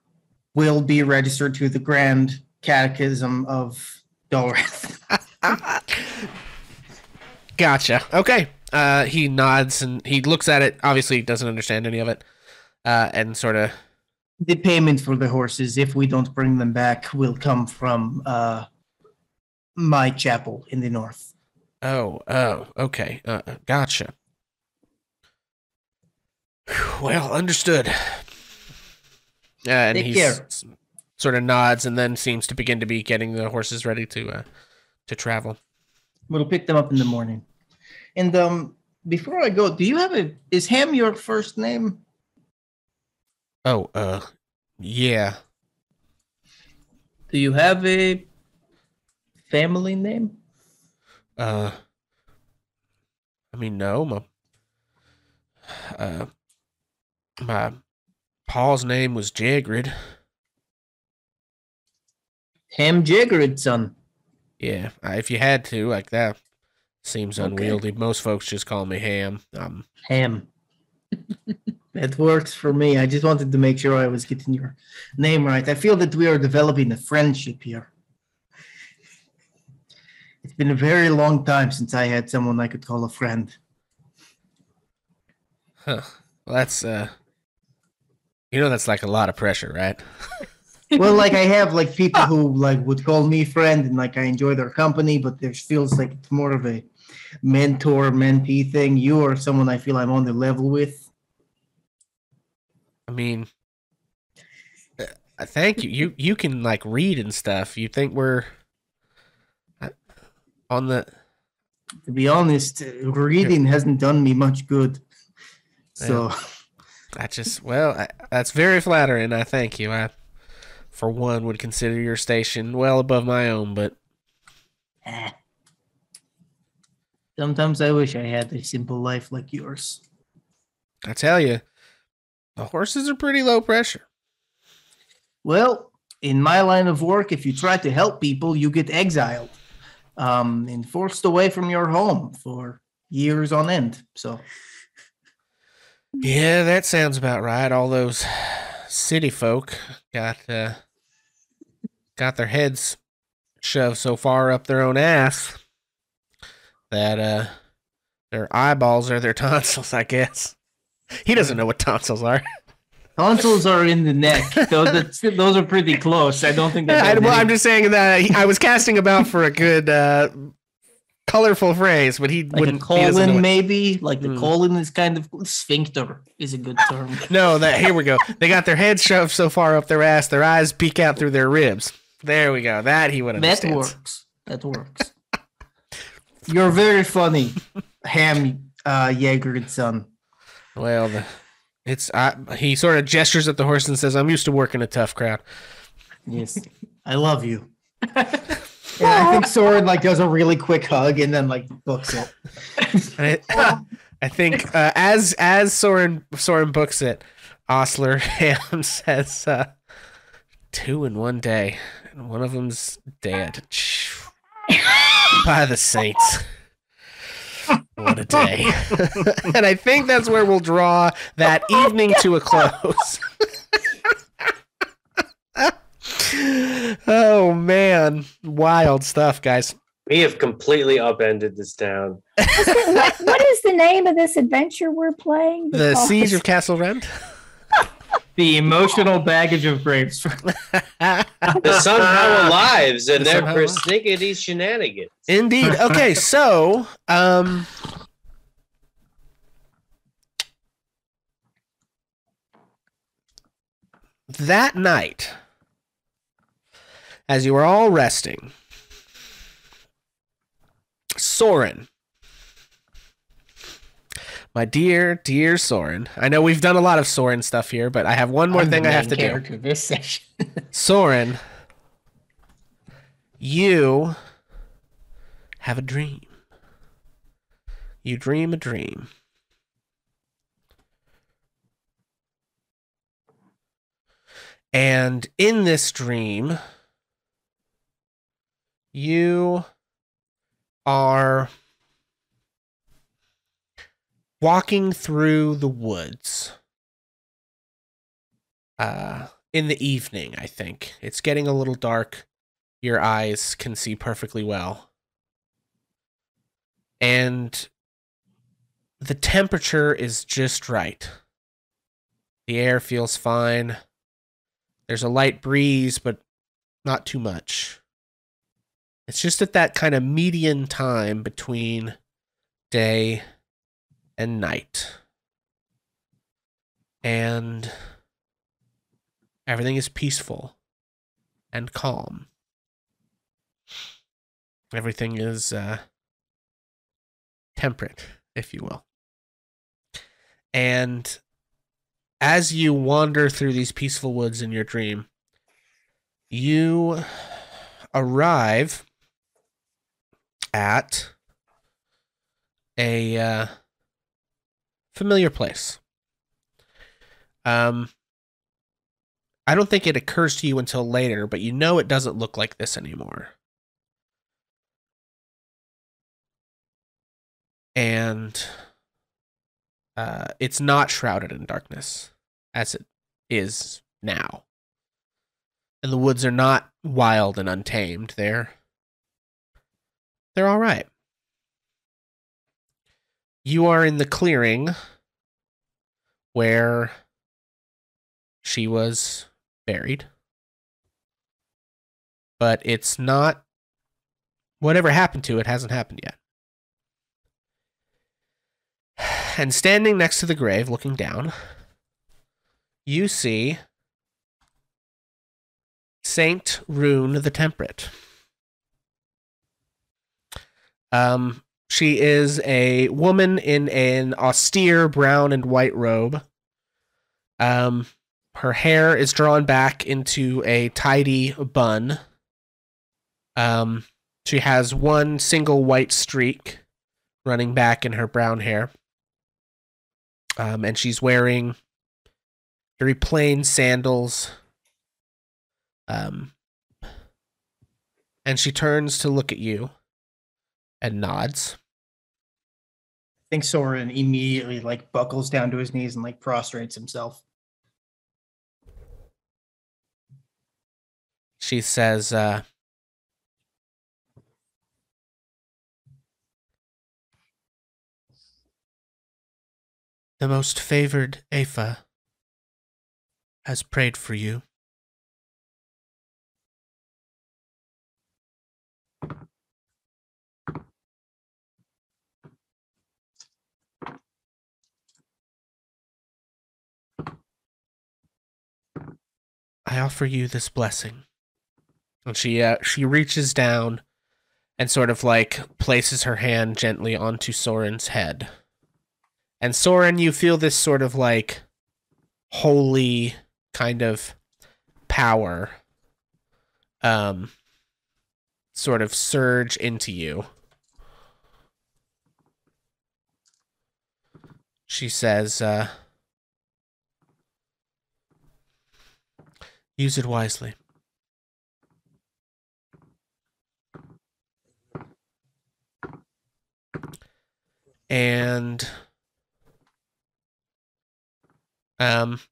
will be registered to the Grand Catechism of Dolrath. Gotcha. Okay. He nods and he looks at it. Obviously, doesn't understand any of it, and sort of. The payment for the horses, if we don't bring them back, will come from my chapel in the north. Oh, okay. Gotcha. Well, understood. And Take he care. sort of nods and then seems to begin to be getting the horses ready to travel. We'll pick them up in the morning. And before I go, is Ham your first name? Oh, yeah. Do you have a family name? I mean, no. My Paul's name was Jagrid. Ham Jagrid, son. Yeah, if you had to, like that seems Okay. unwieldy. Most folks just call me Ham. Ham. That works for me. I just wanted to make sure I was getting your name right. I feel that we are developing a friendship here. It's been a very long time since I had someone I could call a friend. Huh. Well, that's that's like a lot of pressure, right? Well, like I have like people who like would call me friend and like I enjoy their company, but there feels like it's more of a mentor-mentee thing. You are someone I feel I'm on the level with. I mean, thank you. You can like read and stuff. You think we're on the? To be honest, reading hasn't done me much good. So, that's very flattering. I thank you. I, for one, would consider your station well above my own, but sometimes I wish I had a simple life like yours. I tell you, the horses are pretty low pressure. Well, in my line of work, if you try to help people, you get exiled, and forced away from your home for years on end. So, yeah, that sounds about right. All those city folk got their heads shoved so far up their own ass that their eyeballs are their tonsils, I guess. He doesn't know what tonsils are. Tonsils are in the neck. Those are pretty close. I don't think that. I'm just saying that I was casting about for a good, colorful phrase, but he like wouldn't. A colon, maybe. Like the colon is kind of sphincter is a good term. No, here we go. They got their heads shoved so far up their ass, their eyes peek out through their ribs. There we go. That he would understand. That works. You're very funny, Ham Jaeger's son. Well, he sort of gestures at the horse and says, "I'm used to working a tough crowd." Yes, I love you. And I think Soren like does a really quick hug and then like books it. I think as Soren books it, Osler Ham says, 2 in one day, and one of them's dead. By the saints. What a day. And I think that's where we'll draw that evening to a close. Oh, man. Wild stuff, guys. We have completely upended this town. What is the name of this adventure we're playing? The Siege of Castle Rend? The emotional baggage of Braves. The somehow lives and their persnickety shenanigans. Indeed. Okay, so that night, as you were all resting, Soren, my dear Soren. I know we've done a lot of Soren stuff here, but I have one more thing I have to do. This session. Soren, you have a dream. You dream a dream. And in this dream, you are walking through the woods in the evening, I think. It's getting a little dark. Your eyes can see perfectly well. And the temperature is just right. The air feels fine. There's a light breeze, but not too much. It's just at that kind of median time between day and night. And everything is peaceful. and calm. Everything is temperate, if you will. And as you wander through these peaceful woods in your dream, you arrive at a familiar place. I don't think it occurs to you until later, but you know it doesn't look like this anymore. And it's not shrouded in darkness, as it is now. And the woods are not wild and untamed. They're all right. You are in the clearing where she was buried. But it's not... Whatever happened to it hasn't happened yet. And standing next to the grave, looking down, you see Saint Rune the Temperate. She is a woman in an austere brown and white robe. Her hair is drawn back into a tidy bun. She has one single white streak running back in her brown hair. And she's wearing very plain sandals. And she turns to look at you and nods. I think Soren immediately like buckles down to his knees and like prostrates himself. She says, the most favored Aepha has prayed for you. I offer you this blessing. And she reaches down and sort of like places her hand gently onto Soren's head. And Soren, you feel this sort of like holy kind of power sort of surge into you. She says, use it wisely. And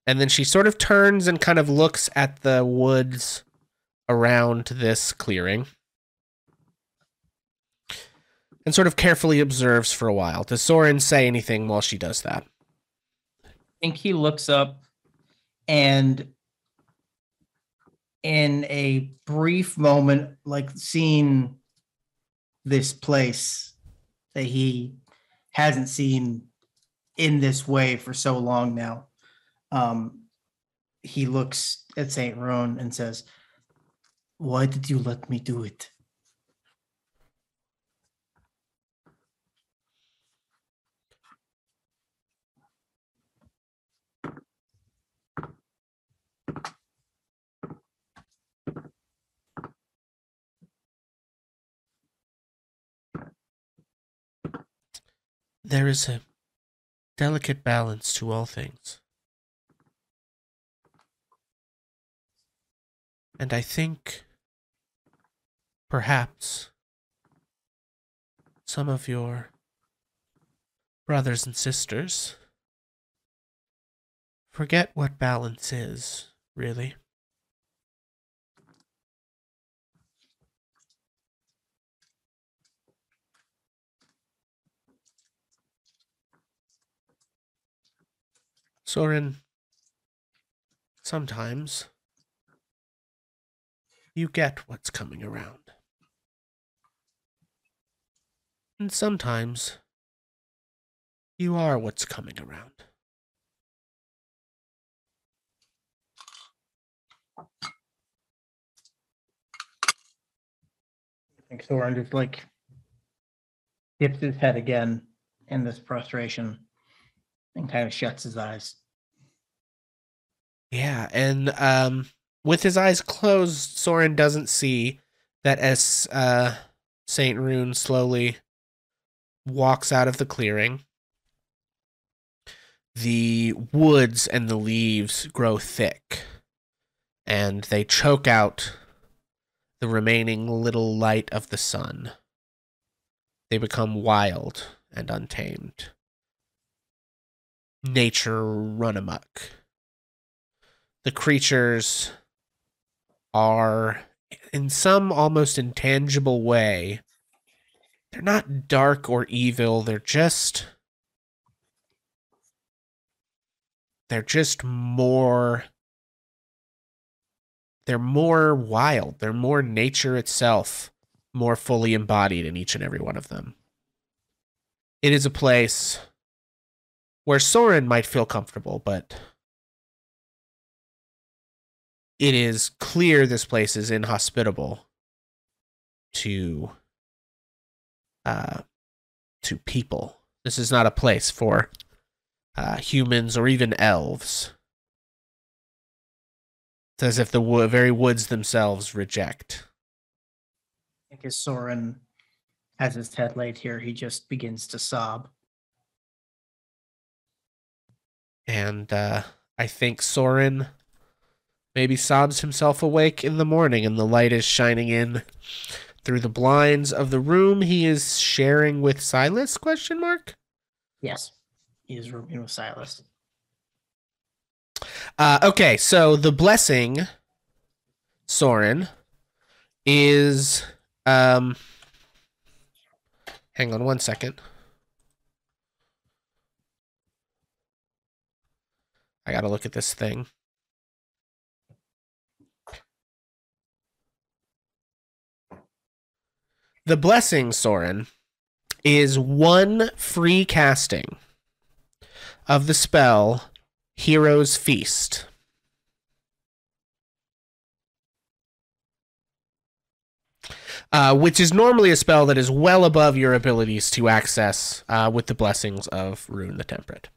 then she sort of turns and kind of looks at the woods around this clearing and sort of carefully observes for a while. Does Soren say anything while she does that? I think he looks up and in a brief moment, like seeing this place that he hasn't seen in this way for so long now, he looks at Saint Rune and says, "Why did you let me do it?" There is a delicate balance to all things. And I think perhaps some of your brothers and sisters forget what balance is, really. Soren, sometimes you get what's coming around. And sometimes you are what's coming around. think Thorin just like dips his head again in this frustration and kind of shuts his eyes. Yeah, and with his eyes closed, Soren doesn't see that as Saint Rune slowly walks out of the clearing, the woods and the leaves grow thick, and they choke out the remaining little light of the sun. They become wild and untamed. Nature run amok. The creatures are, in some almost intangible way, they're not dark or evil, they're just more, they're more wild, they're more nature itself, more fully embodied in each and every one of them. It is a place where Soren might feel comfortable, but it is clear this place is inhospitable to people. This is not a place for humans or even elves. It's as if the very woods themselves reject. I think as Soren has his head laid here, he just begins to sob. And I think Soren maybe sobs himself awake in the morning, and the light is shining in through the blinds of the room he is sharing with Silas, ? Yes, he is rooming with Silas. Okay, so the blessing, Soren, is... hang on one second. I gotta look at this thing. The blessing, Soren, is one free casting of the spell Hero's Feast. Which is normally a spell that is well above your abilities to access with the blessings of Rune the Temperate.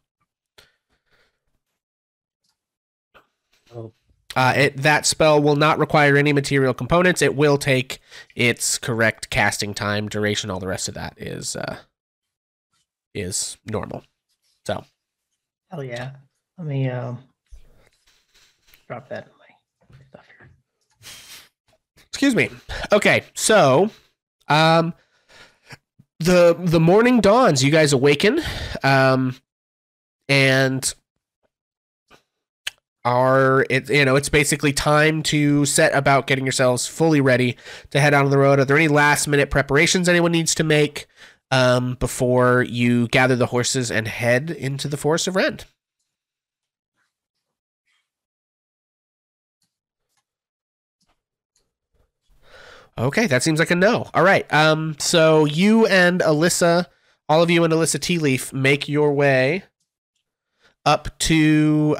That spell will not require any material components. It will take its correct casting time, duration, all the rest of that is normal. So, Hell yeah. Let me drop that in my stuff here. excuse me. Okay, so the morning dawns. You guys awaken, and it's basically time to set about getting yourselves fully ready to head out on the road. Are there any last minute preparations anyone needs to make before you gather the horses and head into the Forest of Rend? Okay, that seems like a no. All right. So you and Alyssa, all of you and Alyssa Tealeaf, make your way up to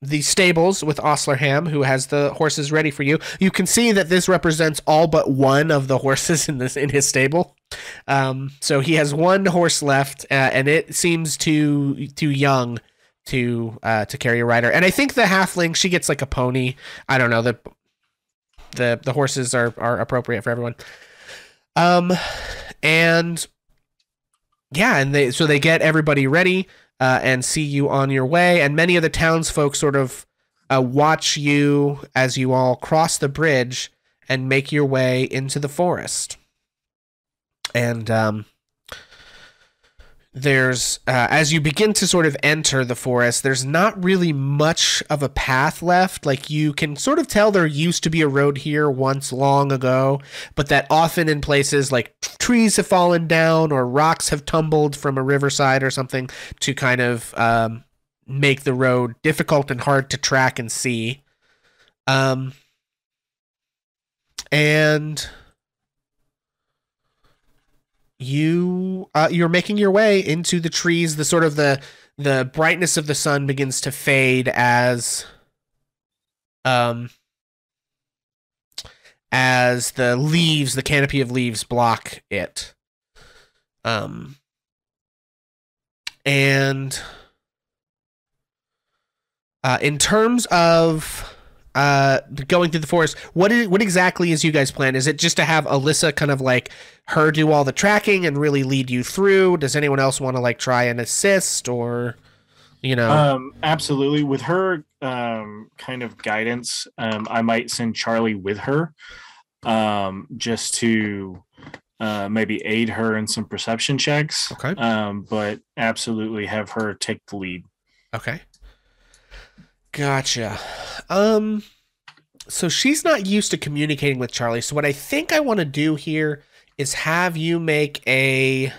the stables with Oslerham, who has the horses ready for you. You can see that this represents all but one of the horses in his stable. So he has one horse left, and it seems too young to carry a rider. And I think the halfling, she gets like a pony. I don't know. The horses are appropriate for everyone. And yeah, and they get everybody ready. And see you on your way, and many of the townsfolk sort of watch you as you all cross the bridge and make your way into the forest. And there's as you begin to sort of enter the forest, there's not really much of a path left. Like, you can sort of tell there used to be a road here once long ago, but that often in places like trees have fallen down or rocks have tumbled from a riverside or something to kind of make the road difficult and hard to track and see. And you're making your way into the trees. The sort of the brightness of the sun begins to fade as as the canopy of leaves block it. And in terms of going through the forest, what exactly is you guys' plan? Is it just to have Alyssa kind of like her do all the tracking and really lead you through? Does anyone else want to like try and assist, or absolutely. With her kind of guidance, I might send Charlie with her, just to maybe aid her in some perception checks. Okay. But absolutely have her take the lead. Okay. Gotcha. So she's not used to communicating with Charlie. So what I think I want to do here is have you make I'm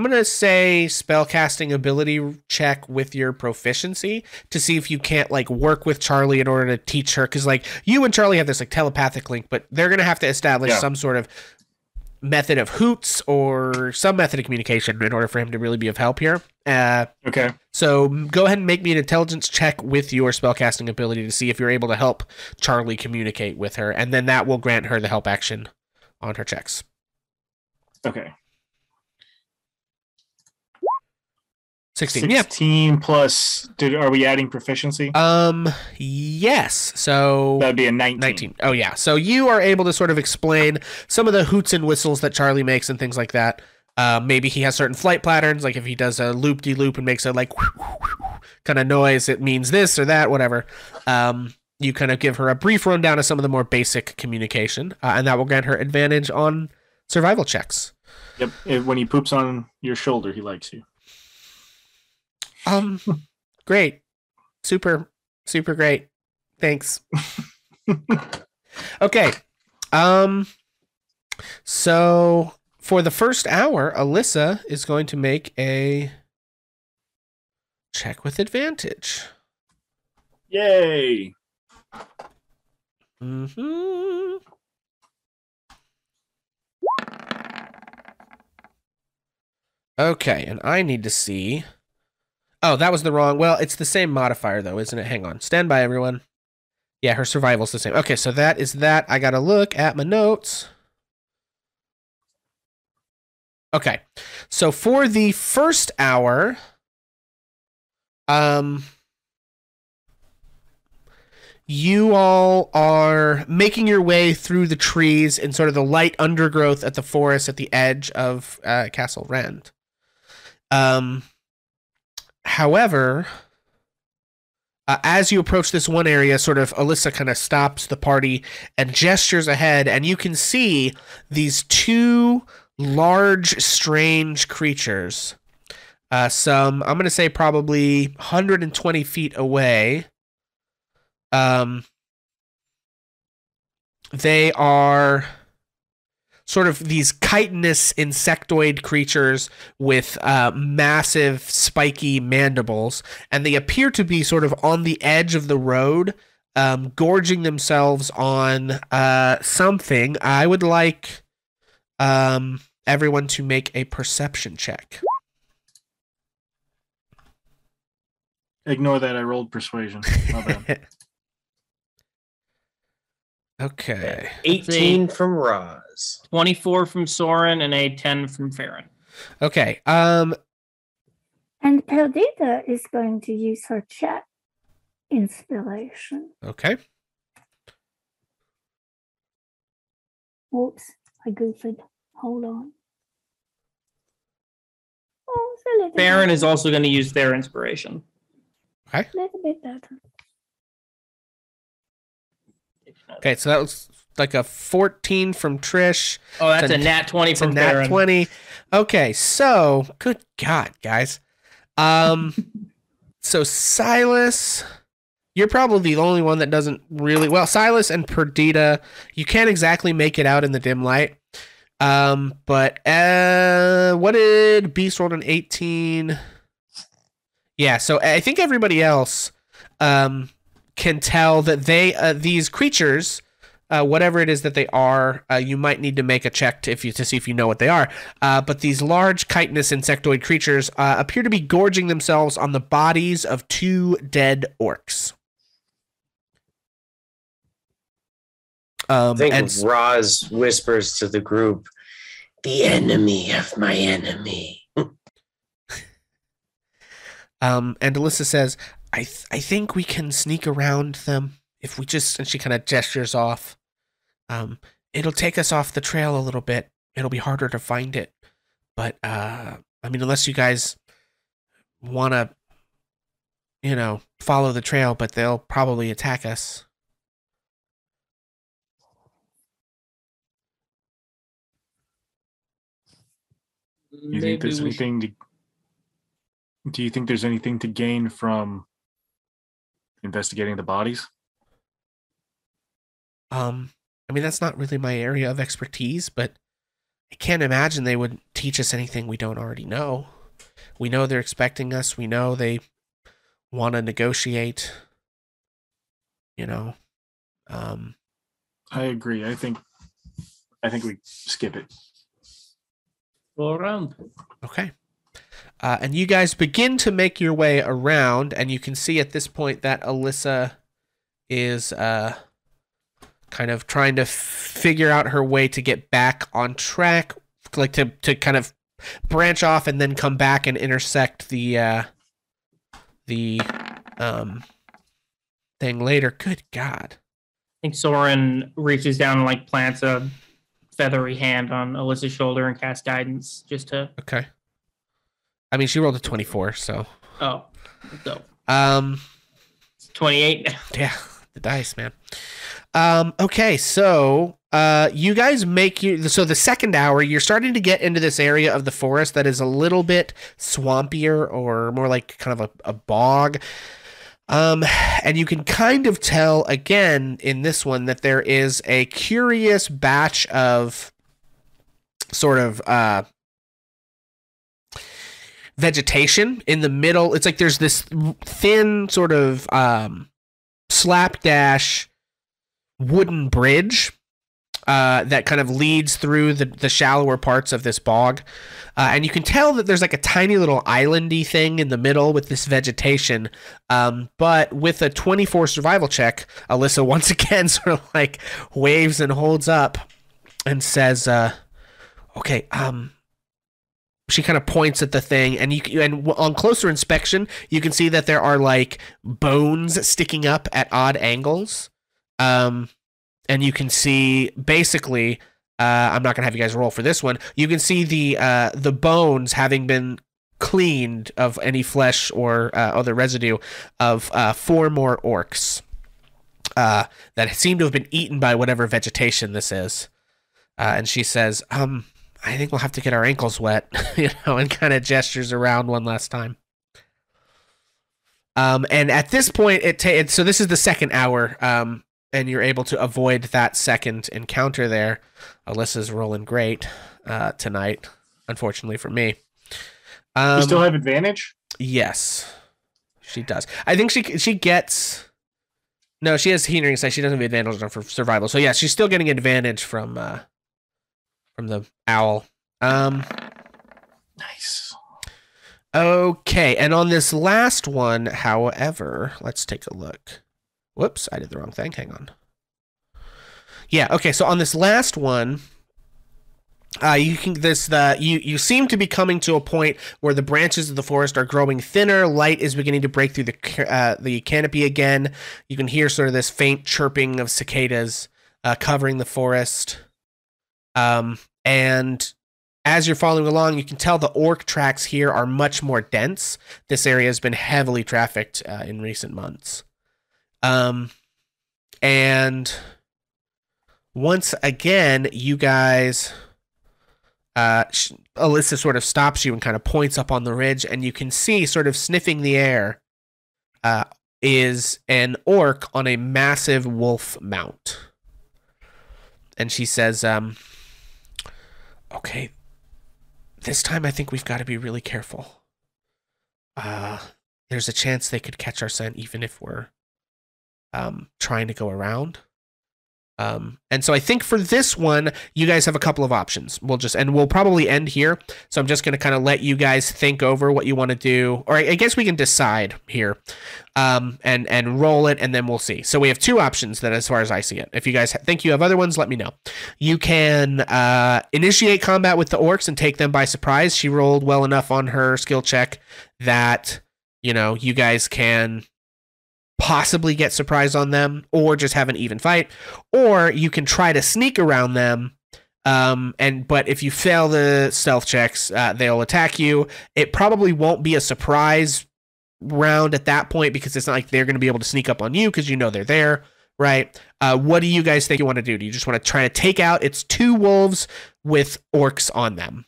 going to say spellcasting ability check with your proficiency to see if you can't like work with Charlie in order to teach her. Cause like you and Charlie have this like telepathic link, but they're going to have to establish some sort of method of hoots or some method of communication in order for him to really be of help here. Okay. So go ahead and make me an intelligence check with your spellcasting ability to see if you're able to help Charlie communicate with her, and then that will grant her the help action on her checks. Okay. 16. 16 plus. Are we adding proficiency? Yes. So that'd be a 19. 19. Oh yeah. So you are able to sort of explain some of the hoots and whistles that Charlie makes and things like that. Maybe he has certain flight patterns, like if he does a loop-de-loop and makes a like kind of noise, it means this or that, whatever. You kind of give her a brief rundown of some of the more basic communication, and that will grant her advantage on survival checks. Yep. When he poops on your shoulder, he likes you. Great. Super great. Thanks. Okay. So for the first hour, Alyssa is going to make a check with advantage. Yay. Mm-hmm. Okay, and I need to see. Oh, that was the wrong. Well, it's the same modifier, though, isn't it? Hang on. Stand by, everyone. Yeah, her survival's the same. Okay, so that is that. I got to look at my notes. Okay, so for the first hour, you all are making your way through the trees in sort of the light undergrowth at the forest at the edge of Castle Rend. However, as you approach this one area, sort of Alyssa kind of stops the party and gestures ahead, and you can see these two large, strange creatures. I'm going to say probably 120 feet away. They are sort of these chitinous insectoid creatures with massive spiky mandibles, and they appear to be sort of on the edge of the road, gorging themselves on something. I would like everyone to make a perception check. Ignore that. I rolled persuasion. My bad. Okay. 18 from Roz. 24 from Soren and a 10 from Farron. Okay. And Perdita is going to use her chat inspiration. Okay. Whoops, I goofed. Hold on. Oh, it's a little Farron better. is also going to use their inspiration. Okay. A little bit better. Okay, so that was like a 14 from Trish. Oh, that's a nat 20 It's a from nat Farron. 20. Okay, so good God, guys. So Silas, you're probably the only one that doesn't really well. Silas and Perdita, you can't exactly make it out in the dim light. But what did Beast roll an 18? Yeah, so I think everybody else can tell that these creatures, whatever it is that they are, you might need to make a check to see if you know what they are. But these large chitinous insectoid creatures appear to be gorging themselves on the bodies of two dead orcs. I think And Roz whispers to the group, "The enemy of my enemy." and Alyssa says, I think we can sneak around them if we just, and she kind of gestures off. It'll take us off the trail a little bit. It'll be harder to find it. But, I mean, unless you guys want to, follow the trail, but they'll probably attack us. Do you think there's anything to gain from investigating the bodies? I mean, that's not really my area of expertise, but I can't imagine they would teach us anything we don't already know. We know they're expecting us. We know they want to negotiate. I agree. I think we skip it. Go around. Okay. And you guys begin to make your way around, and you can see at this point that Alyssa is kind of trying to figure out her way to get back on track, like to kind of branch off and then come back and intersect the thing later. Good God. I think Soren reaches down and like plants a feathery hand on Alyssa's shoulder and casts guidance just to. Okay. I mean, she rolled a 24, so. Oh, so. 28. Yeah, the dice, man. Okay, so you guys so the second hour, you're starting to get into this area of the forest that is a little bit swampier or more like kind of a bog. And you can kind of tell again in this one that there is a curious batch of sort of vegetation in the middle. It's like there's this thin sort of slapdash wooden bridge that kind of leads through the shallower parts of this bog. And you can tell that there's like a tiny little islandy thing in the middle with this vegetation. But with a 24 survival check, Alyssa once again sort of like waves and holds up and says, okay, she kind of points at the thing, and on closer inspection, you can see that there are like bones sticking up at odd angles. And you can see basically, I'm not gonna have you guys roll for this one. You can see the bones having been cleaned of any flesh or other residue of 4 more orcs that seem to have been eaten by whatever vegetation this is. And she says, I think we'll have to get our ankles wet, and kind of gestures around one last time. And at this point, so this is the second hour, and you're able to avoid that second encounter there. Alyssa's rolling great tonight, unfortunately for me. You still have advantage? Yes, she does. I think she gets... No, she has healing insight. She doesn't have advantage for survival. So yeah, she's still getting advantage from the owl. Nice. Okay, and on this last one, however, let's take a look. Whoops, I did the wrong thing. Hang on. Yeah, okay, so on this last one, you seem to be coming to a point where the branches of the forest are growing thinner. Light is beginning to break through the canopy again. You can hear sort of this faint chirping of cicadas covering the forest. And as you're following along, you can tell the orc tracks here are much more dense. This area has been heavily trafficked in recent months. And once again, you guys, Alyssa sort of stops you and kind of points up on the ridge, and you can see sort of sniffing the air is an orc on a massive wolf mount. And she says, okay, this time I think we've got to be really careful. There's a chance they could catch our scent even if we're trying to go around. And so I think for this one, you guys have a couple of options. We'll probably end here. So I'm just going to kind of let you guys think over what you want to do, or I guess we can decide here, and roll it, and then we'll see. So we have two options then, as far as I see it. If you guys think you have other ones, let me know. You can initiate combat with the orcs and take them by surprise. She rolled well enough on her skill check that, you guys can possibly get surprise on them, or just have an even fight, or you can try to sneak around them. But if you fail the stealth checks, they'll attack you. It probably won't be a surprise round at that point, because it's not like they're going to be able to sneak up on you because they're there, right? What do you guys think you want to do? Do you just want to try to take out? It's 2 wolves with orcs on them,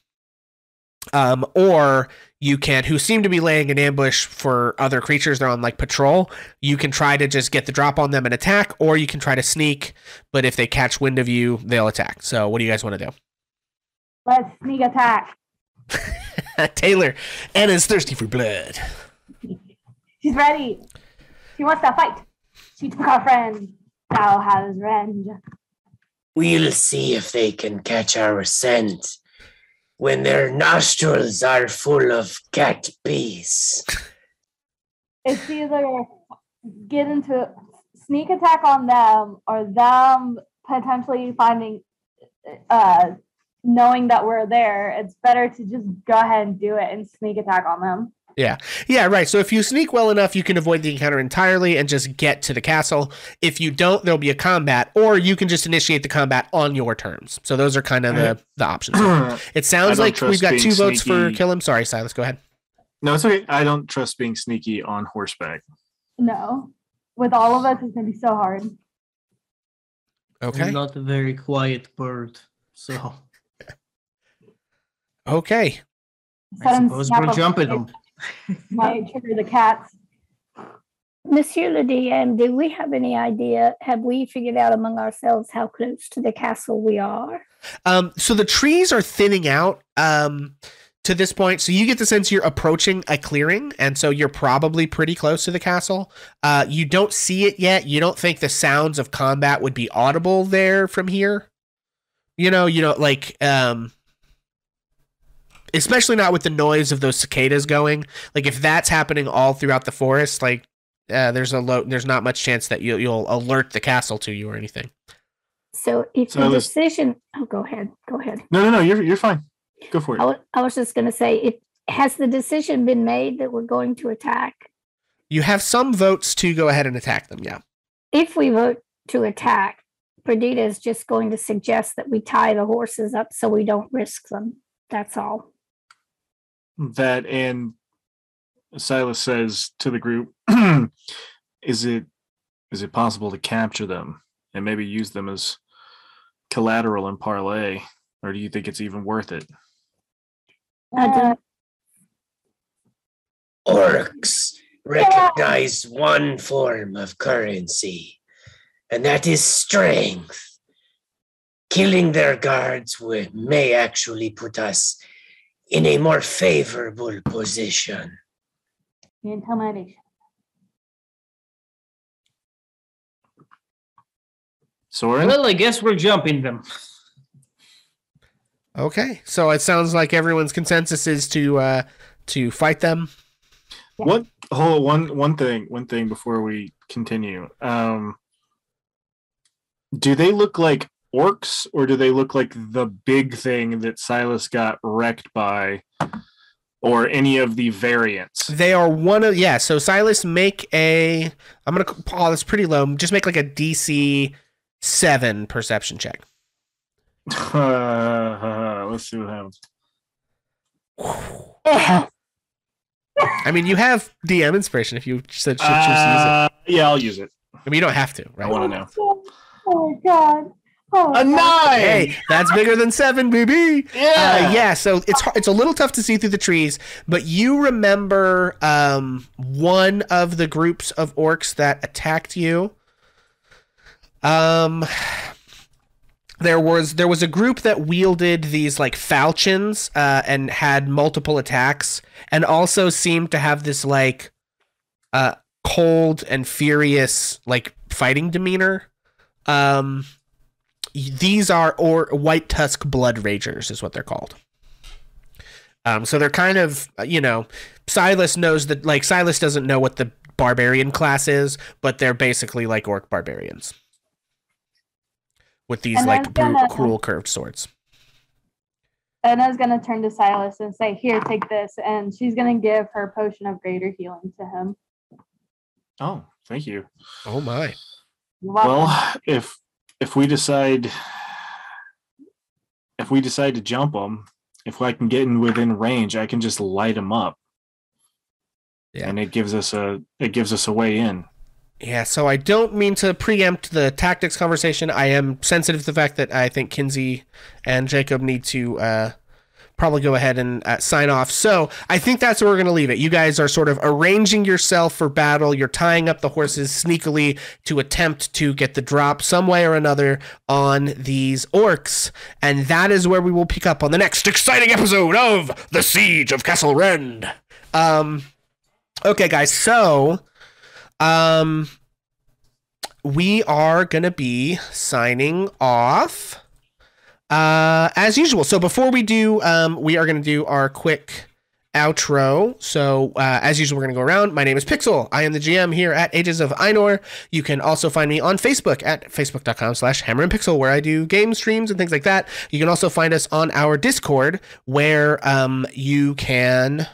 or you can, who seem to be laying an ambush for other creatures. They're on patrol. You can try to just get the drop on them and attack, or you can try to sneak, but if they catch wind of you, they'll attack. So what do you guys want to do? Let's sneak attack. Taylor, Anna's thirsty for blood. She's ready. She wants to fight. She took our friend. Thou has rend. We'll see if they can catch our scent when their nostrils are full of cat peas. It's either get into sneak attack on them, or them potentially knowing that we're there. It's better to just go ahead and do it and sneak attack on them. Yeah, right. So if you sneak well enough, you can avoid the encounter entirely and just get to the castle. If you don't, there'll be a combat, or you can just initiate the combat on your terms. So those are kind of the options. It sounds like we've got 2 votes for kill him. Sorry, Silas, go ahead. No, it's okay. I don't trust being sneaky on horseback. No. With all of us, it's going to be so hard. Okay. I'm not a very quiet bird, so okay. I suppose we're jumping them. Might trigger the cats. Monsieur le DM, do we have any idea? Have we figured out among ourselves how close to the castle we are? So the trees are thinning out to this point. So you get the sense you're approaching a clearing, and so you're probably pretty close to the castle. You don't see it yet. You don't think the sounds of combat would be audible there from here. Especially not with the noise of those cicadas going. If that's happening all throughout the forest, there's not much chance that you'll alert the castle to you or anything. So if the decision, go ahead. No, you're fine. Go for it. I was just going to say, has the decision been made that we're going to attack? You have some votes to go ahead and attack them. Yeah. If we vote to attack, Perdita is just going to suggest that we tie the horses up so we don't risk them. That's all. That, and Silas says to the group, is it possible to capture them and maybe use them as collateral in parlay, or do you think it's even worth it? Orcs recognize one form of currency, and that is strength. Killing their guards may actually put us in a more favorable position. Intimidation. Soren? Well, I guess we're jumping them. Okay, so it sounds like everyone's consensus is to fight them. What? Hold on, one thing before we continue. Do they look like orcs, or do they look like the big thing that Silas got wrecked by, or any of the variants? They are so Silas, make I'm gonna that's pretty low. Just make a DC 7 perception check. Let's see what happens. I mean, you have DM inspiration if you should choose to use it. Yeah, I'll use it. I mean, you don't have to, right? I want to know. Oh my god. A 9! Hey, that's bigger than 7, baby. Yeah. So it's a little tough to see through the trees, but you remember one of the groups of orcs that attacked you. There was a group that wielded these falchions and had multiple attacks, and also seemed to have this cold and furious fighting demeanor. these are or white tusk blood ragers is what they're called. So they're kind of, Silas knows that, like, Silas doesn't know what the barbarian class is, but they're basically like orc barbarians with these cruel curved swords. Anna's gonna turn to Silas and say, "Here, take this," and she's gonna give her potion of greater healing to him. Oh, thank you. Oh my. Well, if we decide to jump them, if I can get within range, I can just light them up. Yeah. And it gives us a way in. Yeah, so I don't mean to preempt the tactics conversation. I am sensitive to the fact that I think Kinsey and Jacob need to probably go ahead and sign off. So I think that's where we're going to leave it. You guys are sort of arranging yourself for battle. You're tying up the horses sneakily to attempt to get the drop some way or another on these orcs. And that is where we will pick up on the next exciting episode of the Siege of Castle Rend. Okay, guys, so we are going to be signing off as usual. So before we do, we are going to do our quick outro. So as usual, we're going to go around. My name is Pixel. I am the GM here at Ages of Ainor. You can also find me on Facebook at facebook.com/HammerandPixel, where I do game streams and things like that. You can also find us on our Discord, where you can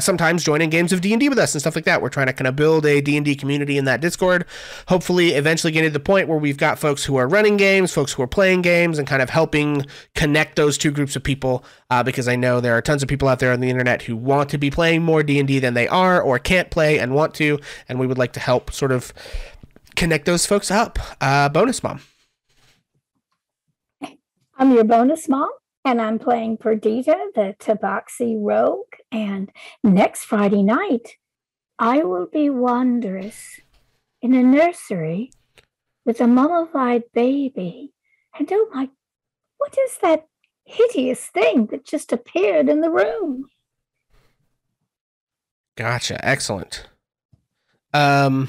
sometimes join in games of D&D with us and stuff like that. We're trying to kind of build a D&D community in that Discord. Hopefully, eventually getting to the point where we've got folks who are running games, folks who are playing games, and kind of helping connect those two groups of people. Because I know there are tons of people out there on the internet who want to be playing more D&D than they are, or can't play and want to, and we would like to help sort of connect those folks up. Bonus Mom. I'm your bonus mom. And I'm playing Perdita, the Tabaxi Rogue. And next Friday night, I will be wondrous in a nursery with a mummified baby. And oh my, what is that hideous thing that just appeared in the room? Gotcha. Excellent. And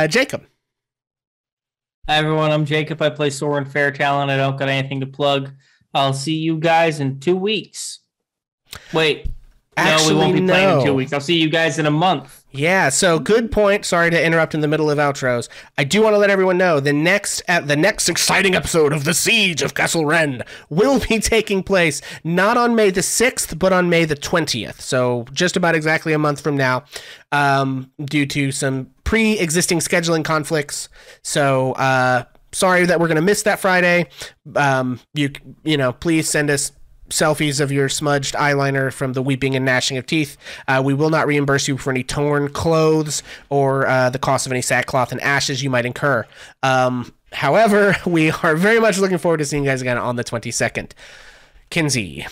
Jacob. Hi, everyone. I'm Jacob. I play Soren Fairtalon. I don't got anything to plug. I'll see you guys in 2 weeks. Wait. Actually, no, we won't be playing in 2 weeks. I'll see you guys in a month. Yeah, so good point. Sorry to interrupt in the middle of outros. I do want to let everyone know the next exciting episode of the Siege of Castle Rend will be taking place not on May the 6th, but on May the 20th. So just about exactly a month from now, due to some pre-existing scheduling conflicts. So sorry that we're going to miss that Friday. You know, please send us selfies of your smudged eyeliner from the weeping and gnashing of teeth. We will not reimburse you for any torn clothes or the cost of any sackcloth and ashes you might incur. However, we are very much looking forward to seeing you guys again on the 22nd. Kinsey.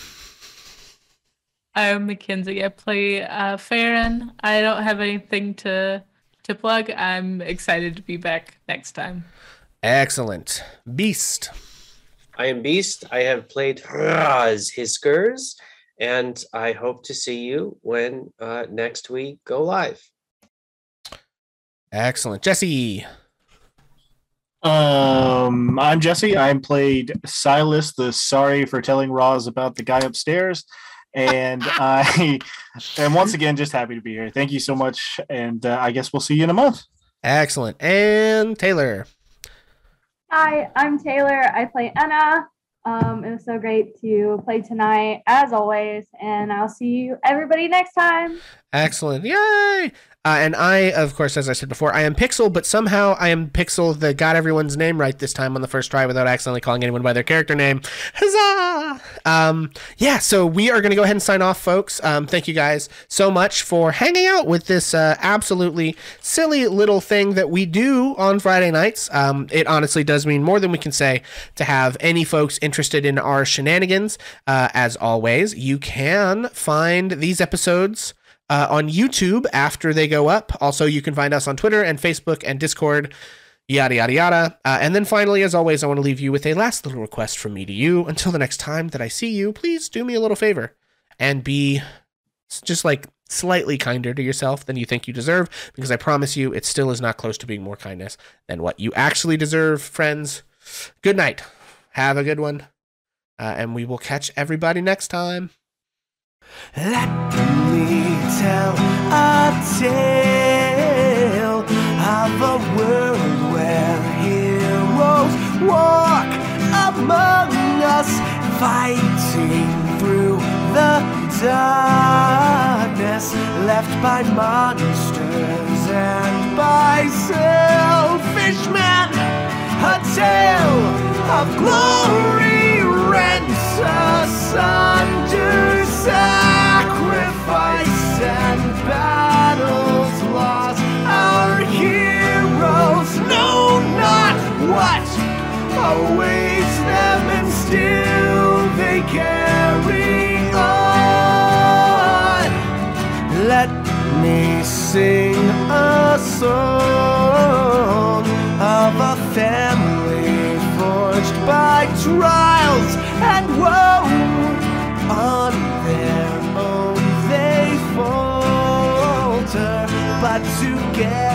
I'm Mackenzie. I play Farron. I don't have anything to plug. I'm excited to be back next time. Excellent. Beast. I am Beast. I have played Raz Hiskers, and I hope to see you when next week go live. Excellent. Jesse. I'm Jesse. I played Silas, the sorry for telling Roz about the guy upstairs. And I am once again just happy to be here. Thank you so much. And I guess we'll see you in a month. Excellent. And Taylor. Hi, I'm Taylor. I play Anna. It was so great to play tonight, as always. And I'll see you everybody next time. Excellent. Yay! And I, of course, as I said before, I am Pixel, but somehow I am Pixel that got everyone's name right this time on the first try without accidentally calling anyone by their character name. Huzzah! Yeah, so we are going to go ahead and sign off, folks. Thank you guys so much for hanging out with this absolutely silly little thing that we do on Friday nights. It honestly does mean more than we can say to have any folks interested in our shenanigans. As always, you can find these episodes on YouTube after they go up. Also, you can find us on Twitter and Facebook and Discord, yada, yada, yada. And then finally, as always, I want to leave you with a last little request from me to you. Until the next time that I see you, please do me a little favor and be just like slightly kinder to yourself than you think you deserve, because I promise you it still is not close to being more kindness than what you actually deserve, friends. Good night. Have a good one. And we will catch everybody next time. Let me tell a tale of a world where heroes walk among us, fighting through the darkness left by monsters and by selfish men. A tale of glory rents asunder, sacrifice and battles lost. Our heroes know not what awaits them, and still they carry on. Let me sing a song of a family forged by trials and woe. On their own they falter, but together